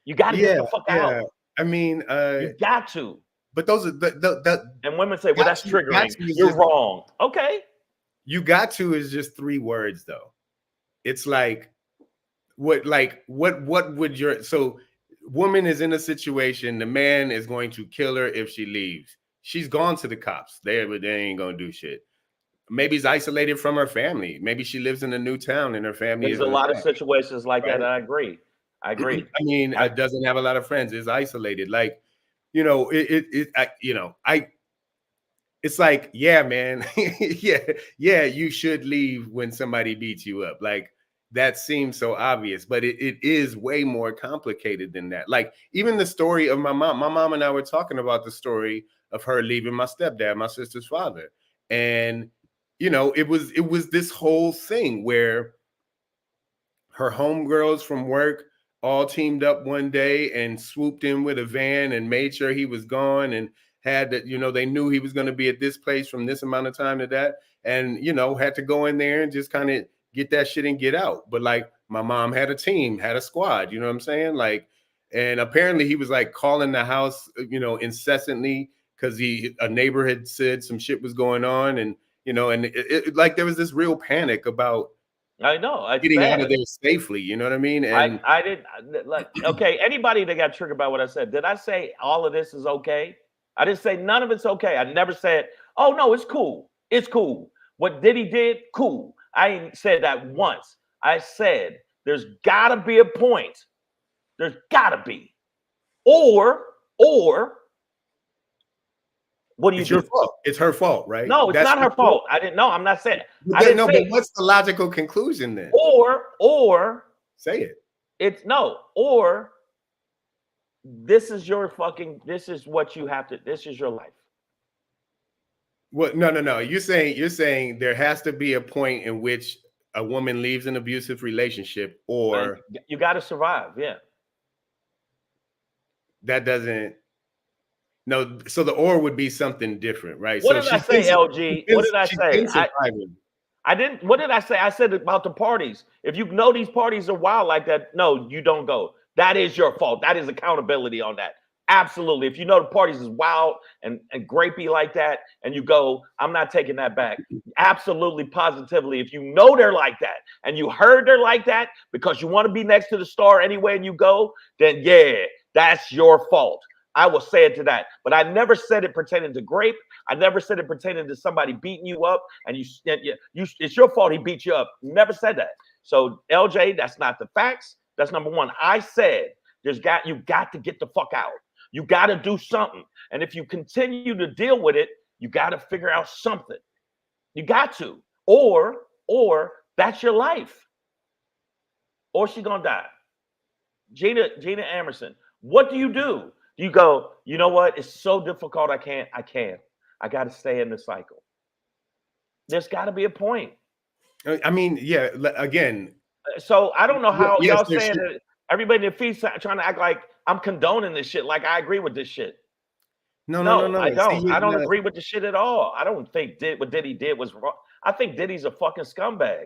You got to get the fuck out. I mean, you got to. But those are and women say, well, that's triggering. You're wrong. Okay. You got to is just 3 words though. It's like, what would your, so woman is in a situation, the man is going to kill her if she leaves. She's gone to the cops. They ain't gonna do shit. Maybe he's isolated from her family. Maybe she lives in a new town and her family. There's a lot of situations like that. I agree. I mean, it doesn't have a lot of friends. Is isolated. Like, you know, it's like, yeah, man, yeah, you should leave when somebody beats you up. Like, that seems so obvious, but it is way more complicated than that. Like, even the story of my mom and I were talking about the story of her leaving my stepdad, my sister's father. And, you know, it was this whole thing where her homegirls from work all teamed up one day and swooped in with a van and made sure he was gone, and had that, you know, they knew he was going to be at this place from this amount of time to that. And, you know, had to go in there and just kind of get that shit and get out. But like, my mom had a team, had a squad, you know what I'm saying? Like, and apparently he was like calling the house, you know, incessantly because a neighbor had said some shit was going on, and, you know, and it like there was this real panic about, I know, getting out of there safely, you know what I mean? And I didn't like, okay, anybody that got triggered by what I said, did I say all of this is okay? I didn't say none of it's okay. I never said, oh no, it's cool. It's cool. What Diddy did, cool. I ain't said that once. I said there's gotta be a point. There's gotta be. Or what do you do? Your fault. It's her fault, right? No, it's not her fault. I didn't know. I'm not saying. I didn't know. But what's the logical conclusion then? Or say it. It's no. Or this is your fucking. This is what you have to. This is your life. What? No. You're saying there has to be a point in which a woman leaves an abusive relationship, or you got to survive. Yeah. That doesn't. No, so the or would be something different, right? What did I say, LG? What did I say? I didn't. What did I say? I said about the parties. If you know these parties are wild like that, no, you don't go. That is your fault. That is accountability on that. Absolutely. If you know the parties is wild and grapey like that, and you go, I'm not taking that back. Absolutely, positively. If you know they're like that, and you heard they're like that because you want to be next to the star anywhere and you go, then yeah, that's your fault. I will say it to that, but I never said it pertaining to grape. I never said it pertaining to somebody beating you up, and it's your fault he beat you up. Never said that. So LJ, that's not the facts. That's number one. I said you got to get the fuck out. You got to do something. And if you continue to deal with it, you got to figure out something. You got to. Or that's your life. Or she's gonna die. Gina Emerson, what do? You go, you know what? It's so difficult. I can't. I got to stay in the cycle. There's got to be a point. I mean, yeah, again. So I don't know how yes, y'all saying that everybody in the feed trying to act like I'm condoning this shit, like I agree with this shit. No. I don't. I don't agree with the shit at all. I don't think what Diddy did was wrong. I think Diddy's a fucking scumbag.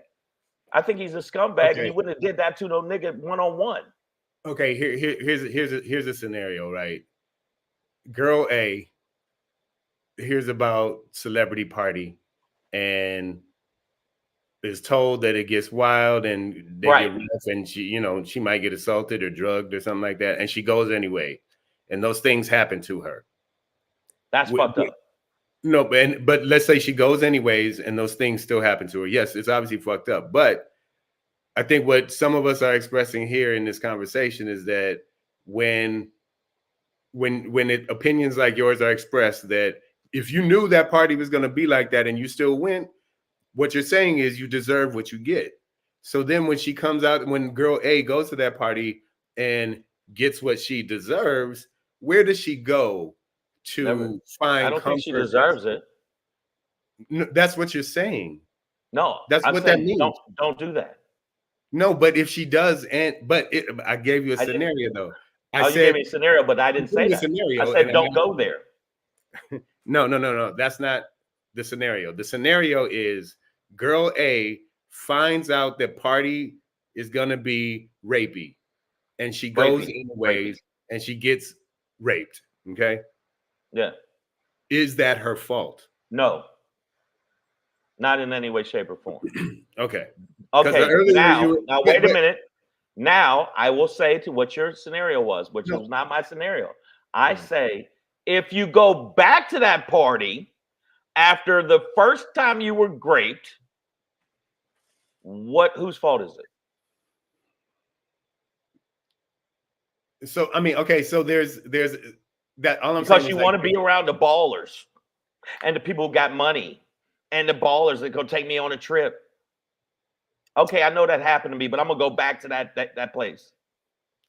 I think he's a scumbag, and he wouldn't have did that to no nigga one-on-one. Okay, here's a scenario, right? Girl A hears about celebrity party and is told that it gets wild and they get rough and she might get assaulted or drugged or something like that, and she goes anyway, and those things happen to her. That's fucked up. No, but let's say she goes anyways and those things still happen to her. Yes, it's obviously fucked up, but I think what some of us are expressing here in this conversation is that when opinions like yours are expressed, that if you knew that party was going to be like that and you still went, what you're saying is you deserve what you get. So then when she comes out, when girl A goes to that party and gets what she deserves, where does she go to find I don't comfort? think she deserves it. No, that's what you're saying. No, that's what that means. Don't do that. No, but if she does, I gave you a scenario though. You gave me a scenario, but I didn't say that. I said don't go there. No. That's not the scenario. The scenario is girl A finds out that party is gonna be rapey, and she goes anyways, and she gets raped. Okay. Yeah. Is that her fault? No. Not in any way, shape, or form. Okay. Now wait a minute. Now I will say to what your scenario was, which was not my scenario. I say, if you go back to that party after the first time you were raped, whose fault is it? So I mean, okay, so there's that. All I'm because saying you want to be around the ballers and the people who got money and the ballers that go take me on a trip. Okay, I know that happened to me, but I'm gonna go back to that place.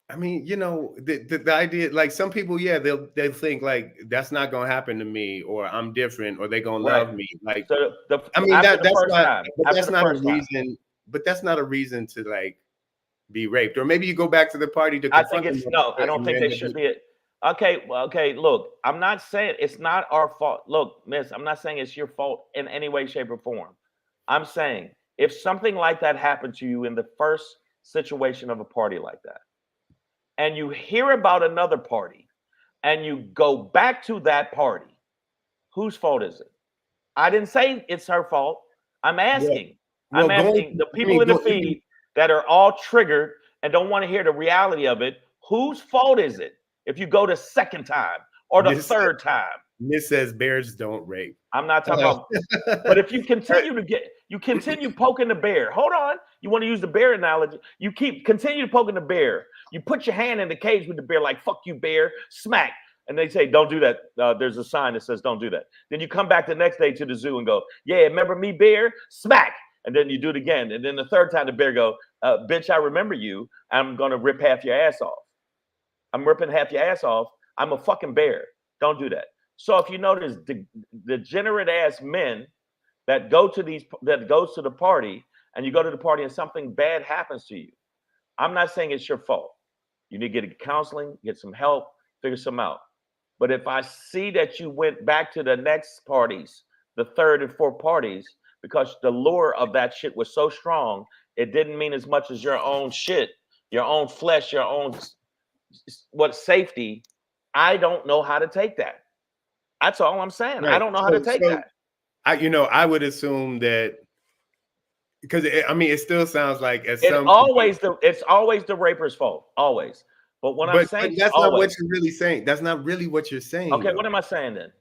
I mean, the idea, like some people, they'll think like that's not gonna happen to me, or I'm different, or they gonna love me. Like, so that's not a reason. But that's not a reason to like be raped, or maybe you go back to the party to. I think it's no. I don't think they should be. Okay. Look, I'm not saying it's not our fault. Look, miss, I'm not saying it's your fault in any way, shape, or form. I'm saying if something like that happened to you in the first situation of a party like that, and you hear about another party, and you go back to that party, whose fault is it? I didn't say it's her fault. I'm asking. Yeah. Well, I'm asking the people in the feed that are all triggered and don't want to hear the reality of it. Whose fault is it if you go the second time or the third time? Miss says bears don't rape. I'm not talking about, but if you continue poking the bear. Hold on, you want to use the bear analogy? You continue poking the bear. You put your hand in the cage with the bear, like "fuck you, bear," smack, and they say, "Don't do that." There's a sign that says, "Don't do that." Then you come back the next day to the zoo and go, "Yeah, remember me, bear?" Smack, and then you do it again, and then the third time the bear go, "Bitch, I remember you. I'm gonna rip half your ass off. I'm ripping half your ass off. I'm a fucking bear. Don't do that." So if you notice the degenerate ass men that goes to the party, and you go to the party and something bad happens to you, I'm not saying it's your fault. You need to get counseling, get some help, figure some out. But if I see that you went back to the next parties, the third and fourth parties, because the lure of that shit was so strong, it didn't mean as much as your own shit, your own flesh, your own safety. I don't know how to take that. That's all I'm saying. Right. I don't know how to take that. I would assume that because it still sounds like it's always the raper's fault, always. But I'm saying that's not what you're really saying. That's not really what you're saying. Okay, what am I saying then?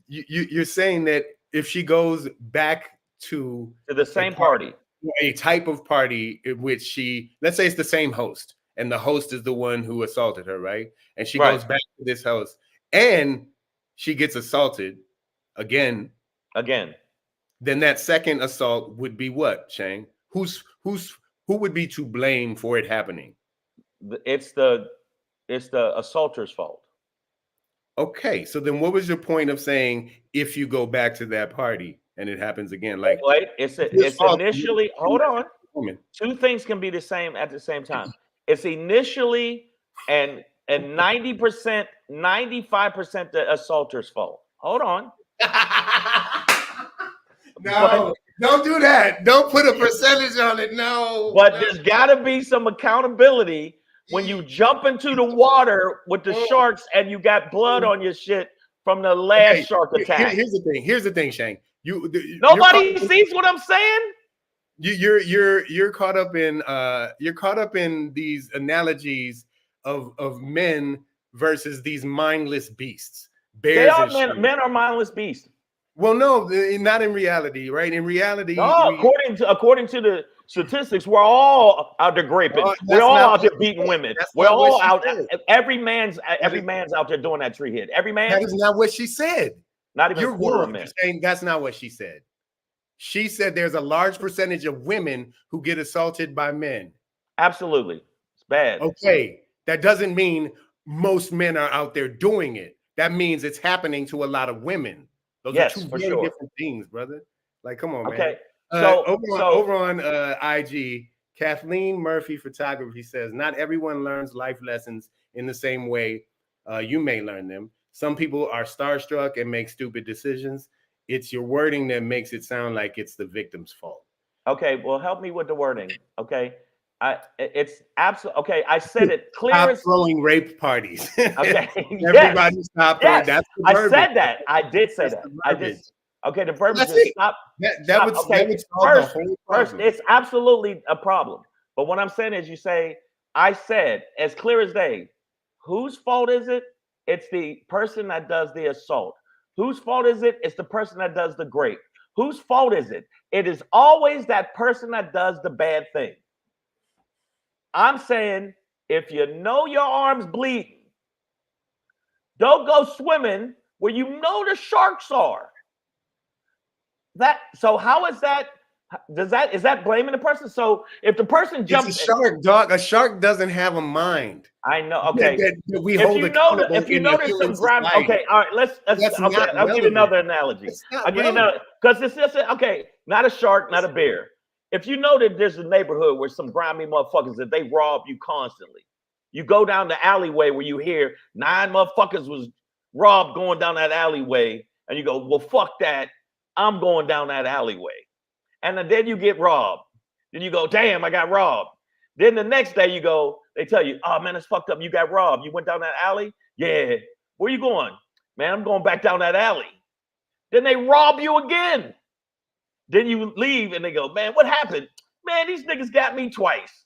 You're saying that if she goes back to the same party, a type of party in which let's say it's the same host, and the host is the one who assaulted her, right? And she Right. goes back to this host and she gets assaulted again. Then that second assault would be what, Shane? Who would be to blame for it happening? It's the assaulter's fault. Okay, so then what was your point of saying if you go back to that party and it happens again? Like, wait, it's initially, hold on. Two things can be the same at the same time. It's initially and 90%, 95% the assaulter's fault. Hold on. No, don't do that. Don't put a percentage on it. No. But there's got to be some accountability when you jump into the water with the sharks and you got blood on your shit from the last shark attack. Here's the thing, Shane. Nobody sees what I'm saying. You're caught up in these analogies of men versus these mindless beasts. Bears Men are mindless beasts. Well, no, not in reality, right? In reality, according to the statistics, we're all out there graping. We're all out there beating women. We're all out. Every man's out there doing that tree hit. Every man. That is not what she said. Not even a quarter of men. That's not what she said. She said there's a large percentage of women who get assaulted by men. Absolutely, it's bad. Okay, that doesn't mean most men are out there doing it. That means it's happening to a lot of women. Those are two very different things, brother. Like, come on, man. Okay. Over on IG, Kathleen Murphy Photography says, not everyone learns life lessons in the same way you may learn them. Some people are starstruck and make stupid decisions. It's your wording that makes it sound like it's the victim's fault. Okay, well, help me with the wording. Okay. It's absolutely okay. I said it clear. Stop throwing rape parties. Okay. Everybody stop throwing. Yes. That's the I verbiage. said that. I did say that. I did. Okay, the verbiage is stop. That would solve the whole problem. First, it's absolutely a problem. But what I'm saying is, you say, I said, as clear as day, whose fault is it? It's the person that does the assault. Whose fault is it? It's the person that does the grape. Whose fault is it? It is always that person that does the bad thing. I'm saying, if you know your arm's bleeding, don't go swimming where you know the sharks are. So how is that? Is that blaming the person? So if the person jumps, it's a shark, dog. A shark doesn't have a mind. I know. Okay. That we hold accountable. If you notice some ground, okay. All right. Let's I'll give you another analogy. I'll give you another, because it's just okay. Not a shark, not a bear. If you know that there's a neighborhood where some grimy motherfuckers that they rob you constantly, you go down the alleyway where you hear 9 motherfuckers was robbed going down that alleyway, and you go, well, fuck that. I'm going down that alleyway. And then you get robbed. Then you go, damn, I got robbed. Then the next day you go, they tell you, oh man, it's fucked up. You got robbed. You went down that alley? Yeah. Where you going? Man, I'm going back down that alley. Then they rob you again. Then you leave and they go, man, what happened? Man, these niggas got me twice.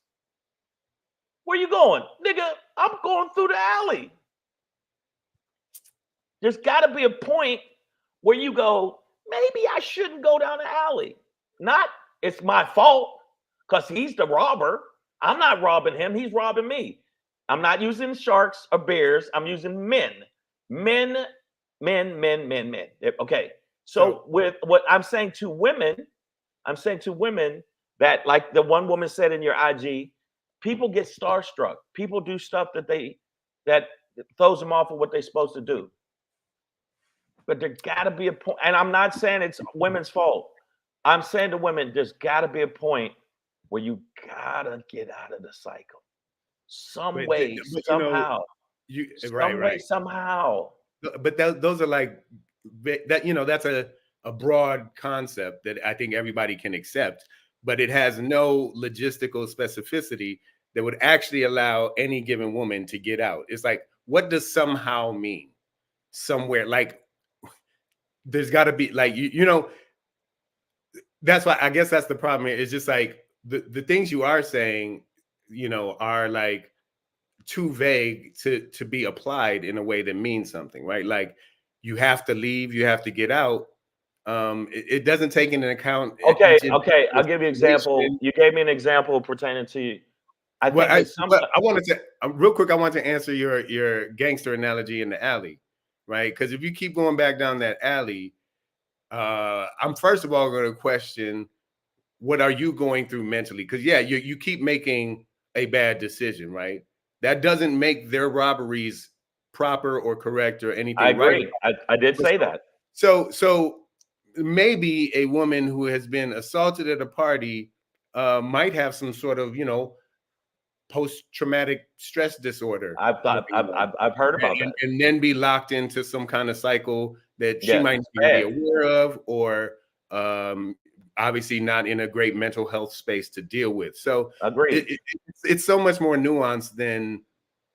Where you going? Nigga, I'm going through the alley. There's got to be a point where you go, maybe I shouldn't go down the alley. Not, it's my fault because he's the robber. I'm not robbing him. He's robbing me. I'm not using sharks or bears. I'm using men. Men. Okay. So with what I'm saying to women that, like the one woman said in your IG, people get starstruck. People do stuff that throws them off of what they're supposed to do. But there gotta be a point, and I'm not saying it's women's fault. I'm saying to women, there's gotta be a point where you gotta get out of the cycle. Some way, somehow. Somehow. But those are like that, that's a broad concept that I think everybody can accept, but it has no logistical specificity that would actually allow any given woman to get out. It's like, what does somehow mean? Somewhere, like, there's got to be, like, that's why I guess that's the problem. It's just like the things you are saying, are like too vague to be applied in a way that means something, right? Like, you have to leave, you have to get out. It doesn't take into account. Okay. I'll give you an example. You gave me an example pertaining to I think I wanted to real quick. I want to answer your gangster analogy in the alley, right? Because if you keep going back down that alley, I'm first of all going to question what are you going through mentally? Because you keep making a bad decision, right? That doesn't make their robberies proper or correct or anything. I agree. Right. I did say that. So maybe a woman who has been assaulted at a party might have some sort of, post-traumatic stress disorder. I've heard about that. And then be locked into some kind of cycle that she might not be aware of, or obviously not in a great mental health space to deal with. So it's so much more nuanced than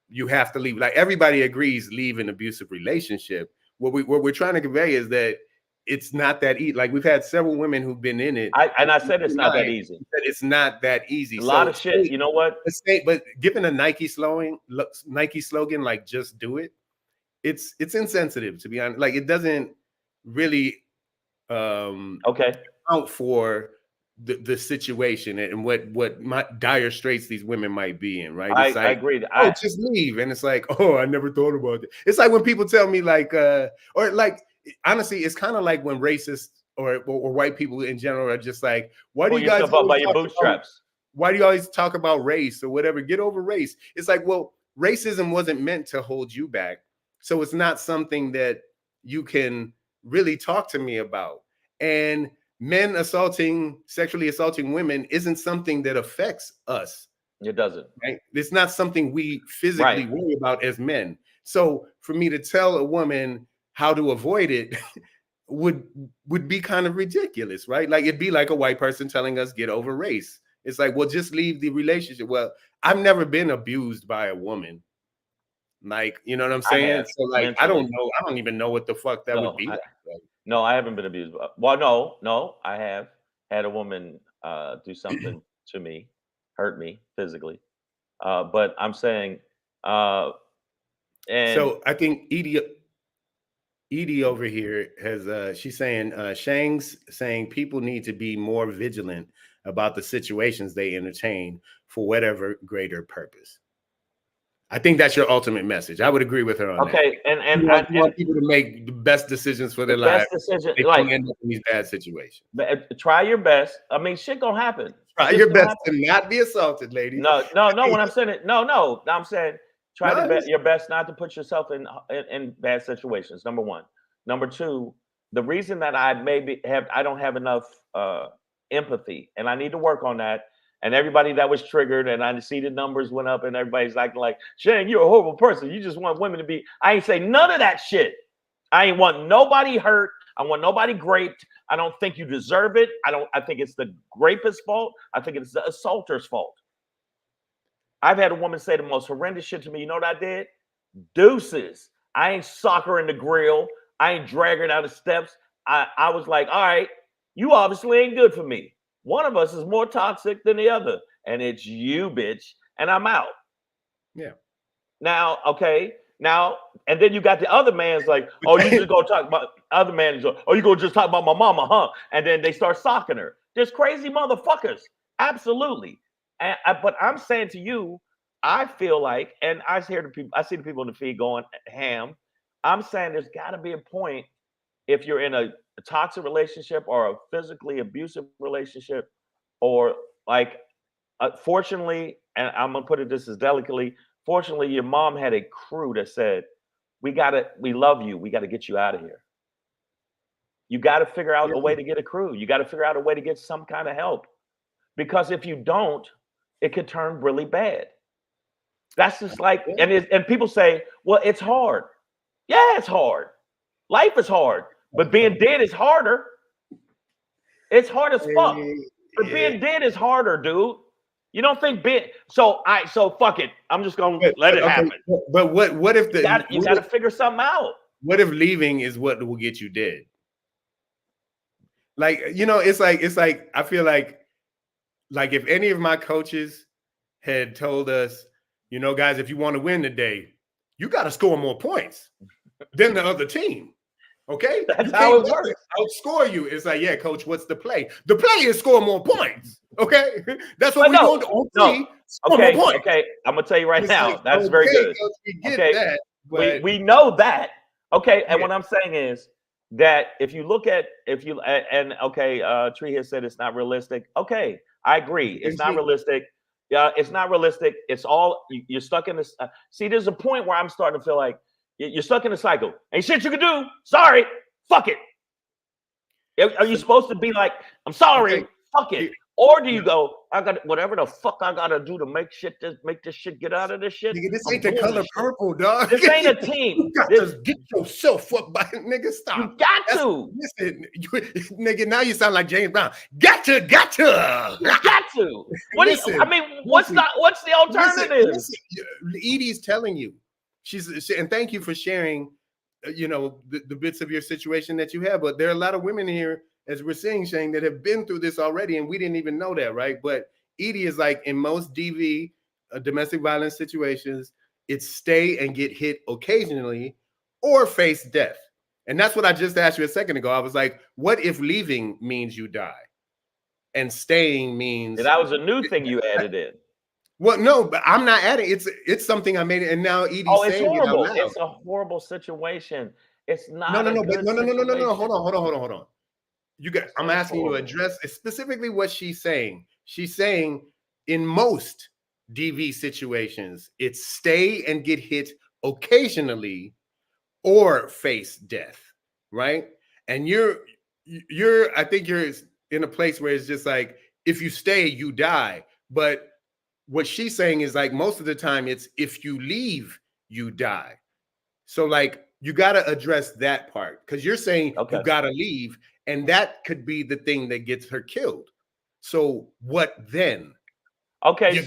you have to leave. Like everybody agrees, leave an abusive relationship. What we're trying to convey is that it's not that easy. Like we've had several women who've been in it. I said it's not that easy. It's not that easy. A lot of shit. You know what? But given a Nike slogan like "just do it," it's insensitive, to be honest. Like it doesn't really account for the situation and what dire straits these women might be in, right? It's I agree. Just leave. And it's like, I never thought about it. It's like when people tell me honestly, it's kind of like when racists or white people in general are just like, why do you guys talk about your bootstraps? Why do you always talk about race or whatever? Get over race. It's like, well, racism wasn't meant to hold you back. So it's not something that you can really talk to me about. And men sexually assaulting women isn't something that affects us. It doesn't. Right? It's not something we physically worry about as men. So for me to tell a woman how to avoid it would be kind of ridiculous, right? Like it'd be like a white person telling us get over race. It's like, well, just leave the relationship. Well, I've never been abused by a woman. Like, you know what I'm saying? So like, I don't know. I don't even know what the fuck that would be like. No, I haven't been abused. Well, no, I have had a woman do something to me, hurt me physically. But I'm saying, so I think Edie over here has she's saying Shang's saying people need to be more vigilant about the situations they entertain for whatever greater purpose. I think that's your ultimate message. I would agree with her on that. Okay, and I want people to make the best decisions for their lives. They don't end up in these bad situations. Try your best. I mean, shit gonna happen. Try your best to not be assaulted, ladies. No. When I'm saying it, no. I'm saying try your best not to put yourself in bad situations. Number one. Number two, the reason that I don't have enough empathy, and I need to work on that. And everybody that was triggered, and I see the numbers went up, and everybody's acting like, Shane, you're a horrible person. You just want women to be. I ain't say none of that shit. I ain't want nobody hurt. I want nobody raped. I don't think you deserve it. I think it's the rapist's fault. I think it's the assaulter's fault. I've had a woman say the most horrendous shit to me. You know what I did? Deuces. I ain't sock her in the grill. I ain't drag her down the steps. I was like, all right, you obviously ain't good for me. One of us is more toxic than the other, and it's you, bitch, and I'm out. Yeah. Now, and then you got the other man's like, oh, you just gonna talk about other man's, oh, you gonna just talk about my mama, huh? And then they start socking her. There's crazy motherfuckers, absolutely. But I'm saying to you, I feel like, and I see the people in the feed going ham. I'm saying there's got to be a point if you're in a toxic relationship or a physically abusive relationship, or like, fortunately, and I'm gonna put it this as delicately, fortunately, your mom had a crew that said, we love you, we got to get you out of here. You got to figure out a way to get a crew. You got to figure out a way to get some kind of help, because if you don't, it could turn really bad. That's just like, and people say, well, it's hard. Yeah, it's hard. Life is hard. But being dead is harder. It's hard as fuck. But being dead is harder, dude. You don't think so fuck it. I'm just gonna let it happen. But what if you gotta figure something out? What if leaving is what will get you dead? Like, it's like I feel like if any of my coaches had told us, guys, if you want to win today, you got to score more points than the other team. Okay, that's how it works. Outscore you. It's like, yeah, coach, what's the play? The play is score more points. Okay, that's what we're going to. Okay. I'm gonna tell you right now. That's very good. Coach, we get that, but we know that. Okay. And what I'm saying is that if you look at Tree has said it's not realistic. Okay, I agree. It's not realistic. Yeah, it's not realistic. It's all you're stuck in this. See, there's a point where I'm starting to feel like you're stuck in a cycle. Ain't shit you can do. Sorry, fuck it. Are you supposed to be like, I'm sorry, fuck it? Or do you go, I got whatever the fuck I gotta do to make this shit get out of this shit? Nigga, this ain't the color purple, dog. This ain't a team. You got to get yourself up by nigga. Stop. You got to. Listen, nigga. Now you sound like James Brown. Got to. You got to. What listen, what's the alternative? Listen, Edie's telling you. And thank you for sharing. The bits of your situation that you have. But there are a lot of women here, as we're seeing, Shane, that have been through this already, and we didn't even know that, right? But Edie is like, in most DV, domestic violence situations, it's stay and get hit occasionally or face death. And that's what I just asked you a second ago. I was like, what if leaving means you die and staying means... That was a new thing you added in. Well, no, but I'm not adding. It's something I made, and now Edie's saying it's horrible. it out loud. It's a horrible situation. It's not. No. Hold on. I'm asking you to address specifically what she's saying. She's saying in most DV situations, it's stay and get hit occasionally or face death, right? And I think you're in a place where it's just like, if you stay, you die. But what she's saying is like, most of the time it's if you leave, you die. So like, you got to address that part, because you're saying you got to leave, and that could be the thing that gets her killed. So what then? Okay,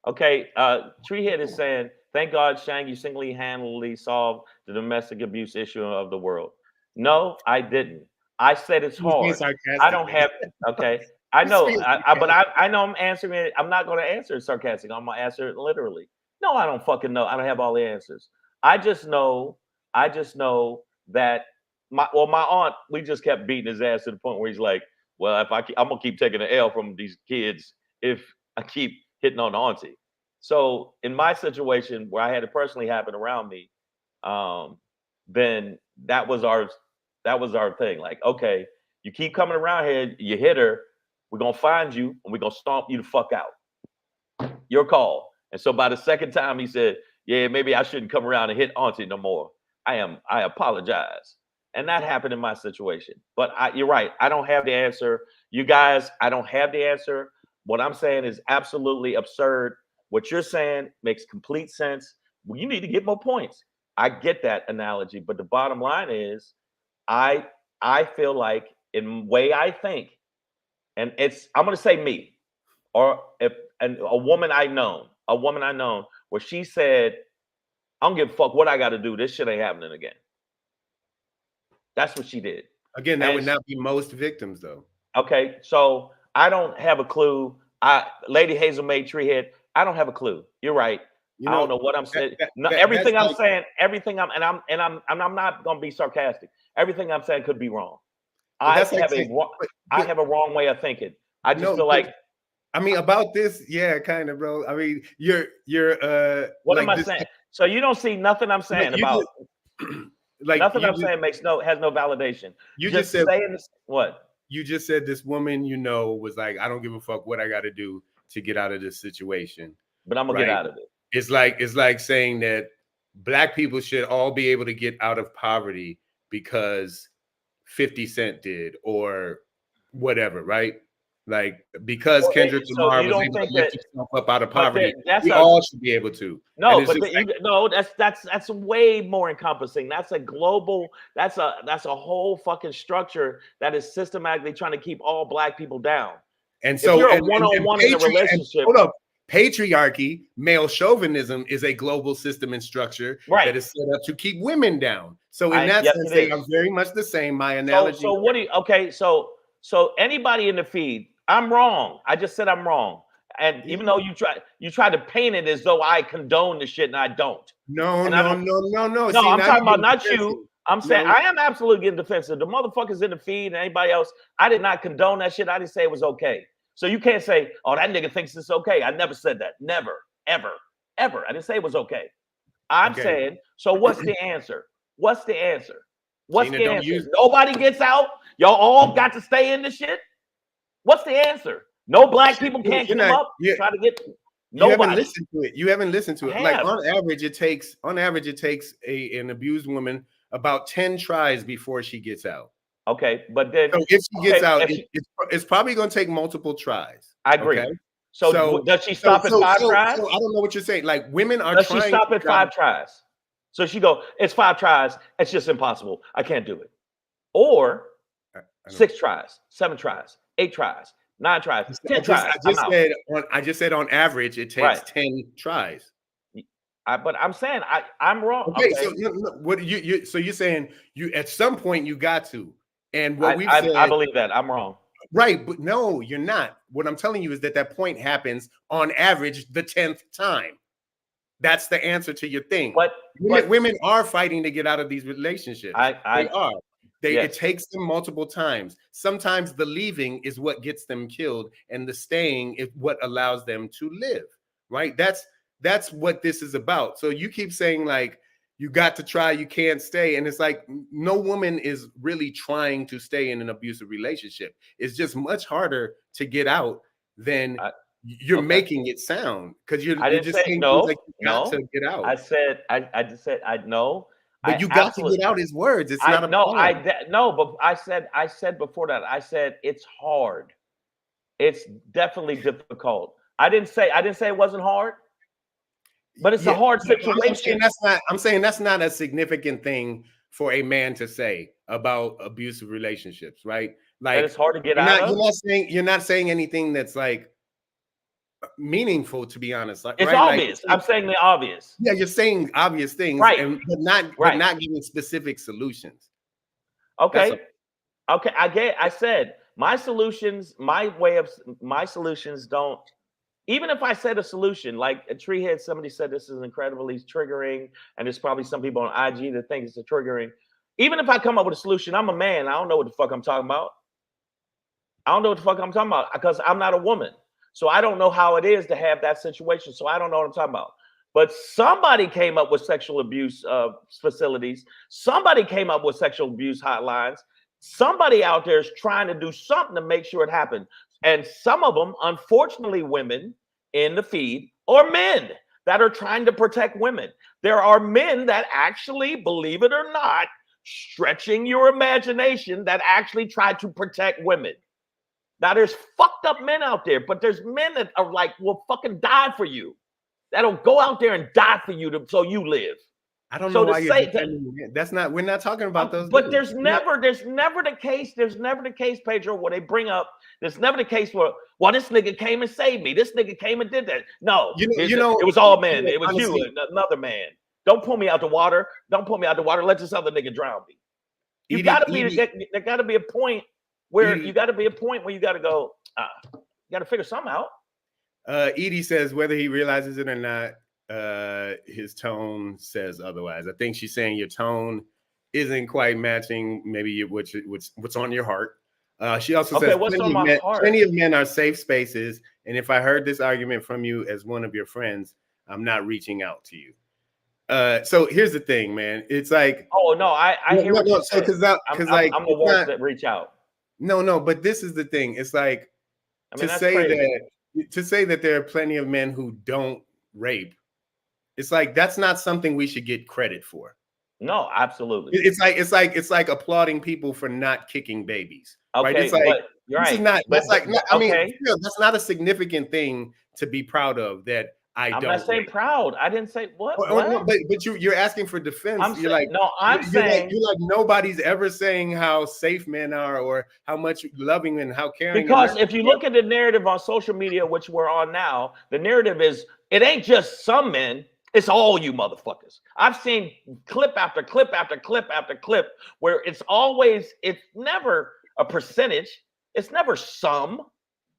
Treehead is saying, thank God, Shang, you single-handedly solved the domestic abuse issue of the world. No, I didn't. I said it's hard. I don't have, I know, but I know I'm answering it. I'm not going to answer it sarcastic. I'm going to answer it literally. No, I don't fucking know. I don't have all the answers. I just know that my aunt, we just kept beating his ass to the point where he's like, well, I'm going to keep taking the L from these kids if I keep hitting on the auntie. So in my situation where I had it personally happen around me, then that was our thing. Like, okay, you keep coming around here, you hit her, we're going to find you and we're going to stomp you the fuck out. Your call. And so by the second time he said, yeah, maybe I shouldn't come around and hit auntie no more. I apologize. And that happened in my situation. But you're right. I don't have the answer. You guys, I don't have the answer. What I'm saying is absolutely absurd. What you're saying makes complete sense. Well, you need to get more points. I get that analogy. But the bottom line is I feel like in the way I think, and I'm going to say me, or a woman I known where she said, I don't give a fuck what I got to do. This shit ain't happening again. That's what she did. Again, that would not be most victims, though. Okay, so I don't have a clue. Lady Hazel May Treehead, I don't have a clue. You're right. I don't know what I'm saying. Everything I'm saying, I'm not gonna be sarcastic. Everything I'm saying could be wrong. I have a wrong way of thinking. I just feel like. I mean, about this, yeah, kind of, bro. I mean, you're. What am I saying? So you don't see nothing I'm saying about. Like nothing I'm saying has no validation. You just said saying this, what? You just said this woman, was like, I don't give a fuck what I got to do to get out of this situation. But I'm gonna get out of it. It's like saying that Black people should all be able to get out of poverty because 50 Cent did or whatever, right? Like, because Kendrick Lamar was able to lift himself up out of poverty, we all should be able to. No, but that's way more encompassing. That's a global. That's a whole fucking structure that is systematically trying to keep all Black people down. And so, if you're a one-on-one in a relationship. Hold up. Patriarchy, male chauvinism is a global system and structure that is set up to keep women down. So in that sense, they are very much the same. My analogy. So what do you? Okay, so anybody in the feed. I'm wrong. I just said I'm wrong. And even though you try to paint it as though I condone the shit, and I don't. No. No, I'm talking about not you. I'm saying I am absolutely getting defensive. The motherfuckers in the feed and anybody else, I did not condone that shit. I didn't say it was okay. So you can't say, "Oh, that nigga thinks it's okay." I never said that. Never, ever, ever. I didn't say it was okay. I'm saying, so what's the answer? What's the answer? What's the answer? Nobody gets out. Y'all all got to stay in the shit. What's the answer? No black people can't come up. Try to get. Nobody. You haven't listened to it. You haven't listened to it. Like on average, it takes an abused woman about 10 tries before she gets out. Okay, but then so if she gets out, it's probably going to take multiple tries. I agree. Okay? So does she stop at 5 tries? So I don't know what you're saying. Like women are does she stop at 5 tries? So she go, it's 5 tries. It's just impossible. I can't do it. Or 6 tries, 7 tries, 8 tries, 9 tries, 10 tries. I just said on average it takes 10 tries. But I'm saying I'm wrong. Okay. So what you so you're saying you at some point you got to, and what we've said, I believe that I'm wrong. Right, but no, you're not. What I'm telling you is that point happens on average the 10th time. That's the answer to your thing. But women are fighting to get out of these relationships. They are. It takes them multiple times. Sometimes the leaving is what gets them killed, and the staying is what allows them to live. Right? That's what this is about. So you keep saying like you got to try, you can't stay, and it's like no woman is really trying to stay in an abusive relationship. It's just much harder to get out than you're making it sound, because you're just saying like you got to get out. I just said I know. But you got to get out his words. It's not a but I said before that, I said it's hard. It's definitely difficult. I didn't say it wasn't hard. But it's a hard situation. I'm saying that's not a significant thing for a man to say about abusive relationships, right? Like it's hard to get out of. You're not saying anything that's like meaningful, to be honest. Like, it's obvious. Like, I'm saying the obvious. Yeah, you're saying obvious things, right? But not giving specific solutions. Okay. I said my solutions don't. Even if I said a solution, like a Treehead, somebody said this is incredibly triggering, and there's probably some people on IG that think it's a triggering. Even if I come up with a solution, I'm a man. I don't know what the fuck I'm talking about. I don't know what the fuck I'm talking about because I'm not a woman. So I don't know how it is to have that situation. So I don't know what I'm talking about. But somebody came up with sexual abuse facilities. Somebody came up with sexual abuse hotlines. Somebody out there is trying to do something to make sure it happens. And some of them, unfortunately, women in the feed or men that are trying to protect women. There are men that actually, believe it or not, stretching your imagination, that actually try to protect women. Now, there's fucked up men out there, but there's men that are like, will fucking die for you. That'll go out there and die for you so you live. I don't know why you're defending that's not. We're not talking about those. But there's never the case. There's never the case, Pedro, where they bring up. There's never the case where, well, this nigga came and saved me. This nigga came and did that. No, it was all men. It was honestly, you and another man. Don't pull me out the water. Don't pull me out the water. Let this other nigga drown me. There got to be a point where you got to go. You got to figure something out. Edie says whether he realizes it or not. His tone says otherwise. I think she's saying your tone isn't quite matching maybe what's on your heart. She also says plenty of men are safe spaces, and if I heard this argument from you as one of your friends, I'm not reaching out to you. So here's the thing, man. It's like, oh no, I hear what you're saying. Because I'm the ones that reach out. No, but this is the thing. It's like to say that there are plenty of men who don't rape. It's like that's not something we should get credit for. No, absolutely. It's like applauding people for not kicking babies. Okay, right? It's like right. That's not a significant thing to be proud of. That I'm not saying proud. I didn't say what. No, but you're asking for defense. You're saying nobody's ever saying how safe men are or how much loving and how caring. Because if you look at the narrative on social media, which we're on now, the narrative is it ain't just some men. It's all you motherfuckers. I've seen clip after clip after clip after clip where it's never a percentage. It's never some.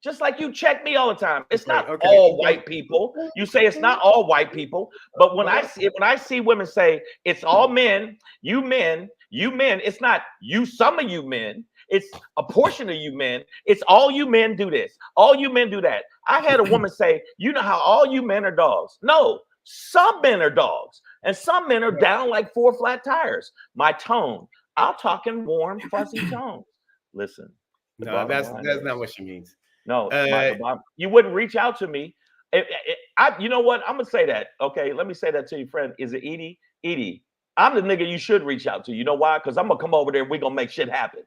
Just like you check me all the time. It's not all white people. You say it's not all white people. But when I see women say it's all men, it's not you, some of you men. It's a portion of you men. It's all you men do this. All you men do that. I had a woman say, you know how all you men are dogs. No, some men are dogs. And some men are down like 4 flat tires. My tone. I'll talk in warm, fuzzy tones. Listen. No, that's not what she means. No, you wouldn't reach out to me. You know what? I'm gonna say that. Okay, let me say that to your friend. Is it Edie? Edie, I'm the nigga you should reach out to. You know why? Because I'm gonna come over there and we're gonna make shit happen.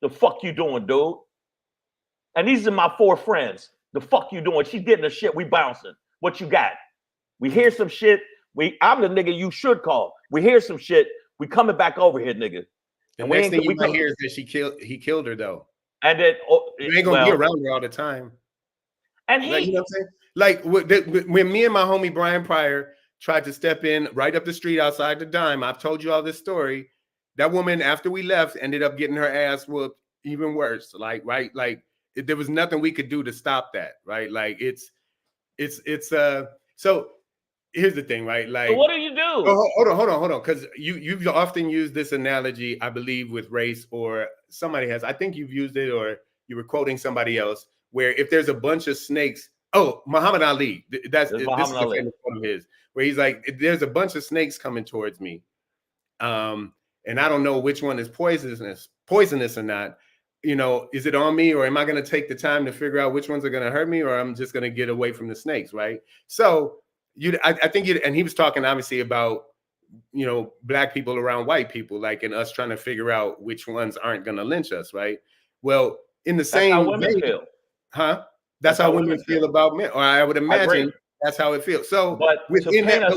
The fuck you doing, dude? And these are my 4 friends. The fuck you doing? She's getting the shit. We bouncing. What you got? We hear some shit. I'm the nigga you should call. We hear some shit. We coming back over here, nigga. And next thing you might hear is that he killed her though. And then you ain't gonna be around her all the time. And you know what I'm saying? Like when me and my homie Brian Pryor tried to step in right up the street outside the Dime. I've told you all this story. That woman, after we left, ended up getting her ass whooped even worse. Like there was nothing we could do to stop that. Right? Like so. Here's the thing, right? Like, so what do you do? Hold on. Because you've often used this analogy, I believe, with race, or somebody has. I think you've used it, or you were quoting somebody else, where if there's a bunch of snakes, Muhammad Ali. This is a famous quote of his, where he's like, "There's a bunch of snakes coming towards me, and I don't know which one is poisonous or not. You know, is it on me, or am I going to take the time to figure out which ones are going to hurt me, or I'm just going to get away from the snakes, right? So." I think and he was talking obviously about, you know, black people around white people, like, and us trying to figure out which ones aren't going to lynch us, right? Well, in the same how women feel. Huh? That's how women feel about men, or I would imagine that's how it feels. So, but within that,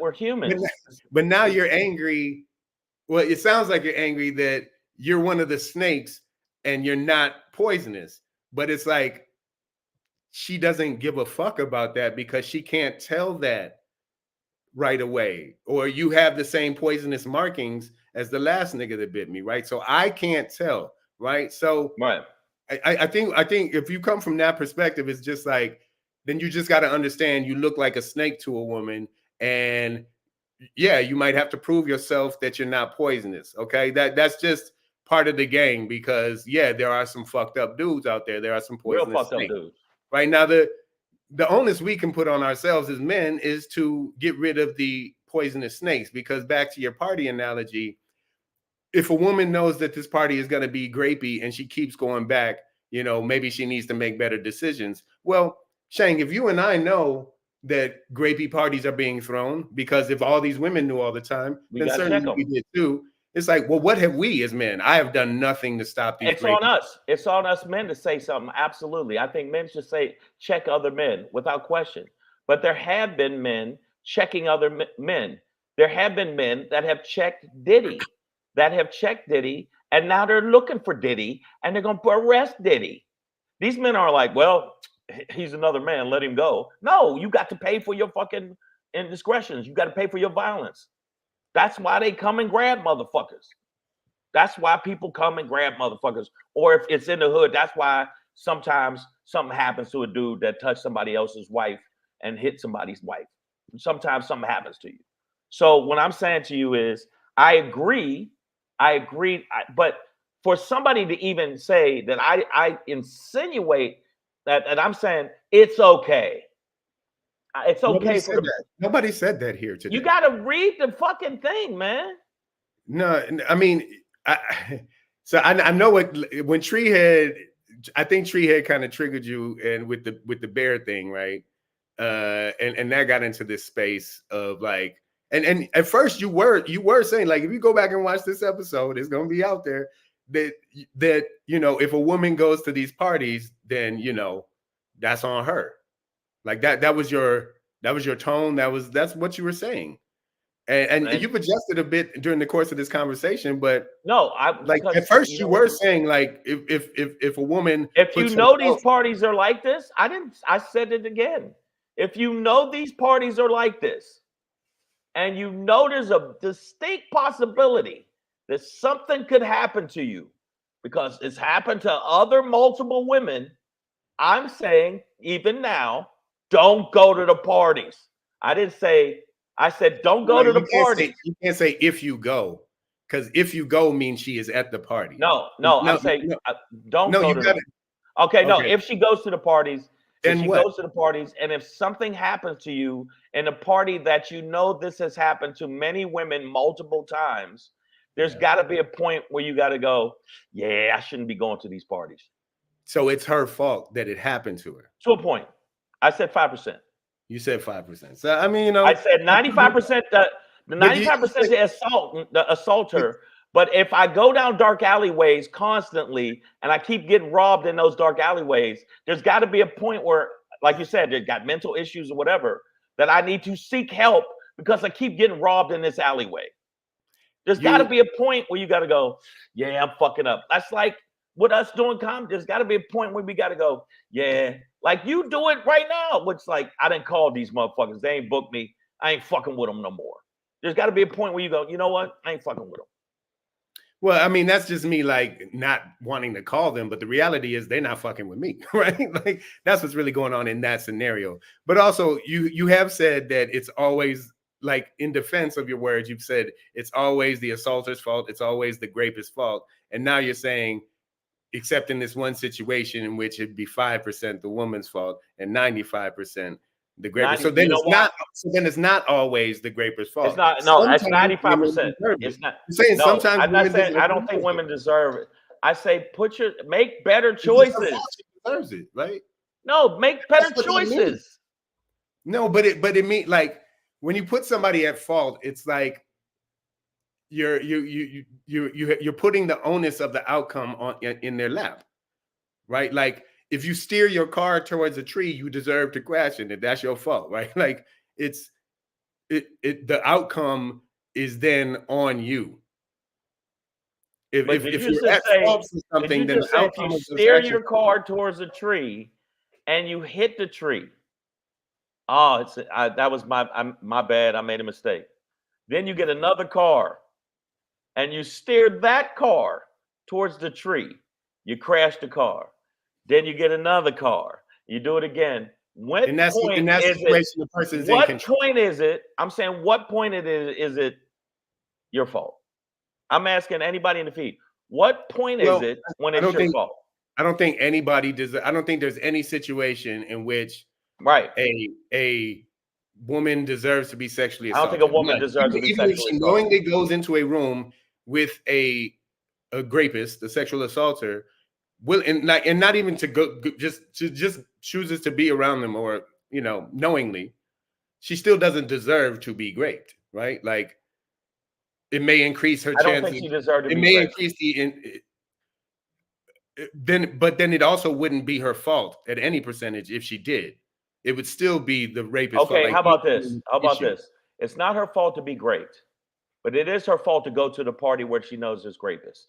we're humans. But now you're angry. Well, it sounds like you're angry that you're one of the snakes and you're not poisonous, but it's like, she doesn't give a fuck about that because she can't tell that right away. Or you have the same poisonous markings as the last nigga that bit me, right? So I can't tell, right? So I think if you come from that perspective, it's just like, then you just got to understand you look like a snake to a woman, and yeah, you might have to prove yourself that you're not poisonous. Okay, that's just part of the game, because yeah, there are some fucked up dudes out there. There are some poisonous real fucked snakes. Up dudes. Right now, the onus we can put on ourselves as men is to get rid of the poisonous snakes, because back to your party analogy, if a woman knows that this party is going to be grapey and she keeps going back, you know, maybe she needs to make better decisions. Well, Shang, if you and I know that grapey parties are being thrown, because if all these women knew all the time, then certainly we did too. It's like, well, what have we as men? I have done nothing to stop these. It's on us. It's on us men to say something. Absolutely. I think men should check other men without question. But there have been men checking other men. There have been men that have checked Diddy, and now they're looking for Diddy, and they're going to arrest Diddy. These men are like, well, he's another man, let him go. No, you got to pay for your fucking indiscretions. You got to pay for your violence. That's why they come and grab motherfuckers. That's why people come and grab motherfuckers. Or if it's in the hood, that's why sometimes something happens to a dude that touched somebody else's wife and hit somebody's wife. Sometimes something happens to you. So what I'm saying to you is, I agree. But for somebody to even say that I insinuate that I'm saying it's okay. It's okay. Nobody said that here today. You got to read the fucking thing, man. No, I mean, I know what when Treehead. I think Treehead kind of triggered you, and with the bear thing, right? And that got into this space of like, and at first you were saying, like, if you go back and watch this episode, it's gonna be out there that you know, if a woman goes to these parties, then you know that's on her. Like that was your tone. That's what you were saying, and you've adjusted a bit during the course of this conversation. But no, at first you were saying, like, if a woman, if you know these parties are like this, I said it again. If you know these parties are like this, and you know there's a distinct possibility that something could happen to you, because it's happened to other multiple women, I'm saying even now, don't go to the parties. I said don't go to the parties. You can't say if you go. Because if you go means she is at the party. No, I'm saying don't no, go you to gotta, Okay, no, okay. if she goes to the parties, Then what? goes to the parties, and if something happens to you in a party that you know this has happened to many women multiple times, there's got to be a point where you got to go, yeah, I shouldn't be going to these parties. So it's her fault that it happened to her. To a point. I said 5%. You said 5%. So I mean, I said 95%. The 95% the assaulter. But if I go down dark alleyways constantly and I keep getting robbed in those dark alleyways, there's got to be a point where, like you said, they've got mental issues or whatever, that I need to seek help because I keep getting robbed in this alleyway. There's got to be a point where you got to go, yeah, I'm fucking up. That's like with us doing comedy. There's got to be a point where we got to go, yeah, like you do it right now. Which like, I didn't call these motherfuckers. They ain't booked me. I ain't fucking with them no more. There's got to be a point where you go, you know what? I ain't fucking with them. Well, I mean, that's just me like not wanting to call them, but the reality is they're not fucking with me, right? Like that's what's really going on in that scenario. But also you have said that it's always, like, in defense of your words, you've said it's always the assaulter's fault, it's always the rapist's fault. And now you're saying, except in this one situation in which it'd be 5% the woman's fault and 95% the rapist. So then it's not. So then it's not always the rapist's fault. It's not. No, it's 95%. It's not. You're saying sometimes I'm not saying I don't think women deserve it. I say make better choices. She deserves it, right? No, make better choices. No, but it means like when you put somebody at fault, it's like you're putting the onus of the outcome on in their lap, right? Like if you steer your car towards a tree, you deserve to crash in it. That's your fault, right? Like the outcome is then on you. If you're at fault for something, then the outcome if you steer your car towards a tree and you hit the tree. Oh, that was my bad. I made a mistake. Then you get another car and you steer that car towards the tree. You crash the car. Then you get another car. You do it again. What point is it? I'm saying, what point is it your fault? I'm asking anybody in the feed. What point is it when it's your fault? I don't think anybody does. I don't think there's any situation in which a woman deserves to be sexually assaulted. I don't think a woman deserves to be sexually assaulted. Even if she knowingly goes into a room with a rapist, a sexual assaulter, and not even to go just chooses to be around them, or knowingly, she still doesn't deserve to be raped, right? Like it may increase her chances. I don't think she deserved to be raped. It may increase but then it also wouldn't be her fault at any percentage if she did. It would still be the rapist's fault. Okay, how about this? It's not her fault to be raped, but it is her fault to go to the party where she knows there's rapists.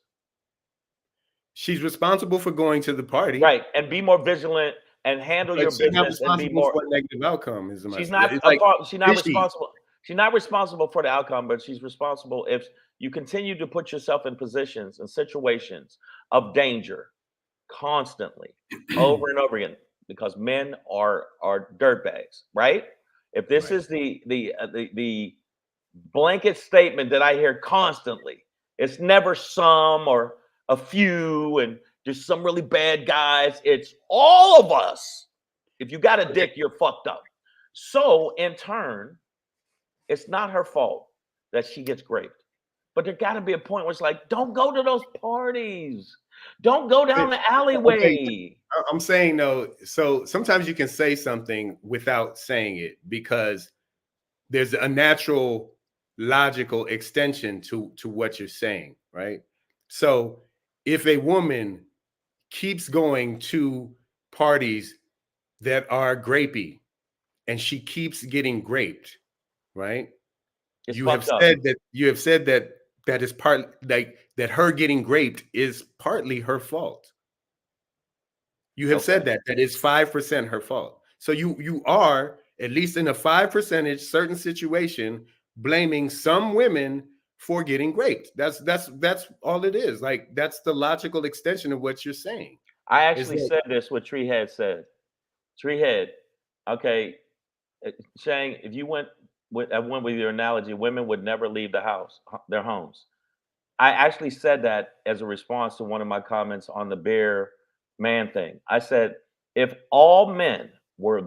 She's responsible for going to the party, right? And be more vigilant and handle your business and be more. For a negative outcome is she's not responsible. She's not responsible for the outcome, but she's responsible if you continue to put yourself in positions and situations of danger constantly, over and over again, because men are dirtbags, right? If this is the blanket statement that I hear constantly, it's never some or a few, and there's some really bad guys. It's all of us. If you got a dick, you're fucked up. So in turn, it's not her fault that she gets raped. But there got to be a point where it's like, don't go to those parties. Don't go down the alleyway. Okay. I'm saying though, so sometimes you can say something without saying it because there's a natural, logical extension to what you're saying, right? So if a woman keeps going to parties that are grapey and she keeps getting raped, right? You have said that that is part, like that her getting raped is partly her fault. You have said that is 5% her fault. So you are, at least in a 5% certain situation, blaming some women for getting raped. That's all it is. Like that's the logical extension of what you're saying. I actually said this, what Treehead said. Treehead, okay, saying if you went with your analogy, women would never leave the house, their homes. I actually said that as a response to one of my comments on the bear man thing. I said, if all men were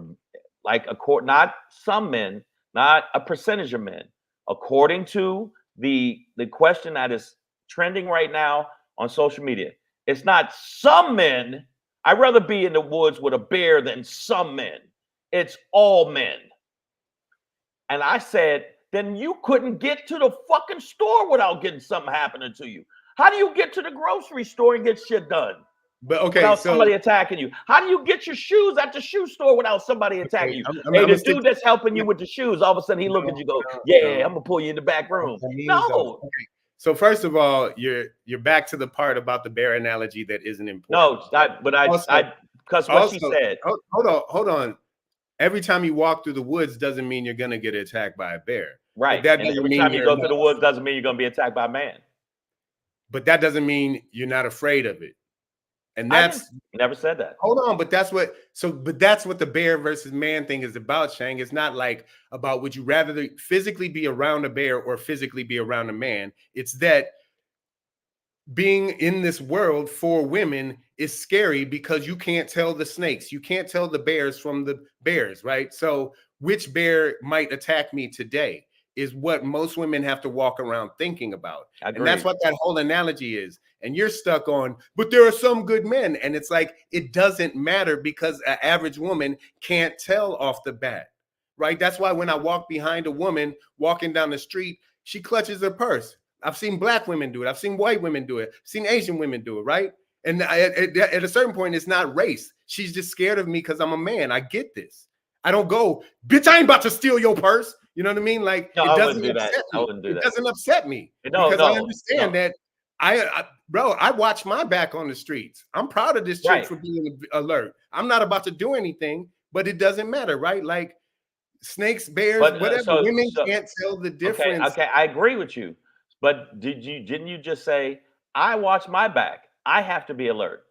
like, not some men, not a percentage of men, according to the question that is trending right now on social media, it's not some men. I'd rather be in the woods with a bear than some men. It's all men. And I said, then you couldn't get to the fucking store without getting something happening to you. How do you get to the grocery store and get shit done? But okay, without so somebody attacking you. How do you get your shoes at the shoe store without somebody attacking you? The dude that's helping you with the shoes, all of a sudden he look at you, go, "Yeah, I'm gonna pull you in the back room." No. Okay. So first of all, you're back to the part about the bear analogy that isn't important. No, because what you said. Hold on. Every time you walk through the woods doesn't mean you're gonna get attacked by a bear. Right. That and every time you go through the woods doesn't mean you're gonna be attacked by a man. But that doesn't mean you're not afraid of it. And that's never said that. Hold on, but that's what the bear versus man thing is about, Shang. It's not like about would you rather physically be around a bear or physically be around a man. It's that being in this world for women is scary because you can't tell the snakes, you can't tell the bears from the bears, right? So which bear might attack me today is what most women have to walk around thinking about. And that's what that whole analogy is. And you're stuck on, but there are some good men. And it's like, it doesn't matter because an average woman can't tell off the bat, right? That's why when I walk behind a woman walking down the street, she clutches her purse. I've seen black women do it. I've seen white women do it. I've seen Asian women do it, right? And at a certain point, it's not race. She's just scared of me because I'm a man. I get this. I don't go, bitch, I ain't about to steal your purse. You know what I mean? Like, no, it doesn't upset me. I wouldn't do that. It doesn't upset me because I understand that I watch my back on the streets. I'm proud of this chick for being alert. I'm not about to do anything, but it doesn't matter, right? Like snakes, bears, whatever. Women can't tell the difference. Okay, I agree with you. But didn't you just say, I watch my back? I have to be alert.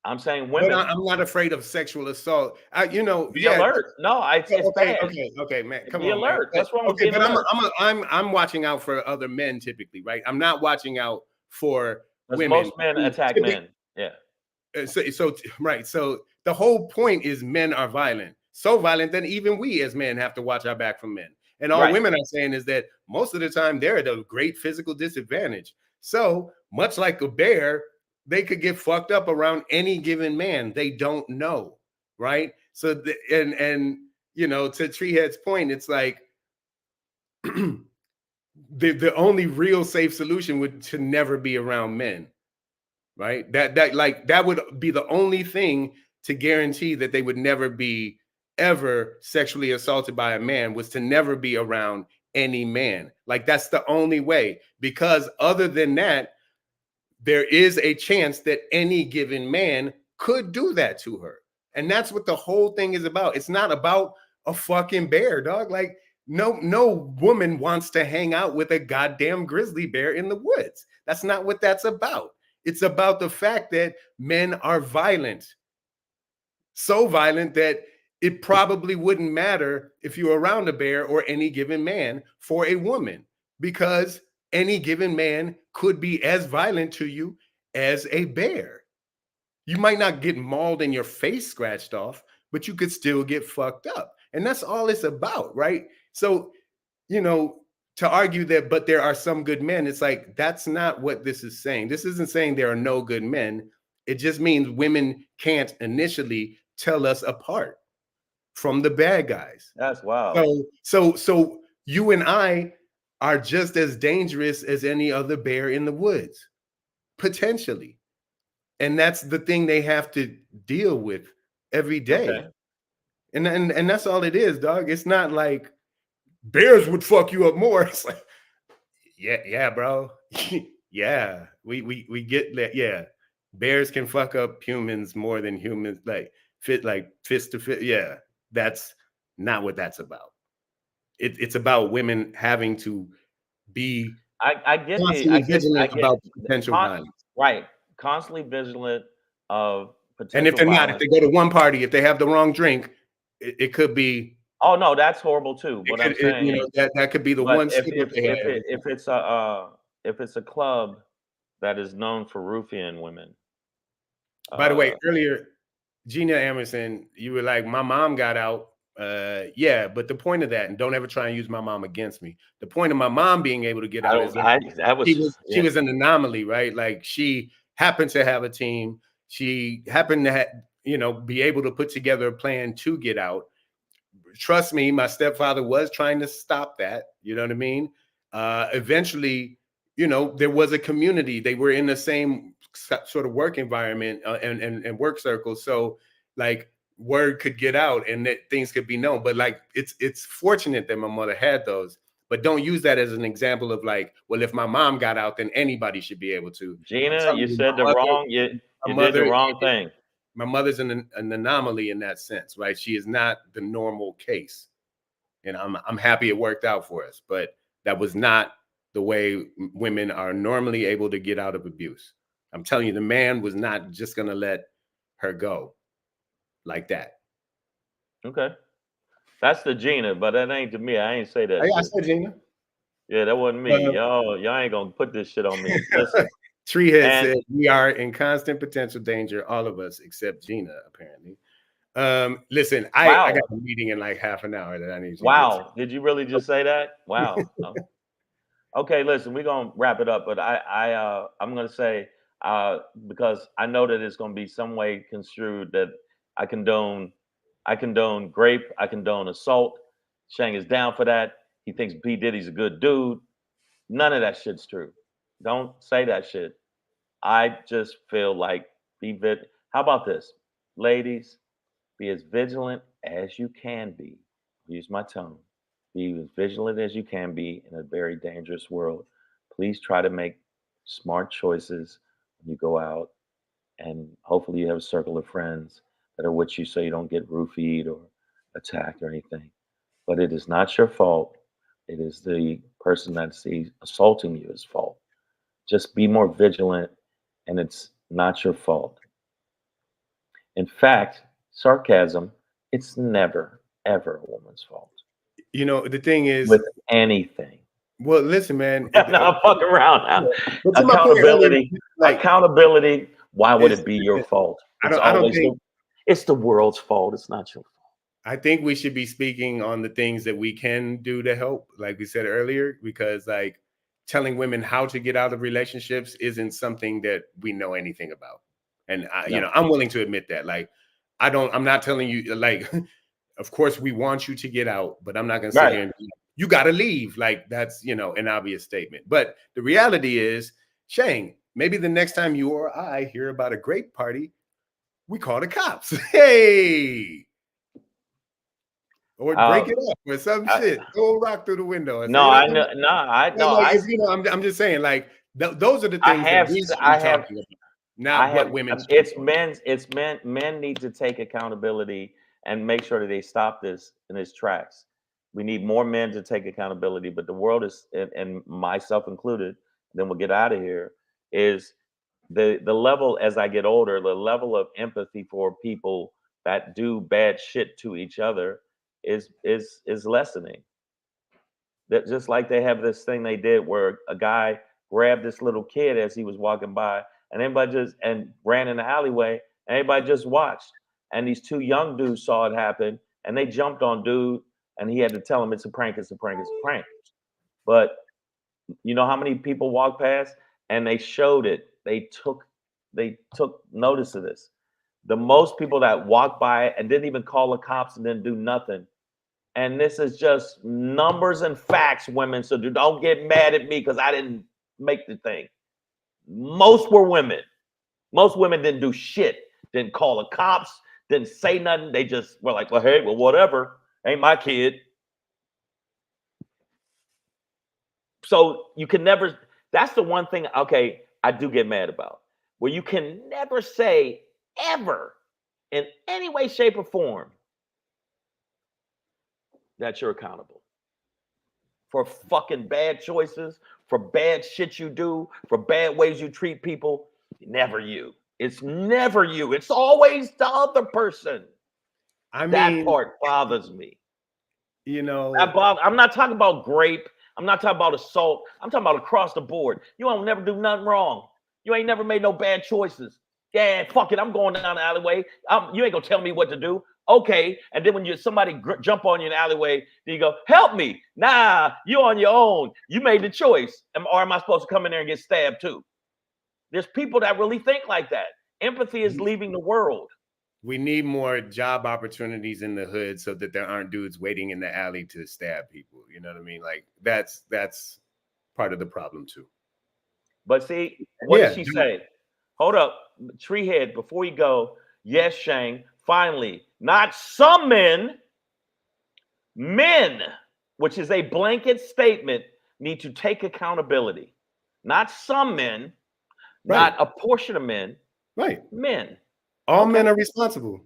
I'm saying women. But I'm not afraid of sexual assault. Be alert. No, it's bad. Okay, man. Come on. Be alert. Man. What's wrong with being alert? I'm watching out for other men typically, right? I'm not watching out for women. Most men attack men. Yeah. So right. So the whole point is men are violent. So violent that even we as men have to watch our back from men. And all women are saying is that most of the time they're at a great physical disadvantage. So much like a bear, they could get fucked up around any given man. They don't know, right? So to Treehead's point, it's like the only real safe solution would to never be around men, right? That would be the only thing to guarantee that they would never be ever sexually assaulted by a man, was to never be around any man. Like that's the only way, because other than that, there is a chance that any given man could do that to her. And that's what the whole thing is about. It's not about a fucking bear, dog. Like no woman wants to hang out with a goddamn grizzly bear in the woods. That's not what that's about. It's about the fact that men are violent. So violent that it probably wouldn't matter if you're around a bear or any given man for a woman, because any given man could be as violent to you as a bear. You might not get mauled and your face scratched off, but you could still get fucked up. And that's all it's about, right? So, to argue that, but there are some good men, it's like, that's not what this is saying. This isn't saying there are no good men. It just means women can't initially tell us apart from the bad guys. That's wild. So you and I are just as dangerous as any other bear in the woods, potentially. And that's the thing they have to deal with every day. Okay. And that's all it is, dog. It's not like bears would fuck you up more. It's like, yeah, bro. Yeah, we get that. Yeah, bears can fuck up humans more than humans, fist to fist. Yeah, that's not what that's about. It's about women having to be constantly vigilant about potential violence. Right. Constantly vigilant of potential And if they're violence. not, if they go to one party, if they have the wrong drink, it could be. Oh no, that's horrible too. But I'm saying, that could be the one. If it's a if it's a club that is known for roofing women. By the way, earlier, Gina Emerson, you were like, my mom got out. Yeah, but the point of that, and don't ever try and use my mom against me. The point of my mom being able to get out is she was an anomaly, right? Like she happened to have a team. She happened to be able to put together a plan to get out. Trust me, my stepfather was trying to stop that. You know what I mean? Eventually, there was a community. They were in the same sort of work environment and work circles. So like word could get out and that things could be known. But like it's fortunate that my mother had those. But don't use that as an example of like, well, if my mom got out, then anybody should be able to. Gina, you said the wrong. You did the wrong thing. My mother's an anomaly in that sense, right? She is not the normal case, and I'm happy it worked out for us. But that was not the way women are normally able to get out of abuse. I'm telling you, the man was not just going to let her go like that. Okay. That's the Gina, but that ain't to me. I ain't say that. I said Gina. Yeah, that wasn't me. Y'all ain't going to put this shit on me. Listen. Treehead said we are in constant potential danger, all of us, except Gina, apparently. Listen, I got a meeting in like half an hour that I need to Wow. Did you really just say that? Wow. Okay, listen, we're gonna wrap it up, but I'm gonna say because I know that it's gonna be some way construed that I condone rape, I condone assault. Shang is down for that. He thinks P. Diddy's a good dude. None of that shit's true. Don't say that shit. I just feel like how about this? Ladies, be as vigilant as you can be. Use my tone. Be as vigilant as you can be in a very dangerous world. Please try to make smart choices when you go out, and hopefully you have a circle of friends that are with you so you don't get roofied or attacked or anything. But it is not your fault. It is the person that's assaulting you's fault. Just be more vigilant, and it's not your fault. In fact, sarcasm, it's never, ever a woman's fault. The thing is with anything. Well, listen, man. I'm fucking around now. Accountability. Accountability. Why would it be your fault? It's the world's fault. It's not your fault. I think we should be speaking on the things that we can do to help, like we said earlier, because like telling women how to get out of relationships isn't something that we know anything about. And I'm willing to admit that. Like, I'm not telling you, like, of course we want you to get out, but I'm not gonna sit here and be like, you gotta leave. Like, that's an obvious statement. But the reality is, Shang, maybe the next time you or I hear about a grape party, we call the cops. Hey. Or break it up or some shit. Throw a rock through the window. I'm just saying, like, those are the things that we should be talking about. Not what women. It's men. Men need to take accountability and make sure that they stop this in its tracks. We need more men to take accountability, but the world is, and myself included, then we'll get out of here, is the level as I get older, the level of empathy for people that do bad shit to each other is lessening. That just like they have this thing they did where a guy grabbed this little kid as he was walking by, and everybody ran in the alleyway, and everybody just watched. And these two young dudes saw it happen, and they jumped on dude, and he had to tell him it's a prank, it's a prank, it's a prank. But you know how many people walked past, and they showed it. They took notice of this. The most people that walked by and didn't even call the cops and didn't do nothing. And this is just numbers and facts, women. So don't get mad at me because I didn't make the thing. Most were women. Most women didn't do shit. Didn't call the cops. Didn't say nothing. They just were like, well, hey, well, whatever. Ain't my kid. So you can never, that's the one thing, okay, I do get mad about. Where you can never say ever in any way, shape, or form that you're accountable for fucking bad choices, for bad shit you do, for bad ways you treat people. Never you. It's never you. It's always the other person. I mean, that part bothers me. I'm not talking about grape. I'm not talking about assault. I'm talking about across the board. You won't never do nothing wrong. You ain't never made no bad choices. Yeah, fuck it. I'm going down the alleyway. You ain't gonna tell me what to do. Okay. And then when somebody jump on you in the alleyway, then you go, help me. Nah, you on your own. You made the choice. Or am I supposed to come in there and get stabbed too? There's people that really think like that. Empathy is leaving the world. We need more job opportunities in the hood so that there aren't dudes waiting in the alley to stab people. You know what I mean? Like that's part of the problem too. But see, what did she say? Hold up, Treehead, before you go, yes, Shane, finally, not some men, which is a blanket statement, need to take accountability. Not some men, not a portion of men, men. All men are responsible.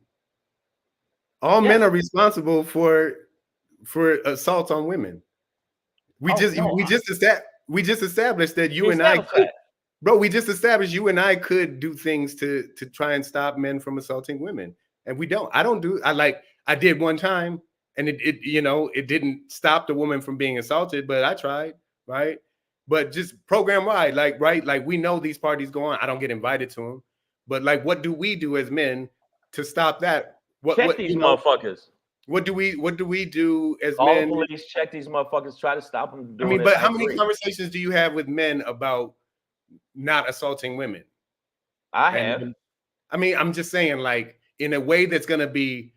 All men are responsible for assault on women. We just established that you and I could, bro. We just established you and I could do things to try and stop men from assaulting women, and we don't. I did one time, and it didn't stop the woman from being assaulted, but I tried, right? But just program wide, like we know these parties go on. I don't get invited to them. But like, what do we do as men to stop that? Check these motherfuckers. What do we do as All men? All the police check these motherfuckers. Try to stop them. But how many conversations do you have with men about not assaulting women? I have. I'm just saying, like, in a way that's going to be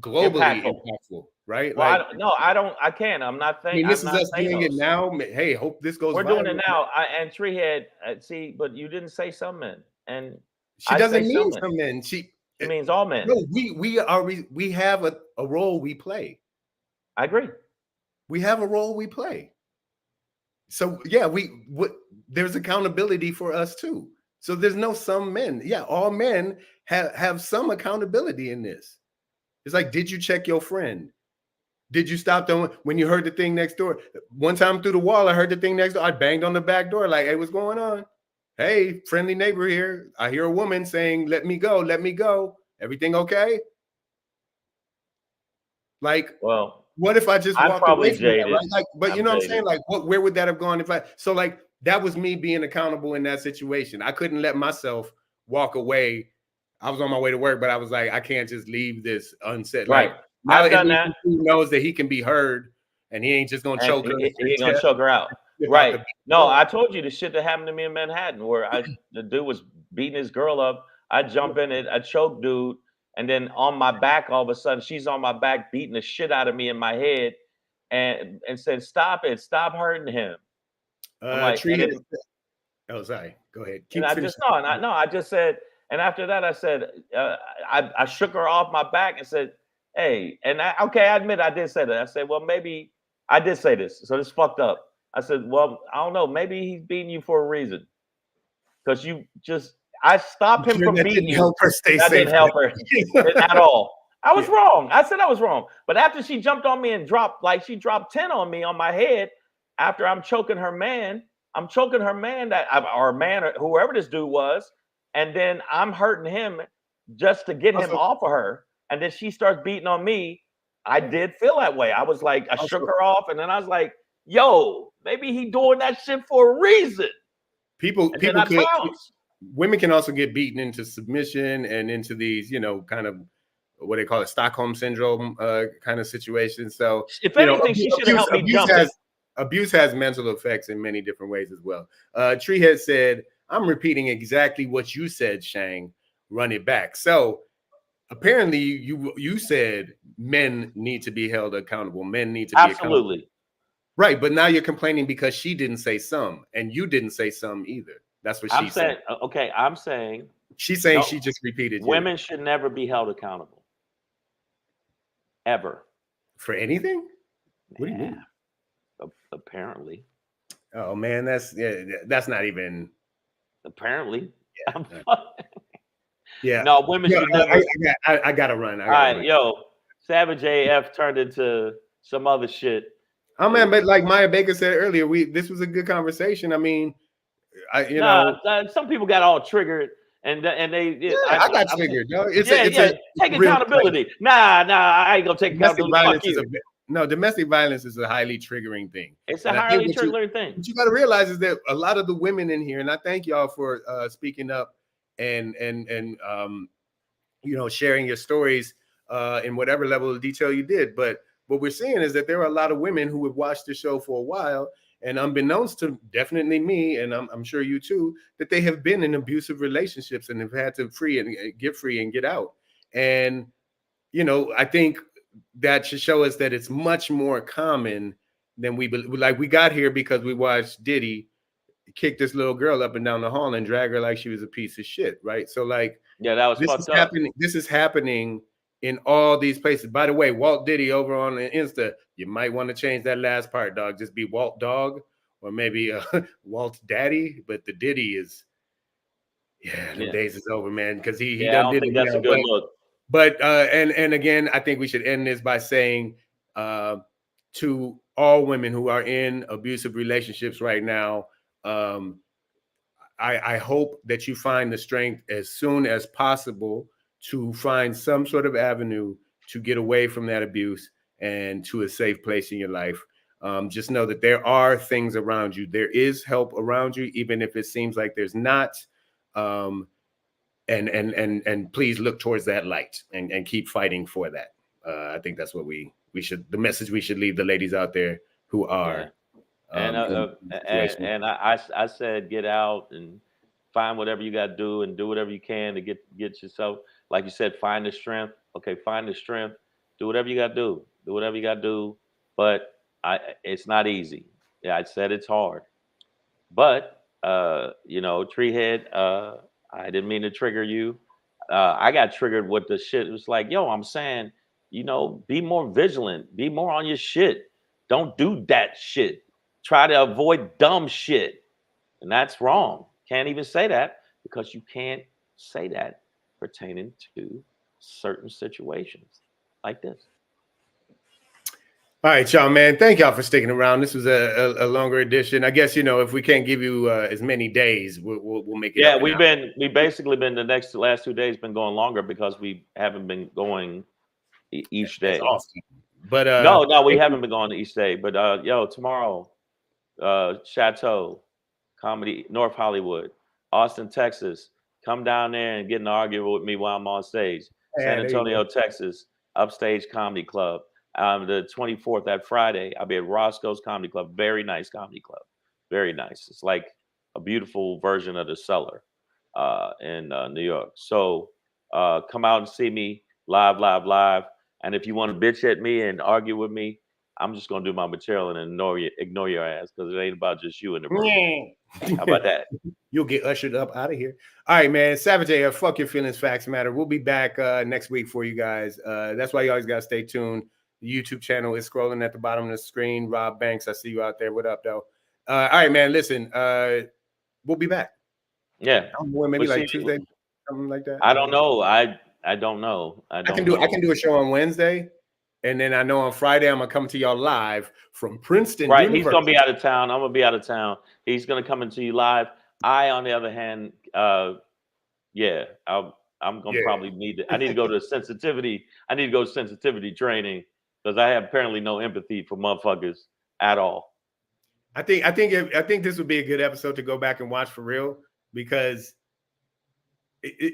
globally impactful, right? Well, I can't. I'm not thinking. This is us doing it now. Hey, hope this goes. We're doing it now. And Treehead, see, but you didn't say some men, and she doesn't mean some men. She means all men. No, we have a role we play. I agree. We have a role we play. So yeah, there's accountability for us too. So there's no some men. Yeah, all men have some accountability in this. It's like, did you check your friend? Did you stop them when you heard the thing next door? One time through the wall, I heard the thing next door. I banged on the back door like, hey, what's going on? Hey, friendly neighbor here. I hear a woman saying, let me go, let me go. Everything okay? Like, well, what if I just walked away from that, right? Like, but you know what I'm saying? Like, where would that have gone if like, that was me being accountable in that situation. I couldn't let myself walk away. I was on my way to work, but I was like, I can't just leave this unsaid. Right. Like, I've done that. He knows that he can be heard and he ain't just going to choke her. He ain't going to choke her out. Right. No, I told you the shit that happened to me in Manhattan where the dude was beating his girl up. I jump in it, I choke dude. And then on my back, all of a sudden, she's on my back beating the shit out of me in my head and said, stop it. Stop hurting him. Sorry. Go ahead. I just said, and after that, I said, I shook her off my back and said, hey, and I admit I did say that. I said, well, maybe I did say this. So this fucked up. I said, well, I don't know. Maybe he's beating you for a reason. Because I stopped him from beating you. Help her stay safe. That didn't help her at all. I was wrong. I said I was wrong. But after she jumped on me and she dropped 10 on me on my head, after I'm choking her man, or whoever this dude was, and then I'm hurting him just to get him off of her. And then she starts beating on me. I did feel that way. I was like, I shook her off, and then I was like, yo, maybe he doing that shit for a reason. Women can also get beaten into submission and into these, kind of what they call it, Stockholm syndrome kind of situations. So if anything, she should have helped me jump. Abuse has mental effects in many different ways as well. Treehead said, I'm repeating exactly what you said, Shang. Run it back. So apparently you said men need to be held accountable. Men need to be absolutely accountable. Right. But now you're complaining because she didn't say some and you didn't say some either. That's what she said. Okay, I'm saying. She's saying she just repeated. Women should never be held accountable. Ever. For anything? What do you mean? Apparently. Oh man, that's not even. Apparently. Yeah. No, women should never. I gotta run. All right, yo, Savage AF turned into some other shit. Oh man, but like Maya Baker said earlier, this was a good conversation. I mean, some people got all triggered, and they. I got triggered. No, take accountability. Nah, I ain't gonna take accountability. Fuck you. No, domestic violence is a highly triggering thing. It's a And I highly think triggering thing. What you got to realize is that a lot of the women in here, and I thank y'all for speaking up and sharing your stories in whatever level of detail you did. But what we're seeing is that there are a lot of women who have watched the show for a while, and unbeknownst to definitely me, and I'm sure you too, that they have been in abusive relationships and have had to get free and get out. And I think that should show us that it's much more common than we believe. Like, we got here because we watched Diddy kick this little girl up and down the hall and drag her like she was a piece of shit, right? So, like, yeah, that was fucked up. This is happening in all these places. By the way, Walt Diddy over on the Insta, you might want to change that last part, dog. Just be Walt Dog, or maybe Walt Daddy. But the Diddy is, the days is over, man. Because he I don't think that's a good look. But and again, I think we should end this by saying to all women who are in abusive relationships right now, I hope that you find the strength as soon as possible to find some sort of avenue to get away from that abuse and to a safe place in your life. Just know that there are things around you. There is help around you, even if it seems like there's not. And please look towards that light and keep fighting for that. I think that's what we should, the message we should leave the ladies out there who are. And I said, get out and find whatever you got to do and do whatever you can to get yourself, like you said, find the strength. Okay, find the strength. Do whatever you got to do. Do whatever you got to do. But it's not easy. Yeah, I said it's hard. But Treehead, I didn't mean to trigger you. I got triggered with the shit. It was like, yo, I'm saying, be more vigilant. Be more on your shit. Don't do that shit. Try to avoid dumb shit. And that's wrong. Can't even say that, because you can't say that pertaining to certain situations like this. All right, y'all, man. Thank y'all for sticking around. This was a longer edition. I guess, if we can't give you as many days, we'll make it. Yeah, we basically been the last 2 days been going longer because we haven't been going each day. That's awesome. But no, we haven't been going each day. But tomorrow, Chateau Comedy, North Hollywood, Austin, Texas. Come down there and get in an argument with me while I'm on stage. San Antonio, Texas, Upstage Comedy Club. The 24th, that Friday, I'll be at Roscoe's Comedy Club. Very nice comedy club. Very nice. It's like a beautiful version of the Cellar in New York. So come out and see me live. And if you want to bitch at me and argue with me, I'm just going to do my material and ignore your ass, because it ain't about just you in the room. How about that? You'll get ushered up out of here. All right, man. Savage AF, fuck your feelings, facts matter. We'll be back next week for you guys. That's why you always got to stay tuned. The YouTube channel is scrolling at the bottom of the screen. Rob Banks, I see you out there. What up, though? All right, man. Listen, we'll be back. Yeah. Maybe like Tuesday, something like that. I don't know. I don't know. I can do a show on Wednesday, and then I know on Friday I'm gonna come to y'all live from Princeton. Right. University. He's gonna be out of town. I'm gonna be out of town. He's gonna come into you live. I, on the other hand, I'm gonna probably need to. I need to go to sensitivity. I need to go to sensitivity training, because I have apparently no empathy for motherfuckers at all. I think this would be a good episode to go back and watch for real, because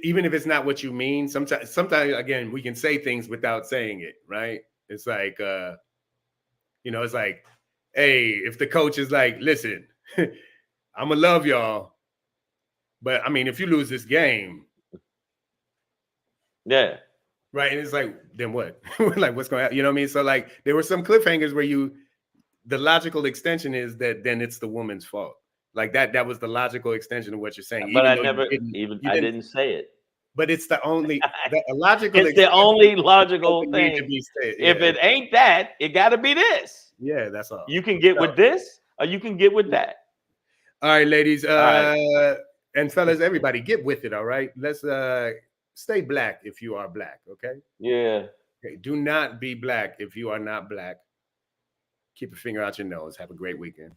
even if it's not what you mean, sometimes again, we can say things without saying it, right? It's like, it's like, hey, if the coach is like, listen, I'm gonna love y'all, but I mean, if you lose this game, yeah. Right. And it's like, then what? Like, what's going to happen? You know what I mean? So, like, there were some cliffhangers where the logical extension is that then it's the woman's fault. Like, that was the logical extension of what you're saying. But I didn't say it. But it's the only logical. It's the only logical thing. If it ain't that, it got to be this. Yeah, that's all. You can get with this, or you can get with that. All right, ladies. And fellas, everybody, get with it. All right. Let's stay black if you are black. Okay. Yeah. Okay. Do not be black if you are not black. Keep a finger out your nose. Have a great weekend.